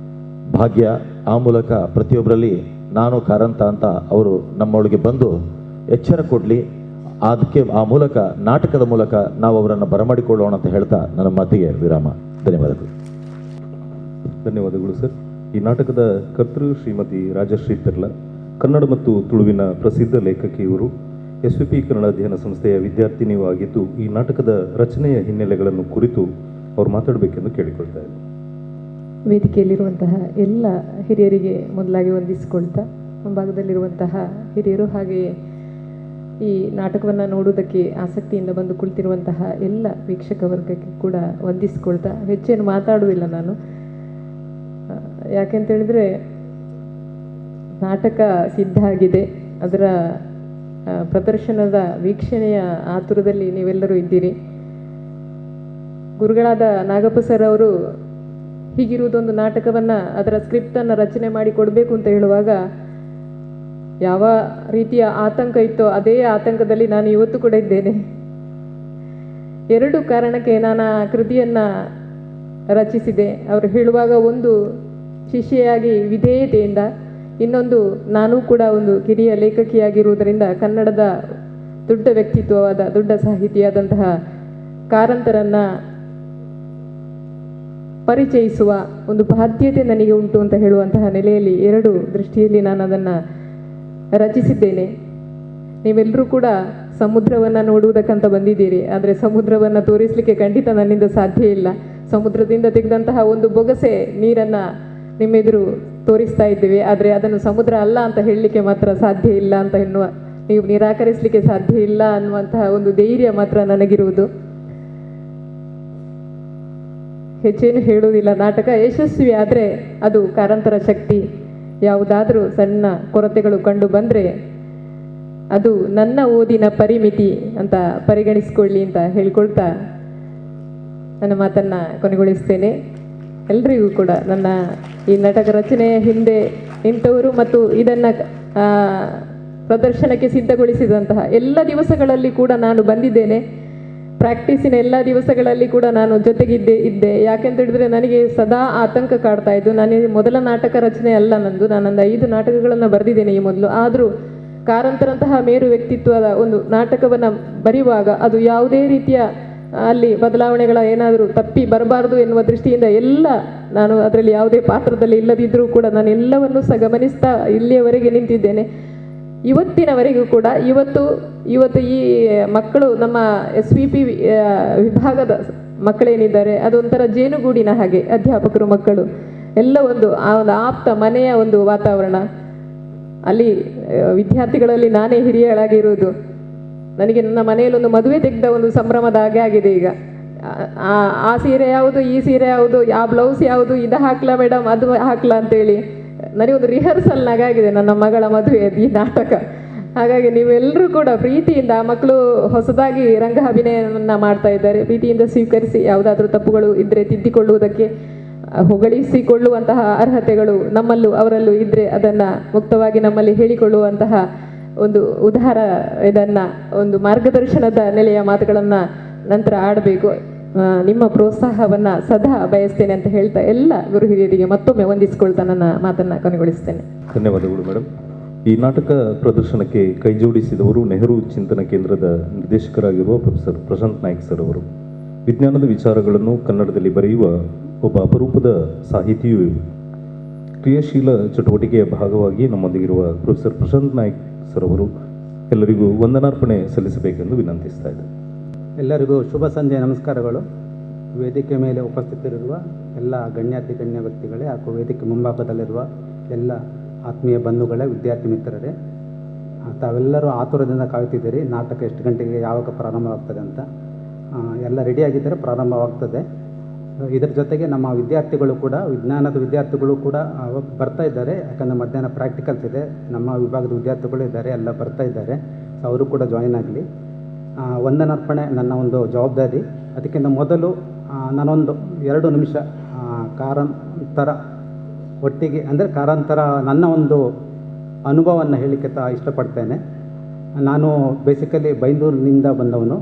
ಭಾಗ್ಯ ಆ ಮೂಲಕ ಪ್ರತಿಯೊಬ್ಬರಲ್ಲಿ ನಾನು ಕಾರಂತ ಅಂತ ಅವರು ನಮ್ಮೊಳಗೆ ಬಂದು ಎಚ್ಚರ ಕೊಡಲಿ. ಅದಕ್ಕೆ ಆ ಮೂಲಕ, ನಾಟಕದ ಮೂಲಕ ನಾವು ಅವರನ್ನು ಬರಮಾಡಿಕೊಳ್ಳೋಣ ಅಂತ ಹೇಳ್ತಾ ನನ್ನ ಮಾತಿಗೆ ವಿರಾಮ. ಧನ್ಯವಾದಗಳು. ಧನ್ಯವಾದಗಳು ಸರ್. ಈ ನಾಟಕದ ಕರ್ತೃ ಶ್ರೀಮತಿ ರಾಜಶ್ರೀ ಪೆರ್ಲ, ಕನ್ನಡ ಮತ್ತು ತುಳುವಿನ ಪ್ರಸಿದ್ಧ ಲೇಖಕಿಯವರು, SVP ಕನ್ನಡ ಅಧ್ಯಯನ ಸಂಸ್ಥೆಯ ವಿದ್ಯಾರ್ಥಿನಿಯೂ ಆಗಿದ್ದು, ಈ ನಾಟಕದ ರಚನೆಯ ಹಿನ್ನೆಲೆಗಳನ್ನು ಕುರಿತು ಅವರು ಮಾತಾಡಬೇಕೆಂದು ಕೇಳಿಕೊಳ್ತಾ ಇದ್ದಾರೆ. ವೇದಿಕೆಯಲ್ಲಿರುವಂತಹ ಎಲ್ಲ ಹಿರಿಯರಿಗೆ ಮೊದಲಾಗಿ ವಂದಿಸಿಕೊಳ್ತಾ, ಮುಂಭಾಗದಲ್ಲಿರುವಂತಹ ಹಿರಿಯರು ಹಾಗೆಯೇ ಈ ನಾಟಕವನ್ನು ನೋಡುವುದಕ್ಕೆ ಆಸಕ್ತಿಯಿಂದ ಬಂದು ಕುಳಿತಿರುವಂತಹ ಎಲ್ಲ ವೀಕ್ಷಕ ವರ್ಗಕ್ಕೆ ಕೂಡ ವಂದಿಸಿಕೊಳ್ತಾ, ಹೆಚ್ಚೇನು ಮಾತಾಡುವುದಿಲ್ಲ ನಾನು. ಯಾಕೆಂತೇಳಿದರೆ ನಾಟಕ ಸಿದ್ಧ ಆಗಿದೆ, ಅದರ ಪ್ರದರ್ಶನದ ವೀಕ್ಷಣೆಯ ಆತುರದಲ್ಲಿ ನೀವೆಲ್ಲರೂ ಇದ್ದೀರಿ. ಗುರುಗಳಾದ ನಾಗಪ್ಪ ಸರ್ ಅವರು ಹೀಗಿರುವುದೊಂದು ನಾಟಕವನ್ನು, ಅದರ ಸ್ಕ್ರಿಪ್ಟನ್ನು ರಚನೆ ಮಾಡಿ ಕೊಡಬೇಕು ಅಂತ ಹೇಳುವಾಗ ಯಾವ ರೀತಿಯ ಆತಂಕ ಇತ್ತೋ ಅದೇ ಆತಂಕದಲ್ಲಿ ನಾನು ಇವತ್ತು ಕೂಡ ಇದ್ದೇನೆ. 2 ಕಾರಣಕ್ಕೆ ನಾನು ಆ ಕೃತಿಯನ್ನು ರಚಿಸಿದೆ. ಅವರು ಹೇಳುವಾಗ ಒಂದು ಶಿಷ್ಯೆಯಾಗಿ ವಿಧೇಯತೆಯಿಂದ, ಇನ್ನೊಂದು ನಾನು ಕೂಡ ಒಂದು ಕಿರಿಯ ಲೇಖಕಿಯಾಗಿರುವುದರಿಂದ ಕನ್ನಡದ ದೊಡ್ಡ ವ್ಯಕ್ತಿತ್ವವಾದ, ದೊಡ್ಡ ಸಾಹಿತಿಯಾದಂತಹ ಕಾರಂತರನ್ನು ಪರಿಚಯಿಸುವ ಒಂದು ಬಾಧ್ಯತೆ ನನಗೆ ಉಂಟು ಅಂತ ಹೇಳುವಂತಹ ನೆಲೆಯಲ್ಲಿ 2 ದೃಷ್ಟಿಯಲ್ಲಿ ನಾನು ಅದನ್ನು ರಚಿಸಿದ್ದೇನೆ. ನೀವೆಲ್ಲರೂ ಕೂಡ ಸಮುದ್ರವನ್ನು ನೋಡುವುದಕ್ಕಂತ ಬಂದಿದ್ದೀರಿ, ಆದರೆ ಸಮುದ್ರವನ್ನು ತೋರಿಸಲಿಕ್ಕೆ ಖಂಡಿತ ನನ್ನಿಂದ ಸಾಧ್ಯ ಇಲ್ಲ. ಸಮುದ್ರದಿಂದ ತೆಗೆದಂತಹ ಒಂದು ಬೊಗಸೆ ನೀರನ್ನು ನಿಮ್ಮೆದುರು ತೋರಿಸ್ತಾ ಇದ್ದೇವೆ, ಆದರೆ ಅದನ್ನು ಸಮುದ್ರ ಅಲ್ಲ ಅಂತ ಹೇಳಲಿಕ್ಕೆ ಮಾತ್ರ ಸಾಧ್ಯ ಇಲ್ಲ ಅಂತ ಎನ್ನುವ, ನೀವು ನಿರಾಕರಿಸಲಿಕ್ಕೆ ಸಾಧ್ಯ ಇಲ್ಲ ಅನ್ನುವಂತಹ ಒಂದು ಧೈರ್ಯ ಮಾತ್ರ ನನಗಿರುವುದು. ಹೆಚ್ಚೇನು ಹೇಳುವುದಿಲ್ಲ. ನಾಟಕ ಯಶಸ್ವಿ ಆದರೆ ಅದು ಕಾರಂತರ ಶಕ್ತಿ. ಯಾವುದಾದ್ರೂ ಸಣ್ಣ ಕೊರತೆಗಳು ಕಂಡು ಬಂದರೆ ಅದು ನನ್ನ ಓದಿನ ಪರಿಮಿತಿ ಅಂತ ಪರಿಗಣಿಸಿಕೊಳ್ಳಿ ಅಂತ ಹೇಳ್ಕೊಳ್ತಾ ನನ್ನ ಮಾತನ್ನು ಕೊನೆಗೊಳಿಸ್ತೇನೆ. ಎಲ್ರಿಗೂ ಕೂಡ ನನ್ನ ಈ ನಾಟಕ ರಚನೆಯ ಹಿಂದೆ ನಿಂತವರು ಮತ್ತು ಇದನ್ನು ಪ್ರದರ್ಶನಕ್ಕೆ ಸಿದ್ಧಗೊಳಿಸಿದಂತಹ ಎಲ್ಲ ದಿವಸಗಳಲ್ಲಿ ಕೂಡ ನಾನು ಬಂದಿದ್ದೇನೆ. ಪ್ರಾಕ್ಟೀಸಿನ ಎಲ್ಲ ದಿವಸಗಳಲ್ಲಿ ಕೂಡ ನಾನು ಇದ್ದೆ. ಯಾಕೆಂತ ಹೇಳಿದ್ರೆ ನನಗೆ ಸದಾ ಆತಂಕ ಕಾಡ್ತಾ ಇದ್ದು. ನನಗೆ ಮೊದಲ ನಾಟಕ ರಚನೆ ಅಲ್ಲ ನಂದು, ನಾನೊಂದು 5 ನಾಟಕಗಳನ್ನು ಬರೆದಿದ್ದೇನೆ ಈ ಮೊದಲು. ಆದರೂ ಕಾರಂತರಂತಹ ಮೇರು ವ್ಯಕ್ತಿತ್ವದ ಒಂದು ನಾಟಕವನ್ನು ಬರೆಯುವಾಗ ಅದು ಯಾವುದೇ ರೀತಿಯ ಅಲ್ಲಿ ಬದಲಾವಣೆಗಳ ಏನಾದರೂ ತಪ್ಪಿ ಬರಬಾರ್ದು ಎನ್ನುವ ದೃಷ್ಟಿಯಿಂದ ಎಲ್ಲ ನಾನು ಅದರಲ್ಲಿ ಯಾವುದೇ ಪಾತ್ರದಲ್ಲಿ ಇಲ್ಲದಿದ್ದರೂ ಕೂಡ ನಾನು ಎಲ್ಲವನ್ನೂ ಸಹ ಗಮನಿಸ್ತಾ ಇಲ್ಲಿಯವರೆಗೆ ನಿಂತಿದ್ದೇನೆ. ಇವತ್ತಿನವರೆಗೂ ಕೂಡ ಇವತ್ತು ಈ ಮಕ್ಕಳು ನಮ್ಮ SVP ವಿಭಾಗದ ಮಕ್ಕಳೇನಿದ್ದಾರೆ ಅದೊಂಥರ ಜೇನುಗೂಡಿನ ಹಾಗೆ ಅಧ್ಯಾಪಕರು ಮಕ್ಕಳು ಎಲ್ಲ ಒಂದು ಆಪ್ತ ಮನೆಯ ಒಂದು ವಾತಾವರಣ. ಅಲ್ಲಿ ವಿದ್ಯಾರ್ಥಿಗಳಲ್ಲಿ ನಾನೇ ಹಿರಿಯಳಾಗಿರುವುದು. ನನಗೆ ನನ್ನ ಮನೆಯಲ್ಲಿ ಒಂದು ಮದುವೆ ತೆಗೆದ ಒಂದು ಸಂಭ್ರಮದ ಹಾಗೆ ಆಗಿದೆ ಈಗ. ಆ ಸೀರೆ ಯಾವುದು, ಈ ಸೀರೆ ಯಾವುದು, ಆ ಬ್ಲೌಸ್ ಯಾವುದು, ಇದು ಹಾಕ್ಲಾ ಮೇಡಮ್, ಅದು ಹಾಕ್ಲಾ ಅಂತೇಳಿ ನನಗೊಂದು ರಿಹರ್ಸಲ್ನಾಗಾಗಿದೆ ನನ್ನ ಮಗಳ ಮದುವೆಯದು ಈ ನಾಟಕ. ಹಾಗಾಗಿ ನೀವೆಲ್ಲರೂ ಕೂಡ ಪ್ರೀತಿಯಿಂದ, ಮಕ್ಕಳು ಹೊಸದಾಗಿ ರಂಗ ಅಭಿನಯವನ್ನು ಮಾಡ್ತಾ ಇದ್ದಾರೆ, ಪ್ರೀತಿಯಿಂದ ಸ್ವೀಕರಿಸಿ. ಯಾವುದಾದ್ರೂ ತಪ್ಪುಗಳು ಇದ್ದರೆ ತಿದ್ದಿಕೊಳ್ಳುವುದಕ್ಕೆ, ಹೊಗಳಿಸಿಕೊಳ್ಳುವಂತಹ ಅರ್ಹತೆಗಳು ನಮ್ಮಲ್ಲೂ ಅವರಲ್ಲೂ ಇದ್ದರೆ ಅದನ್ನು ಮುಕ್ತವಾಗಿ ನಮ್ಮಲ್ಲಿ ಹೇಳಿಕೊಳ್ಳುವಂತಹ ಒಂದು ಉದಾರ ಇದನ್ನು ಒಂದು ಮಾರ್ಗದರ್ಶನದ ನೆಲೆಯ ಮಾತುಗಳನ್ನು ನಂತರ ಆಡಬೇಕು. ನಿಮ್ಮ ಪ್ರೋತ್ಸಾಹವನ್ನು ಸದಾ ಬಯಸ್ತೇನೆ ಅಂತ ಹೇಳ್ತಾ ಎಲ್ಲ ಗುರು ಹಿರಿಯರಿಗೆ ಮತ್ತೊಮ್ಮೆ ವಂದಿಸಿಕೊಳ್ತಾ ನನ್ನ ಮಾತನ್ನು ಕೊನೆಗೊಳಿಸ್ತೇನೆ. ಧನ್ಯವಾದಗಳು ಮೇಡಮ್. ಈ ನಾಟಕ ಪ್ರದರ್ಶನಕ್ಕೆ ಕೈಜೋಡಿಸಿದವರು ನೆಹರು ಚಿಂತನ ಕೇಂದ್ರದ ನಿರ್ದೇಶಕರಾಗಿರುವ ಪ್ರೊಫೆಸರ್ ಪ್ರಶಾಂತ್ ನಾಯ್ಕ್ ಸರ್ ಅವರು. ವಿಜ್ಞಾನದ ವಿಚಾರಗಳನ್ನು ಕನ್ನಡದಲ್ಲಿ ಬರೆಯುವ ಒಬ್ಬ ಅಪರೂಪದ ಸಾಹಿತಿಯೂ ಇವರು. ಕ್ರಿಯಾಶೀಲ ಚಟುವಟಿಕೆಯ ಭಾಗವಾಗಿ ನಮ್ಮೊಂದಿಗಿರುವ ಪ್ರೊಫೆಸರ್ ಪ್ರಶಾಂತ್ ನಾಯ್ಕ್ ಸರ್ ಅವರು ಎಲ್ಲರಿಗೂ ವಂದನಾರ್ಪಣೆ ಸಲ್ಲಿಸಬೇಕೆಂದು ವಿನಂತಿಸ್ತಾ ಇದ್ದಾರೆ. ಎಲ್ಲರಿಗೂ ಶುಭ ಸಂಜೆ ನಮಸ್ಕಾರಗಳು. ವೇದಿಕೆ ಮೇಲೆ ಉಪಸ್ಥಿತರಿರುವ ಎಲ್ಲ ಗಣ್ಯಾತಿ ಗಣ್ಯ ವ್ಯಕ್ತಿಗಳೇ ಹಾಗೂ ವೇದಿಕೆ ಮುಂಭಾಗದಲ್ಲಿರುವ ಎಲ್ಲ ಆತ್ಮೀಯ ಬಂಧುಗಳೇ, ವಿದ್ಯಾರ್ಥಿ ಮಿತ್ರರೇ, ತಾವೆಲ್ಲರೂ ಆತುರದಿಂದ ಕಾಯುತ್ತಿದ್ದೀರಿ ನಾಟಕ ಎಷ್ಟು ಗಂಟೆಗೆ ಯಾವಾಗ ಪ್ರಾರಂಭವಾಗ್ತದೆ ಅಂತ. ಎಲ್ಲ ರೆಡಿಯಾಗಿದ್ದರೆ ಪ್ರಾರಂಭವಾಗ್ತದೆ. ಇದರ ಜೊತೆಗೆ ನಮ್ಮ ವಿದ್ಯಾರ್ಥಿಗಳು ಕೂಡ, ವಿಜ್ಞಾನದ ವಿದ್ಯಾರ್ಥಿಗಳು ಕೂಡ ಬರ್ತಾ ಇದ್ದಾರೆ. ಯಾಕಂದರೆ ಮಧ್ಯಾಹ್ನ ಪ್ರಾಕ್ಟಿಕಲ್ಸ್ ಇದೆ, ನಮ್ಮ ವಿಭಾಗದ ವಿದ್ಯಾರ್ಥಿಗಳು ಇದ್ದಾರೆ, ಎಲ್ಲ ಬರ್ತಾ ಇದ್ದಾರೆ. ಸೊ ಅವರು ಕೂಡ ಜಾಯಿನ್ ಆಗಲಿ. ವಂದನಾರ್ಪಣೆ ನನ್ನ ಒಂದು ಜವಾಬ್ದಾರಿ. ಅದಕ್ಕಿಂತ ಮೊದಲು ನಾನೊಂದು 2 ನಿಮಿಷ ಕಾರಂತರ ಒಟ್ಟಿಗೆ, ಅಂದರೆ ಕಾರಂತರ ನನ್ನ ಒಂದು ಅನುಭವವನ್ನು ಹೇಳಲಿಕ್ಕೆ ಇಷ್ಟಪಡ್ತೇನೆ. ನಾನು ಬೇಸಿಕಲಿ ಬೈಂದೂರಿನಿಂದ ಬಂದವನು.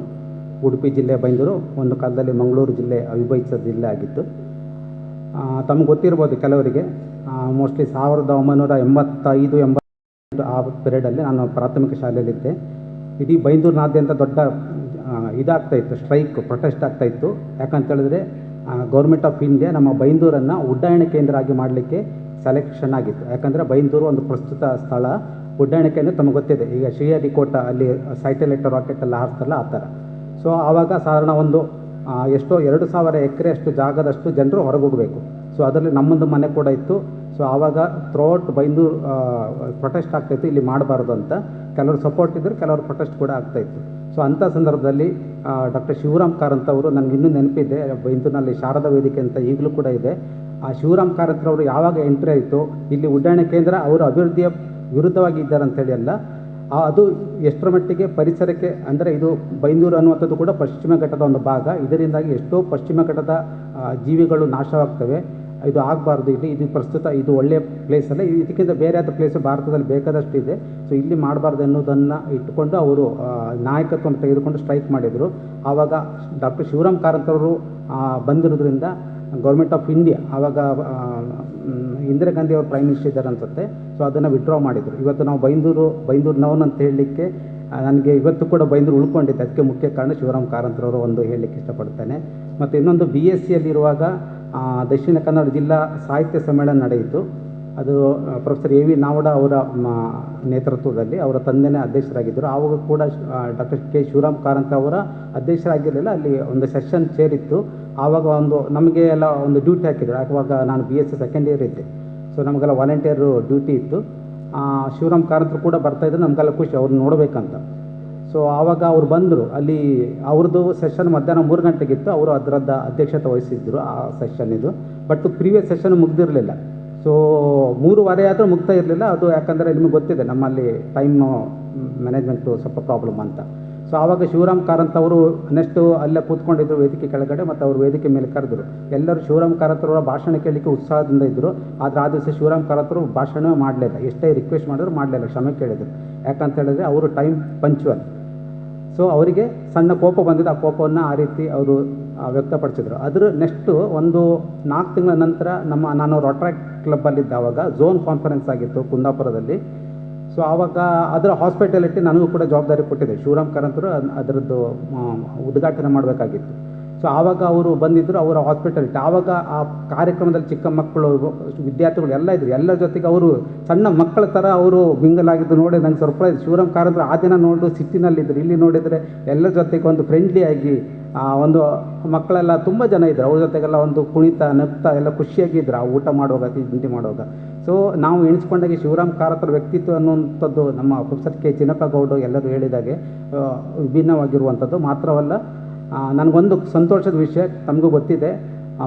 ಉಡುಪಿ ಜಿಲ್ಲೆ ಬೈಂದೂರು, ಒಂದು ಕಾಲದಲ್ಲಿ ಮಂಗಳೂರು ಜಿಲ್ಲೆ ಅವಿಭಜಿತ ಜಿಲ್ಲೆ ಆಗಿತ್ತು. ತಮಗೆ ಗೊತ್ತಿರ್ಬೋದು ಕೆಲವರಿಗೆ, ಮೋಸ್ಟ್ಲಿ 1985-88 ಆ ಪೀರಿಯಡಲ್ಲಿ ನಾನು ಪ್ರಾಥಮಿಕ ಶಾಲೆಯಲ್ಲಿದ್ದೆ. ಇಡೀ ಬೈಂದೂರಿನಾದ್ಯಂತ ದೊಡ್ಡ ಇದಾಗ್ತಾಯಿತ್ತು, ಪ್ರೊಟೆಸ್ಟ್ ಆಗ್ತಾಯಿತ್ತು. ಯಾಕಂತೇಳಿದ್ರೆ ಗೌರ್ಮೆಂಟ್ ಆಫ್ ಇಂಡಿಯಾ ನಮ್ಮ ಬೈಂದೂರನ್ನು ಉಡ್ಡಯನ ಕೇಂದ್ರ ಆಗಿ ಮಾಡಲಿಕ್ಕೆ ಸೆಲೆಕ್ಷನ್ ಆಗಿತ್ತು. ಯಾಕಂದರೆ ಬೈಂದೂರು ಒಂದು ಪ್ರಸ್ತುತ ಸ್ಥಳ ಉಡ್ಡಯನ ಕೇಂದ್ರ. ತಮಗೆ ಗೊತ್ತಿದೆ, ಈಗ ಶ್ರೀಹರಿಕೋಟ ಅಲ್ಲಿ ಸ್ಯಾಟಲೈಟ್ ರಾಕೆಟ್ ಎಲ್ಲ ಹಾರಿಸ್ತಾರಲ್ಲ ಆ ಥರ. ಸೊ ಆವಾಗ ಸಾಧಾರಣ ಒಂದು ಎಷ್ಟೋ 2000 ಎಕರೆ ಅಷ್ಟು ಜಾಗದಷ್ಟು ಜನರು ಹೊರಗೋಗಬೇಕು. ಸೊ ಅದರಲ್ಲಿ ನಮ್ಮೊಂದು ಮನೆ ಕೂಡ ಇತ್ತು. ಸೊ ಆವಾಗ ಥ್ರೂಔಟ್ ಬೈಂದೂರು ಪ್ರೊಟೆಸ್ಟ್ ಆಗ್ತಾಯಿತ್ತು, ಇಲ್ಲಿ ಮಾಡಬಾರ್ದು ಅಂತ. ಕೆಲವರು ಸಪೋರ್ಟ್ ಇದ್ದರು, ಕೆಲವರು ಪ್ರೊಟೆಸ್ಟ್ ಕೂಡ ಆಗ್ತಾಯಿತ್ತು. ಸೊ ಅಂಥ ಸಂದರ್ಭದಲ್ಲಿ ಡಾಕ್ಟರ್ ಶಿವರಾಮ್ ಕಾರಂತ್ ಅವರು, ನನಗೆ ಇನ್ನೂ ನೆನಪಿದೆ, ಬೈಂದೂರಿನಲ್ಲಿ ಶಾರದಾ ವೇದಿಕೆ ಅಂತ ಈಗಲೂ ಕೂಡ ಇದೆ. ಆ ಶಿವರಾಮ್ ಕಾರಂತ್ರವರು ಯಾವಾಗ ಎಂಟ್ರಿ ಆಯಿತು, ಇಲ್ಲಿ ಉಡ್ಡಯನ ಕೇಂದ್ರ ಅವರು ಅಭಿವೃದ್ಧಿಯ ವಿರುದ್ಧವಾಗಿ ಇದ್ದಾರೆ ಅಂಥೇಳಿ ಅಲ್ಲ, ಅದು ಎಷ್ಟರ ಮಟ್ಟಿಗೆ ಪರಿಸರಕ್ಕೆ, ಅಂದರೆ ಇದು ಬೈಂದೂರು ಅನ್ನುವಂಥದ್ದು ಕೂಡ ಪಶ್ಚಿಮ ಘಟ್ಟದ ಒಂದು ಭಾಗ. ಇದರಿಂದಾಗಿ ಎಷ್ಟೋ ಪಶ್ಚಿಮ ಘಟ್ಟದ ಜೀವಿಗಳು ನಾಶವಾಗ್ತವೆ. ಇದು ಆಗಬಾರ್ದು, ಇದು ಪ್ರಸ್ತುತ ಇದು ಒಳ್ಳೆಯ ಪ್ಲೇಸಲ್ಲ, ಇದಕ್ಕಿಂತ ಬೇರೆ ಆದ ಪ್ಲೇಸ್ ಭಾರತದಲ್ಲಿ ಬೇಕಾದಷ್ಟು ಇದೆ. ಸೊ ಇಲ್ಲಿ ಮಾಡಬಾರ್ದು ಎನ್ನುವುದನ್ನು ಇಟ್ಟುಕೊಂಡು ಅವರು ನಾಯಕತ್ವವನ್ನು ತೆಗೆದುಕೊಂಡು ಸ್ಟ್ರೈಕ್ ಮಾಡಿದರು. ಆವಾಗ ಡಾಕ್ಟರ್ ಶಿವರಾಮ್ ಕಾರಂತ್ ಅವರು ಬಂದಿರೋದ್ರಿಂದ ಗೌರ್ಮೆಂಟ್ ಆಫ್ ಇಂಡಿಯಾ, ಆವಾಗ ಇಂದಿರಾ ಗಾಂಧಿ ಅವರು ಪ್ರೈಮ್ ಮಿನಿಸ್ಟರ್ ಇದ್ದಾರೆ ಅನ್ಸುತ್ತೆ, ಸೊ ಅದನ್ನು ವಿಡ್ರಾ ಮಾಡಿದರು. ಇವತ್ತು ನಾವು ಬೈಂದೂರಿನವನು ಅಂತ ಹೇಳಲಿಕ್ಕೆ ನನಗೆ ಇವತ್ತು ಕೂಡ ಬೈಂದೂರು ಉಳ್ಕೊಂಡಿದ್ದೆ. ಅದಕ್ಕೆ ಮುಖ್ಯ ಕಾರಣ ಶಿವರಾಮ್ ಕಾರಂತ್ರವರು ಒಂದು ಹೇಳಲಿಕ್ಕೆ ಇಷ್ಟಪಡ್ತೇನೆ. ಮತ್ತು ಇನ್ನೊಂದು BSc ಯಲ್ಲಿರುವಾಗ ದಕ್ಷಿಣ ಕನ್ನಡ ಜಿಲ್ಲಾ ಸಾಹಿತ್ಯ ಸಮ್ಮೇಳನ ನಡೆಯಿತು. ಅದು ಪ್ರೊಫೆಸರ್ ಎ ವಿ ನಾವಡ ಅವರ ನೇತೃತ್ವದಲ್ಲಿ ಅವರ ತಂದೆನೇ ಅಧ್ಯಕ್ಷರಾಗಿದ್ದರು. ಆವಾಗ ಕೂಡ ಡಾಕ್ಟರ್ ಕೆ ಶಿವರಾಮ್ ಕಾರಂತ ಅವರ ಅಧ್ಯಕ್ಷರಾಗಿರಲಿಲ್ಲ. ಅಲ್ಲಿ ಒಂದು ಸೆಷನ್ ಸೇರಿತ್ತು. ಆವಾಗ ನಮಗೆ ಎಲ್ಲ ಒಂದು ಡ್ಯೂಟಿ ಹಾಕಿದ್ರು. ಆವಾಗ ನಾನು BSc ಸೆಕೆಂಡ್ ಇಯರ್ ಇದ್ದೆ. ಸೊ ನಮಗೆಲ್ಲ ವಾಲಂಟಿಯರು ಡ್ಯೂಟಿ ಇತ್ತು. ಶಿವರಾಮ್ ಕಾರಂತರು ಕೂಡ ಬರ್ತಾಯಿದ್ರು. ನಮಗೆಲ್ಲ ಖುಷಿ ಅವ್ರನ್ನ ನೋಡಬೇಕಂತ. ಸೊ ಆವಾಗ ಅವ್ರು ಬಂದರು. ಅಲ್ಲಿ ಅವ್ರದ್ದು ಸೆಷನ್ ಮಧ್ಯಾಹ್ನ 3 ಗಂಟೆಗಿತ್ತು. ಅವರು ಅದರದ್ದು ಅಧ್ಯಕ್ಷತೆ ವಹಿಸಿದ್ರು ಆ ಸೆಷನ್ ಇದು. ಬಟ್ ಪ್ರೀವಿಯಸ್ ಸೆಷನ್ ಮುಗ್ದಿರಲಿಲ್ಲ. ಸೊ 3:15 ಆದರೂ ಮುಗ್ತಾ ಇರಲಿಲ್ಲ. ಅದು ಯಾಕಂದರೆ ನಿಮಗೆ ಗೊತ್ತಿದೆ ನಮ್ಮಲ್ಲಿ ಟೈಮ್ ಮ್ಯಾನೇಜ್ಮೆಂಟು ಸ್ವಲ್ಪ ಪ್ರಾಬ್ಲಮ್ ಅಂತ. ಸೊ ಆವಾಗ ಶಿವರಾಮ್ ಕಾರಂತ್ ಅವರು ನೆಕ್ಸ್ಟು ಅಲ್ಲೇ ಕೂತ್ಕೊಂಡಿದ್ರು ವೇದಿಕೆ ಕೆಳಗಡೆ, ಮತ್ತು ಅವರು ವೇದಿಕೆ ಮೇಲೆ ಕರೆದರು. ಎಲ್ಲರೂ ಶಿವರಾಮ್ ಕಾರಂತರವರ ಭಾಷಣ ಕೇಳಲಿಕ್ಕೆ ಉತ್ಸಾಹದಿಂದ ಇದ್ದರು. ಆದರೆ ಆ ದಿವಸ ಶಿವರಾಮ್ ಕಾರಂತರು ಭಾಷಣ ಮಾಡಲಿಲ್ಲ. ಎಷ್ಟೇ ರಿಕ್ವೆಸ್ಟ್ ಮಾಡಿದ್ರು ಮಾಡಲಿಲ್ಲ, ಕ್ಷಮೆ ಕೇಳಿದರು. ಯಾಕಂತ ಹೇಳಿದ್ರೆ ಅವರು ಟೈಮ್ ಪಂಕ್ಚುವಲ್. ಸೊ ಅವರಿಗೆ ಸಣ್ಣ ಕೋಪ ಬಂದಿದ್ದು. ಆ ಕೋಪವನ್ನು ಆ ರೀತಿ ಅವರು ವ್ಯಕ್ತಪಡಿಸಿದರು. ಅದರ ನೆಕ್ಸ್ಟು ಒಂದು 4 ತಿಂಗಳ ನಂತರ ನಾನು ರೋಟ್ರಾಕ್ಟ್ ಕ್ಲಬ್ಬಲ್ಲಿದ್ದ. ಆವಾಗ ಝೋನ್ ಕಾನ್ಫರೆನ್ಸ್ ಆಗಿತ್ತು ಕುಂದಾಪುರದಲ್ಲಿ. ಸೊ ಆವಾಗ ಅದರ ಹಾಸ್ಪಿಟಾಲಿಟಿ ನನಗೂ ಕೂಡ ಜವಾಬ್ದಾರಿ ಕೊಟ್ಟಿದೆ. ಶಿವರಾಮ್ ಕಾರಂತರು ಅದರದ್ದು ಉದ್ಘಾಟನೆ ಮಾಡಬೇಕಾಗಿತ್ತು. ಸೊ ಆವಾಗ ಅವರು ಬಂದಿದ್ದರು, ಅವರ ಹಾಸ್ಪಿಟಾಲಿಟಿ. ಆವಾಗ ಆ ಕಾರ್ಯಕ್ರಮದಲ್ಲಿ ಚಿಕ್ಕ ಮಕ್ಕಳು, ವಿದ್ಯಾರ್ಥಿಗಳು ಎಲ್ಲ ಇದ್ದರು. ಎಲ್ಲರ ಜೊತೆಗೆ ಅವರು ಸಣ್ಣ ಮಕ್ಕಳ ಥರ ಅವರು ಮಿಂಗಲಾಗಿದ್ದು ನೋಡಿ ನಂಗೆ ಸರ್ಪ್ರೈಸ್. ಶಿವರಾಮ್ ಕಾರಂತರು ಆ ದಿನ ನೋಡು ಸಿಟ್ಟಿನಲ್ಲಿದ್ದರು. ಇಲ್ಲಿ ನೋಡಿದರೆ ಎಲ್ಲರ ಜೊತೆಗೆ ಒಂದು ಫ್ರೆಂಡ್ಲಿಯಾಗಿ ಒಂದು ಮಕ್ಕಳೆಲ್ಲ ತುಂಬ ಜನ ಇದ್ದರು. ಅವ್ರ ಜೊತೆಗೆಲ್ಲ ಒಂದು ಕುಣಿತ ನಗ್ತಾ ಎಲ್ಲ ಖುಷಿಯಾಗಿದ್ದರು ಆ ಊಟ ಮಾಡುವಾಗ, ತಿಂಡಿ ಮಾಡುವಾಗ. ಸೊ ನಾವು ಎಣಿಸ್ಕೊಂಡಾಗೆ ಶಿವರಾಮ್ ಕಾರಂತರ ವ್ಯಕ್ತಿತ್ವ ಅನ್ನುವಂಥದ್ದು ನಮ್ಮ ಪ್ರೊಫೆಸರ್ ಕೆ ಚಿನ್ನಪ್ಪಗೌಡ ಎಲ್ಲರೂ ಹೇಳಿದಾಗೆ ವಿಭಿನ್ನವಾಗಿರುವಂಥದ್ದು ಮಾತ್ರವಲ್ಲ. ನನಗೊಂದು ಸಂತೋಷದ ವಿಷಯ, ತಮಗೂ ಗೊತ್ತಿದೆ,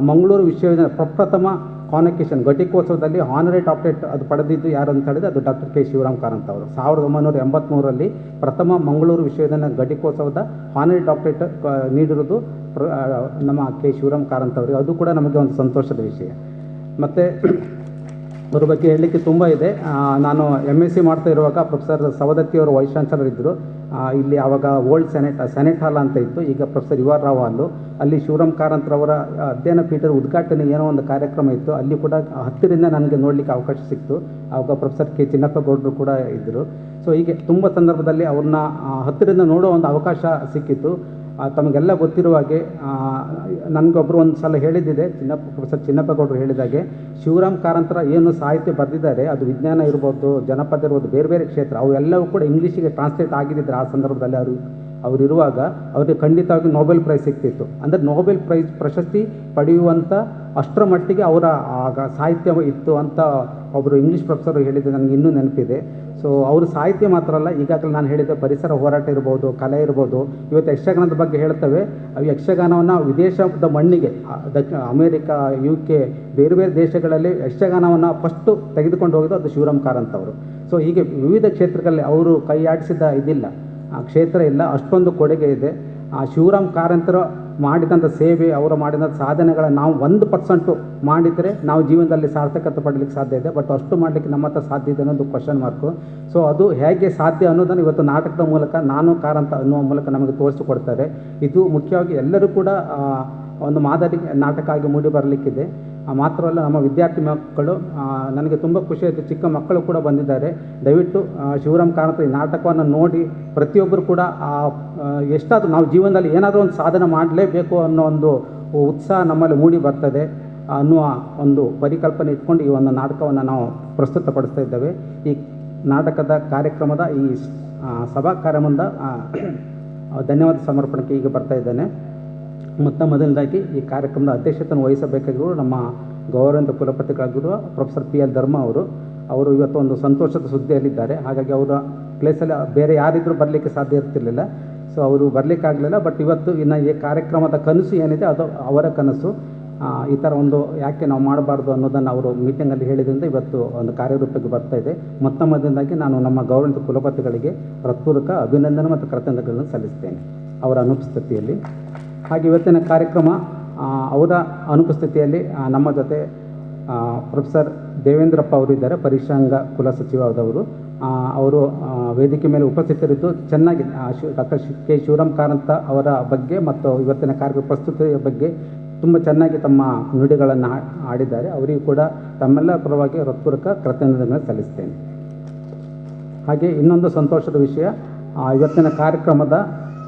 ಮಂಗಳೂರು ವಿಶ್ವವಿದ್ಯಾಲಯ ಪ್ರಪ್ರಥಮ ಕಾನ್ವೊಕೇಶನ್ ಘಟಿಕೋತ್ಸವದಲ್ಲಿ ಹಾನರರಿ ಡಾಕ್ಟರೇಟ್ ಅದು ಪಡೆದಿದ್ದು ಯಾರು ಅಂತ ಹೇಳಿದ್ರೆ ಅದು ಡಾಕ್ಟರ್ ಕೆ ಶಿವರಾಮ್ ಕಾರಂತ್ ಅವರು. 1983ರಲ್ಲಿ ಪ್ರಥಮ ಮಂಗಳೂರು ವಿಶ್ವವಿದ್ಯಾಲಯ ಘಟಿಕೋತ್ಸವದ ಹಾನರರಿ ಡಾಕ್ಟರೇಟ್ ನೀಡಿರೋದು ನಮ್ಮ ಕೆ ಶಿವರಾಮ್ ಕಾರಂತ್ ಅವರಿಗೆ. ಅದು ಕೂಡ ನಮಗೆ ಒಂದು ಸಂತೋಷದ ವಿಷಯ. ಮತ್ತು ಅವ್ರ ಬಗ್ಗೆ ಹೇಳಲಿಕ್ಕೆ ತುಂಬ ಇದೆ. ನಾನು MSc ಮಾಡ್ತಾ ಇರುವಾಗ ಪ್ರೊಫೆಸರ್ ಸವದತ್ತಿಯವರು ವೈಸ್ ಚಾನ್ಸಲರ್ ಇದ್ದರು. ಇಲ್ಲಿ ಆವಾಗ ಓಲ್ಡ್ ಸೆನೆಟ್ ಹಾಲ್ ಅಂತ ಇತ್ತು, ಈಗ ಪ್ರೊಫೆಸರ್ ಯು ಆರ್ ರಾವ್ ಹಾಲು. ಅಲ್ಲಿ ಶಿವರಾಮ್ ಕಾರಂತರವರ ಅಧ್ಯಯನ ಪೀಠದ ಉದ್ಘಾಟನೆ ಏನೋ ಒಂದು ಕಾರ್ಯಕ್ರಮ ಇತ್ತು. ಅಲ್ಲಿ ಕೂಡ ಹತ್ತಿರದಿಂದ ನನಗೆ ನೋಡಲಿಕ್ಕೆ ಅವಕಾಶ ಸಿಕ್ತು. ಆವಾಗ ಪ್ರೊಫೆಸರ್ ಕೆ ಚಿನ್ನಪ್ಪಗೌಡರು ಕೂಡ ಇದ್ದರು. ಸೊ ಹೀಗೆ ತುಂಬ ಸಂದರ್ಭದಲ್ಲಿ ಅವ್ರನ್ನ ಹತ್ತಿರದಿಂದ ನೋಡೋ ಒಂದು ಅವಕಾಶ ಸಿಕ್ಕಿತ್ತು. ತಮಗೆಲ್ಲ ಗೊತ್ತಿರುವ ಹಾಗೆ ನನಗೊಬ್ಬರು ಒಂದು ಸಲ ಹೇಳಿದ್ದಿದೆ, ಪ್ರೊಫೆಸರ್ ಚಿನ್ನಪ್ಪಗೌಡರು ಹೇಳಿದಾಗೆ, ಶಿವರಾಮ್ ಕಾರಂತರ ಏನು ಸಾಹಿತ್ಯ ಬರೆದಿದ್ದಾರೆ ಅದು ವಿಜ್ಞಾನ ಇರ್ಬೋದು, ಜನಪದ ಇರ್ಬೋದು, ಬೇರೆ ಬೇರೆ ಕ್ಷೇತ್ರ ಅವೆಲ್ಲವೂ ಕೂಡ ಇಂಗ್ಲೀಷಿಗೆ ಟ್ರಾನ್ಸ್ಲೇಟ್ ಆಗಿದ್ದಿದ್ರೆ ಆ ಸಂದರ್ಭದಲ್ಲಿ ಅವರಿರುವಾಗ ಅವರಿಗೆ ಖಂಡಿತವಾಗಿ ನೊಬೆಲ್ ಪ್ರೈಸ್ ಸಿಗ್ತಿತ್ತು. ಅಂದರೆ ನೊಬೆಲ್ ಪ್ರೈಸ್ ಪ್ರಶಸ್ತಿ ಪಡೆಯುವಂಥ ಅಷ್ಟರ ಮಟ್ಟಿಗೆ ಅವರ ಆಗ ಸಾಹಿತ್ಯ ಇತ್ತು ಅಂತ ಒಬ್ಬರು ಇಂಗ್ಲೀಷ್ ಪ್ರೊಫೆಸರ್ ಹೇಳಿದ್ದು ನನಗೆ ಇನ್ನೂ ನೆನಪಿದೆ. ಸೊ ಅವರು ಸಾಹಿತ್ಯ ಮಾತ್ರ ಅಲ್ಲ, ಈಗಾಗಲೇ ನಾನು ಹೇಳಿದ್ದೆ ಪರಿಸರ ಹೋರಾಟ ಇರ್ಬೋದು, ಕಲೆ ಇರ್ಬೋದು. ಇವತ್ತು ಯಕ್ಷಗಾನದ ಬಗ್ಗೆ ಹೇಳ್ತೇವೆ. ಅವು ಯಕ್ಷಗಾನವನ್ನು ವಿದೇಶದ ಮಣ್ಣಿಗೆ ಅಮೇರಿಕಾ, UK ಬೇರೆ ಬೇರೆ ದೇಶಗಳಲ್ಲಿ ಯಕ್ಷಗಾನವನ್ನು ಫಸ್ಟು ತೆಗೆದುಕೊಂಡು ಹೋಗಿದ್ದು ಅದು ಶಿವರಾಮ್ ಕಾರಂತ್ ಅವರು. ಸೊ ಹೀಗೆ ವಿವಿಧ ಕ್ಷೇತ್ರಗಳಲ್ಲಿ ಅವರು ಕೈ ಆಡಿಸಿದ ಇದಿಲ್ಲ, ಕ್ಷೇತ್ರ ಇಲ್ಲ, ಅಷ್ಟೊಂದು ಕೊಡುಗೆ ಇದೆ. ಶಿವರಾಮ್ ಕಾರಂತರ ಮಾಡಿದಂಥ ಸೇವೆ, ಅವರು ಮಾಡಿದಂಥ ಸಾಧನೆಗಳನ್ನು ನಾವು 1% ಮಾಡಿದರೆ ನಾವು ಜೀವನದಲ್ಲಿ ಸಾರ್ಥಕತೆ ಪಡಲಿಕ್ಕೆ ಸಾಧ್ಯ ಇದೆ. ಬಟ್ ಅಷ್ಟು ಮಾಡಲಿಕ್ಕೆ ನಮ್ಮ ಹತ್ರ ಸಾಧ್ಯ ಇದೆ ಅನ್ನೋದು ಕ್ವಶನ್ ಮಾರ್ಕು. ಸೊ ಅದು ಹೇಗೆ ಸಾಧ್ಯ ಅನ್ನೋದನ್ನು ಇವತ್ತು ನಾಟಕದ ಮೂಲಕ ನಾನು ಕಾರಂತ ಅನ್ನುವ ಮೂಲಕ ನಮಗೆ ತೋರಿಸಿಕೊಡ್ತಾರೆ. ಇದು ಮುಖ್ಯವಾಗಿ ಎಲ್ಲರೂ ಕೂಡ ಒಂದು ಮಾದರಿ ನಾಟಕ ಆಗಿ ಮೂಡಿ ಬರಲಿಕ್ಕಿದೆ. ಮಾತ್ರವಲ್ಲ, ನಮ್ಮ ವಿದ್ಯಾರ್ಥಿ ಮಕ್ಕಳು, ನನಗೆ ತುಂಬ ಖುಷಿ ಆಯಿತು, ಚಿಕ್ಕ ಮಕ್ಕಳು ಕೂಡ ಬಂದಿದ್ದಾರೆ. ದಯವಿಟ್ಟು ಶಿವರಾಮ್ ಕಾರಂತ ಈ ನಾಟಕವನ್ನು ನೋಡಿ ಪ್ರತಿಯೊಬ್ಬರು ಕೂಡ ಎಷ್ಟಾದರೂ ನಾವು ಜೀವನದಲ್ಲಿ ಏನಾದರೂ ಒಂದು ಸಾಧನೆ ಮಾಡಲೇಬೇಕು ಅನ್ನೋ ಒಂದು ಉತ್ಸಾಹ ನಮ್ಮಲ್ಲಿ ಮೂಡಿ ಬರ್ತದೆ ಅನ್ನುವ ಒಂದು ಪರಿಕಲ್ಪನೆ ಇಟ್ಕೊಂಡು ಈ ಒಂದು ನಾಟಕವನ್ನು ನಾವು ಪ್ರಸ್ತುತಪಡಿಸ್ತಾ ಇದ್ದೇವೆ. ಈ ನಾಟಕದ ಕಾರ್ಯಕ್ರಮದ ಈ ಸಭಾ ಕಾರ್ಯಕ್ರಮದ ಧನ್ಯವಾದ ಸಮರ್ಪಣೆಗೆ ಈಗ ಬರ್ತಾ ಇದ್ದೇನೆ. ಮೊದಲನೇದಾಗಿ ಈ ಕಾರ್ಯಕ್ರಮದ ಅಧ್ಯಕ್ಷತೆಯನ್ನು ವಹಿಸಬೇಕಾಗಿರುವ ನಮ್ಮ ಗೌರವಾನ್ವಿತ ಕುಲಪತಿಗಳಾಗಿರುವ ಪ್ರೊಫೆಸರ್ PL ಧರ್ಮ ಅವರು ಇವತ್ತು ಒಂದು ಸಂತೋಷದ ಸುದ್ದಿಯಲ್ಲಿದ್ದಾರೆ. ಹಾಗಾಗಿ ಅವರ ಪ್ಲೇಸಲ್ಲಿ ಬೇರೆ ಯಾರಿದ್ರೂ ಬರಲಿಕ್ಕೆ ಸಾಧ್ಯ ಇರ್ತಿರ್ಲಿಲ್ಲ. ಸೊ ಅವರು ಬರಲಿಕ್ಕಾಗಲಿಲ್ಲ. ಬಟ್ ಇವತ್ತು ಇನ್ನು ಈ ಕಾರ್ಯಕ್ರಮದ ಕನಸು ಏನಿದೆ ಅದು ಅವರ ಕನಸು. ಈ ಥರ ಒಂದು ಯಾಕೆ ನಾವು ಮಾಡಬಾರ್ದು ಅನ್ನೋದನ್ನು ಅವರು ಮೀಟಿಂಗಲ್ಲಿ ಹೇಳಿದ್ರಿಂದ ಇವತ್ತು ಒಂದು ಕಾರ್ಯರೂಪಕ್ಕೆ ಬರ್ತಾ ಇದೆ. ಮೊದಲನೇದಾಗಿ ನಾನು ನಮ್ಮ ಗೌರವಾನ್ವಿತ ಕುಲಪತಿಗಳಿಗೆ ಹೃತ್ಪೂರ್ವಕ ಅಭಿನಂದನೆ ಮತ್ತು ಕೃತಜ್ಞತೆಗಳನ್ನು ಸಲ್ಲಿಸ್ತೇನೆ ಅವರ ಅನುಪಸ್ಥಿತಿಯಲ್ಲಿ. ಹಾಗೆ ಇವತ್ತಿನ ಕಾರ್ಯಕ್ರಮ ಅವರ ಅನುಪಸ್ಥಿತಿಯಲ್ಲಿ ನಮ್ಮ ಜೊತೆ ಪ್ರೊಫೆಸರ್ ದೇವೇಂದ್ರಪ್ಪ ಅವರು ಇದ್ದಾರೆ, ಪರಿಶ್ರಾಂಗ ಕುಲಸಚಿವರಾದವರು. ಅವರು ವೇದಿಕೆ ಮೇಲೆ ಉಪಸ್ಥಿತರಿದ್ದು ಚೆನ್ನಾಗಿ ಡಾಕ್ಟರ್ ಕೆ ಶಿವರಾಮ್ ಕಾರಂತ ಅವರ ಬಗ್ಗೆ ಮತ್ತು ಇವತ್ತಿನ ಕಾರ್ಯಕ್ರಮ ಪ್ರಸ್ತುತಿಯ ಬಗ್ಗೆ ತುಂಬ ಚೆನ್ನಾಗಿ ತಮ್ಮ ನುಡಿಗಳನ್ನು ಆಡಿದ್ದಾರೆ. ಅವರಿಗೂ ಕೂಡ ತಮ್ಮೆಲ್ಲ ಪರವಾಗಿ ಹೃತ್ಪೂರ್ವಕ ಕೃತಜ್ಞತೆಗಳನ್ನು ಸಲ್ಲಿಸ್ತೇನೆ. ಹಾಗೆ ಇನ್ನೊಂದು ಸಂತೋಷದ ವಿಷಯ, ಇವತ್ತಿನ ಕಾರ್ಯಕ್ರಮದ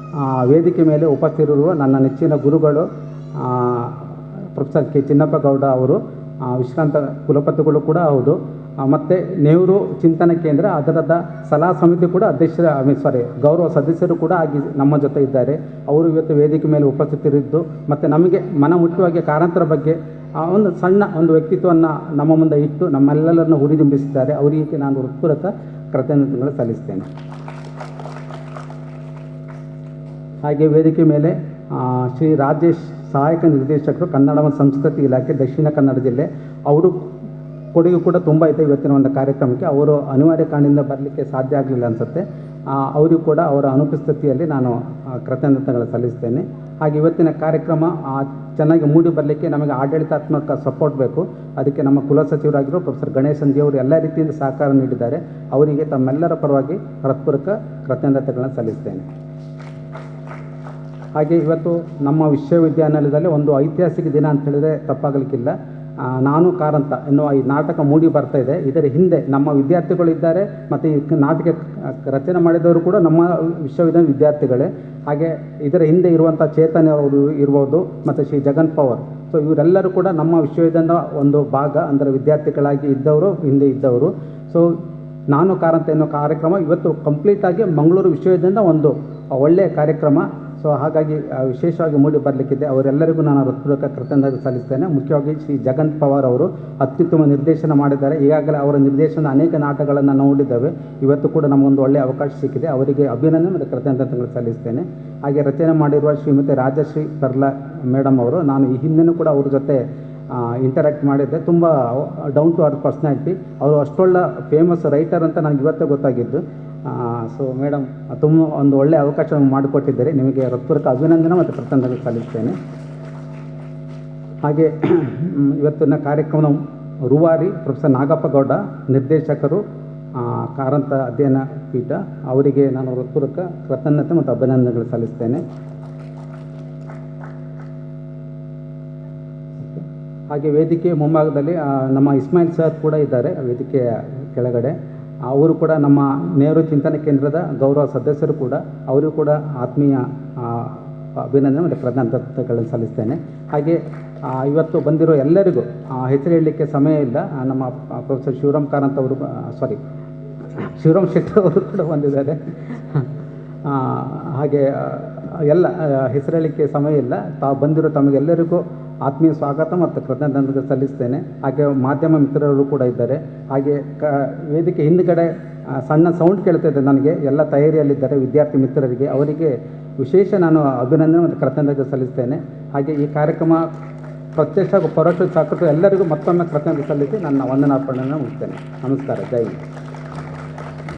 ವೇದಿಕೆ ಮೇಲೆ ಉಪಸ್ಥಿತರಿರುವ ನನ್ನ ನೆಚ್ಚಿನ ಗುರುಗಳು ಪ್ರೊಫೆಸರ್ ಕೆ ಚಿನ್ನಪ್ಪಗೌಡ ಅವರು, ವಿಶ್ರಾಂತ ಕುಲಪತಿಗಳು ಕೂಡ ಹೌದು. ಮತ್ತು ನೆಹರು ಚಿಂತನ ಕೇಂದ್ರ ಅದರದ ಸಲಹಾ ಸಮಿತಿ ಕೂಡ ಗೌರವ ಸದಸ್ಯರು ಕೂಡ ಆಗಿ ನಮ್ಮ ಜೊತೆ ಇದ್ದಾರೆ. ಅವರು ಇವತ್ತು ವೇದಿಕೆ ಮೇಲೆ ಉಪಸ್ಥಿತರಿದ್ದು ಮತ್ತು ನಮಗೆ ಮನಮುಟ್ಟುವಾಗಿ ಕಾರಂತರ ಬಗ್ಗೆ ಒಂದು ಸಣ್ಣ ಒಂದು ವ್ಯಕ್ತಿತ್ವವನ್ನು ನಮ್ಮ ಮುಂದೆ ಇಟ್ಟು ನಮ್ಮೆಲ್ಲರನ್ನು ಹುರಿದುಂಬಿಸಿದ್ದಾರೆ. ಅವರಿಗೆ ನಾನು ಹೃತ್ಪೂರ್ವಕ ಕೃತಜ್ಞತೆಗಳು ಸಲ್ಲಿಸ್ತೇನೆ. ಹಾಗೆ ವೇದಿಕೆ ಮೇಲೆ ಶ್ರೀ ರಾಜೇಶ್ ಸಹಾಯಕ ನಿರ್ದೇಶಕರು, ಕನ್ನಡ ಮತ್ತು ಸಂಸ್ಕೃತಿ ಇಲಾಖೆ, ದಕ್ಷಿಣ ಕನ್ನಡ ಜಿಲ್ಲೆ. ಅವರು ಕೊಡುಗೆ ಕೂಡ ತುಂಬ ಇದೆ ಇವತ್ತಿನ ಒಂದು ಕಾರ್ಯಕ್ರಮಕ್ಕೆ. ಅವರು ಅನಿವಾರ್ಯ ಕಾರಣದಿಂದ ಬರಲಿಕ್ಕೆ ಸಾಧ್ಯ ಆಗಲಿಲ್ಲ ಅನಿಸುತ್ತೆ. ಅವರಿಗೂ ಕೂಡ ಅವರ ಅನುಪಸ್ಥಿತಿಯಲ್ಲಿ ನಾನು ಕೃತಜ್ಞತೆಗಳು ಸಲ್ಲಿಸ್ತೇನೆ. ಹಾಗೆ ಇವತ್ತಿನ ಕಾರ್ಯಕ್ರಮ ಚೆನ್ನಾಗಿ ಮೂಡಿ ಬರಲಿಕ್ಕೆ ನಮಗೆ ಆಡಳಿತಾತ್ಮಕ ಸಪೋರ್ಟ್ ಬೇಕು. ಅದಕ್ಕೆ ನಮ್ಮ ಕುಲಸಚಿವರಾಗಿರೋ ಪ್ರೊಫೆಸರ್ ಗಣೇಶನ್ ಜಿ ಅವರು ಎಲ್ಲ ರೀತಿಯಿಂದ ಸಹಕಾರ ನೀಡಿದ್ದಾರೆ. ಅವರಿಗೆ ತಮ್ಮೆಲ್ಲರ ಪರವಾಗಿ ಹೃತ್ಪೂರ್ವಕ ಕೃತಜ್ಞತೆಗಳನ್ನು ಸಲ್ಲಿಸ್ತೇನೆ. ಹಾಗೆ ಇವತ್ತು ನಮ್ಮ ವಿಶ್ವವಿದ್ಯಾನಿಲಯದಲ್ಲಿ ಒಂದು ಐತಿಹಾಸಿಕ ದಿನ ಅಂತ ಹೇಳಿದರೆ ತಪ್ಪಾಗಲಿಕ್ಕಿಲ್ಲ. ನಾನು ಕಾರಂತ ಎನ್ನುವ ಈ ನಾಟಕ ಮೂಡಿ ಬರ್ತಾ ಇದೆ. ಇದರ ಹಿಂದೆ ನಮ್ಮ ವಿದ್ಯಾರ್ಥಿಗಳಿದ್ದಾರೆ ಮತ್ತು ಈ ನಾಟಕ ರಚನೆ ಮಾಡಿದವರು ಕೂಡ ನಮ್ಮ ವಿಶ್ವವಿದ್ಯಾಲಯ ವಿದ್ಯಾರ್ಥಿಗಳೇ. ಹಾಗೆ ಇದರ ಹಿಂದೆ ಇರುವಂಥ ಚೇತನ್ ಅವರು ಇರ್ಬೋದು ಮತ್ತು ಶ್ರೀ ಜಗನ್ ಪವರ್. ಸೊ ಇವರೆಲ್ಲರೂ ಕೂಡ ನಮ್ಮ ವಿಶ್ವವಿದ್ಯಾಲಯದ ಒಂದು ಭಾಗ, ಅಂದರೆ ವಿದ್ಯಾರ್ಥಿಗಳಾಗಿ ಇದ್ದವರು, ಹಿಂದೆ ಇದ್ದವರು. ಸೊ ನಾನು ಕಾರಂತ ಎನ್ನುವ ಕಾರ್ಯಕ್ರಮ ಇವತ್ತು ಕಂಪ್ಲೀಟಾಗಿ ಮಂಗಳೂರು ವಿಶ್ವವಿದ್ಯಾಲಯದ ಒಂದು ಒಳ್ಳೆಯ ಕಾರ್ಯಕ್ರಮ. ಸೊ ಹಾಗಾಗಿ ವಿಶೇಷವಾಗಿ ಮೂಡಿ ಬರಲಿಕ್ಕಿದೆ. ಅವರೆಲ್ಲರಿಗೂ ನಾನು ಹೃತ್ಪೂರ್ವಕ ಕೃತಜ್ಞತೆ ಸಲ್ಲಿಸ್ತೇನೆ. ಮುಖ್ಯವಾಗಿ ಶ್ರೀ ಜಗನ್ ಪವಾರ್ ಅವರು ಅತ್ಯುತ್ತಮ ನಿರ್ದೇಶನ ಮಾಡಿದ್ದಾರೆ. ಈಗಾಗಲೇ ಅವರ ನಿರ್ದೇಶನದ ಅನೇಕ ನಾಟಕಗಳನ್ನು ನೋಡಿದ್ದೇವೆ. ಇವತ್ತು ಕೂಡ ನಮಗೊಂದು ಒಳ್ಳೆಯ ಅವಕಾಶ ಸಿಕ್ಕಿದೆ. ಅವರಿಗೆ ಅಭಿನಂದನೆ ಮತ್ತು ಕೃತಜ್ಞತೆಗಳು ಸಲ್ಲಿಸ್ತೇನೆ. ಹಾಗೆ ರಚನೆ ಮಾಡಿರುವ ಶ್ರೀಮತಿ ರಾಜಶ್ರೀ ಪರ್ಲಾ ಮೇಡಮ್ ಅವರು, ನಾನು ಈ ಹಿಂದೆನೂ ಕೂಡ ಅವ್ರ ಜೊತೆ ಇಂಟರಾಕ್ಟ್ ಮಾಡಿದ್ದೆ. ತುಂಬ ಡೌನ್ ಟು ಅರ್ತ್ ಪರ್ಸ್ನಾಲಿಟಿ. ಅವರು ಅಷ್ಟೊಳ್ಳೆ ಫೇಮಸ್ ರೈಟರ್ ಅಂತ ನನಗೆ ಇವತ್ತೇ ಗೊತ್ತಾಗಿದ್ದು. ಸೊ ಮೇಡಮ್, ತುಂಬ ಒಂದು ಒಳ್ಳೆಯ ಅವಕಾಶ ಮಾಡಿಕೊಟ್ಟಿದ್ದಾರೆ. ನಿಮಗೆ ಹೃತ್ಪೂರ್ವಕ ಅಭಿನಂದನೆ ಮತ್ತು ಕೃತಜ್ಞತೆ ಸಲ್ಲಿಸ್ತೇನೆ. ಹಾಗೆ ಇವತ್ತಿನ ಕಾರ್ಯಕ್ರಮ ರೂವಾರಿ ಪ್ರೊಫೆಸರ್ ನಾಗಪ್ಪ ಗೌಡ, ನಿರ್ದೇಶಕರು, ಕಾರಂತ ಅಧ್ಯಯನ ಪೀಠ, ಅವರಿಗೆ ನಾನು ಹೃತ್ಪೂರ್ವಕ ಕೃತಜ್ಞತೆ ಮತ್ತು ಅಭಿನಂದನೆಗಳು ಸಲ್ಲಿಸ್ತೇನೆ. ಹಾಗೆ ವೇದಿಕೆ ಮುಂಭಾಗದಲ್ಲಿ ನಮ್ಮ ಇಸ್ಮಾಯಿಲ್ ಸರ್ ಕೂಡ ಇದ್ದಾರೆ ವೇದಿಕೆಯ ಕೆಳಗಡೆ. ಅವರು ಕೂಡ ನಮ್ಮ ನೆಹರು ಚಿಂತನ ಕೇಂದ್ರದ ಗೌರವ ಸದಸ್ಯರು ಕೂಡ. ಅವರು ಕೂಡ ಆತ್ಮೀಯ ಅಭಿನಂದನೆ ಮತ್ತು ಕೃತಜ್ಞತೆಗಳನ್ನು ಸಲ್ಲಿಸ್ತೇನೆ. ಹಾಗೆ ಇವತ್ತು ಬಂದಿರೋ ಎಲ್ಲರಿಗೂ ಹೆಸರು ಹೇಳಲಿಕ್ಕೆ ಸಮಯ ಇಲ್ಲ. ನಮ್ಮ ಪ್ರೊಫೆಸರ್ ಶಿವರಾಮ್ ಕಾರಂತ್ ಅವರು, ಶಿವರಾಮ್ ಶೆಟ್ಟರ್ ಅವರು ಕೂಡ ಬಂದಿದ್ದಾರೆ. ಹಾಗೆ ಎಲ್ಲ ಹೆಸರು ಹೇಳಲಿಕ್ಕೆ ಸಮಯ ಇಲ್ಲ. ತಾವು ಬಂದಿರೋ ತಮಗೆಲ್ಲರಿಗೂ ಆತ್ಮೀಯ ಸ್ವಾಗತ ಮತ್ತು ಕೃತಜ್ಞತೆ ಸಲ್ಲಿಸ್ತೇನೆ. ಹಾಗೆ ಮಾಧ್ಯಮ ಮಿತ್ರರು ಕೂಡ ಇದ್ದಾರೆ. ಹಾಗೆ ವೇದಿಕೆ ಹಿಂದುಗಡೆ ಸಣ್ಣ ಸೌಂಡ್ ಕೇಳ್ತಾಯಿದೆ ನನಗೆ. ಎಲ್ಲ ತಯಾರಿಯಲ್ಲಿದ್ದಾರೆ ವಿದ್ಯಾರ್ಥಿ ಮಿತ್ರರಿಗೆ, ಅವರಿಗೆ ವಿಶೇಷ ನಾನು ಅಭಿನಂದನೆ ಮತ್ತು ಕೃತಜ್ಞತೆ ಸಲ್ಲಿಸ್ತೇನೆ. ಹಾಗೆ ಈ ಕಾರ್ಯಕ್ರಮ ಪ್ರತ್ಯಕ್ಷ ಹಾಗೂ ಪರೋಕ್ಷ ಸಾಕಷ್ಟು ಎಲ್ಲರಿಗೂ ಮತ್ತೊಮ್ಮೆ ಕೃತಜ್ಞತೆ ಸಲ್ಲಿಸಿ ನನ್ನ ವಂದನಾರ್ಪಣೆಯನ್ನು ಮುಗಿಸ್ತೇನೆ. ನಮಸ್ಕಾರ. ಜೈ ಹಿಂದ್.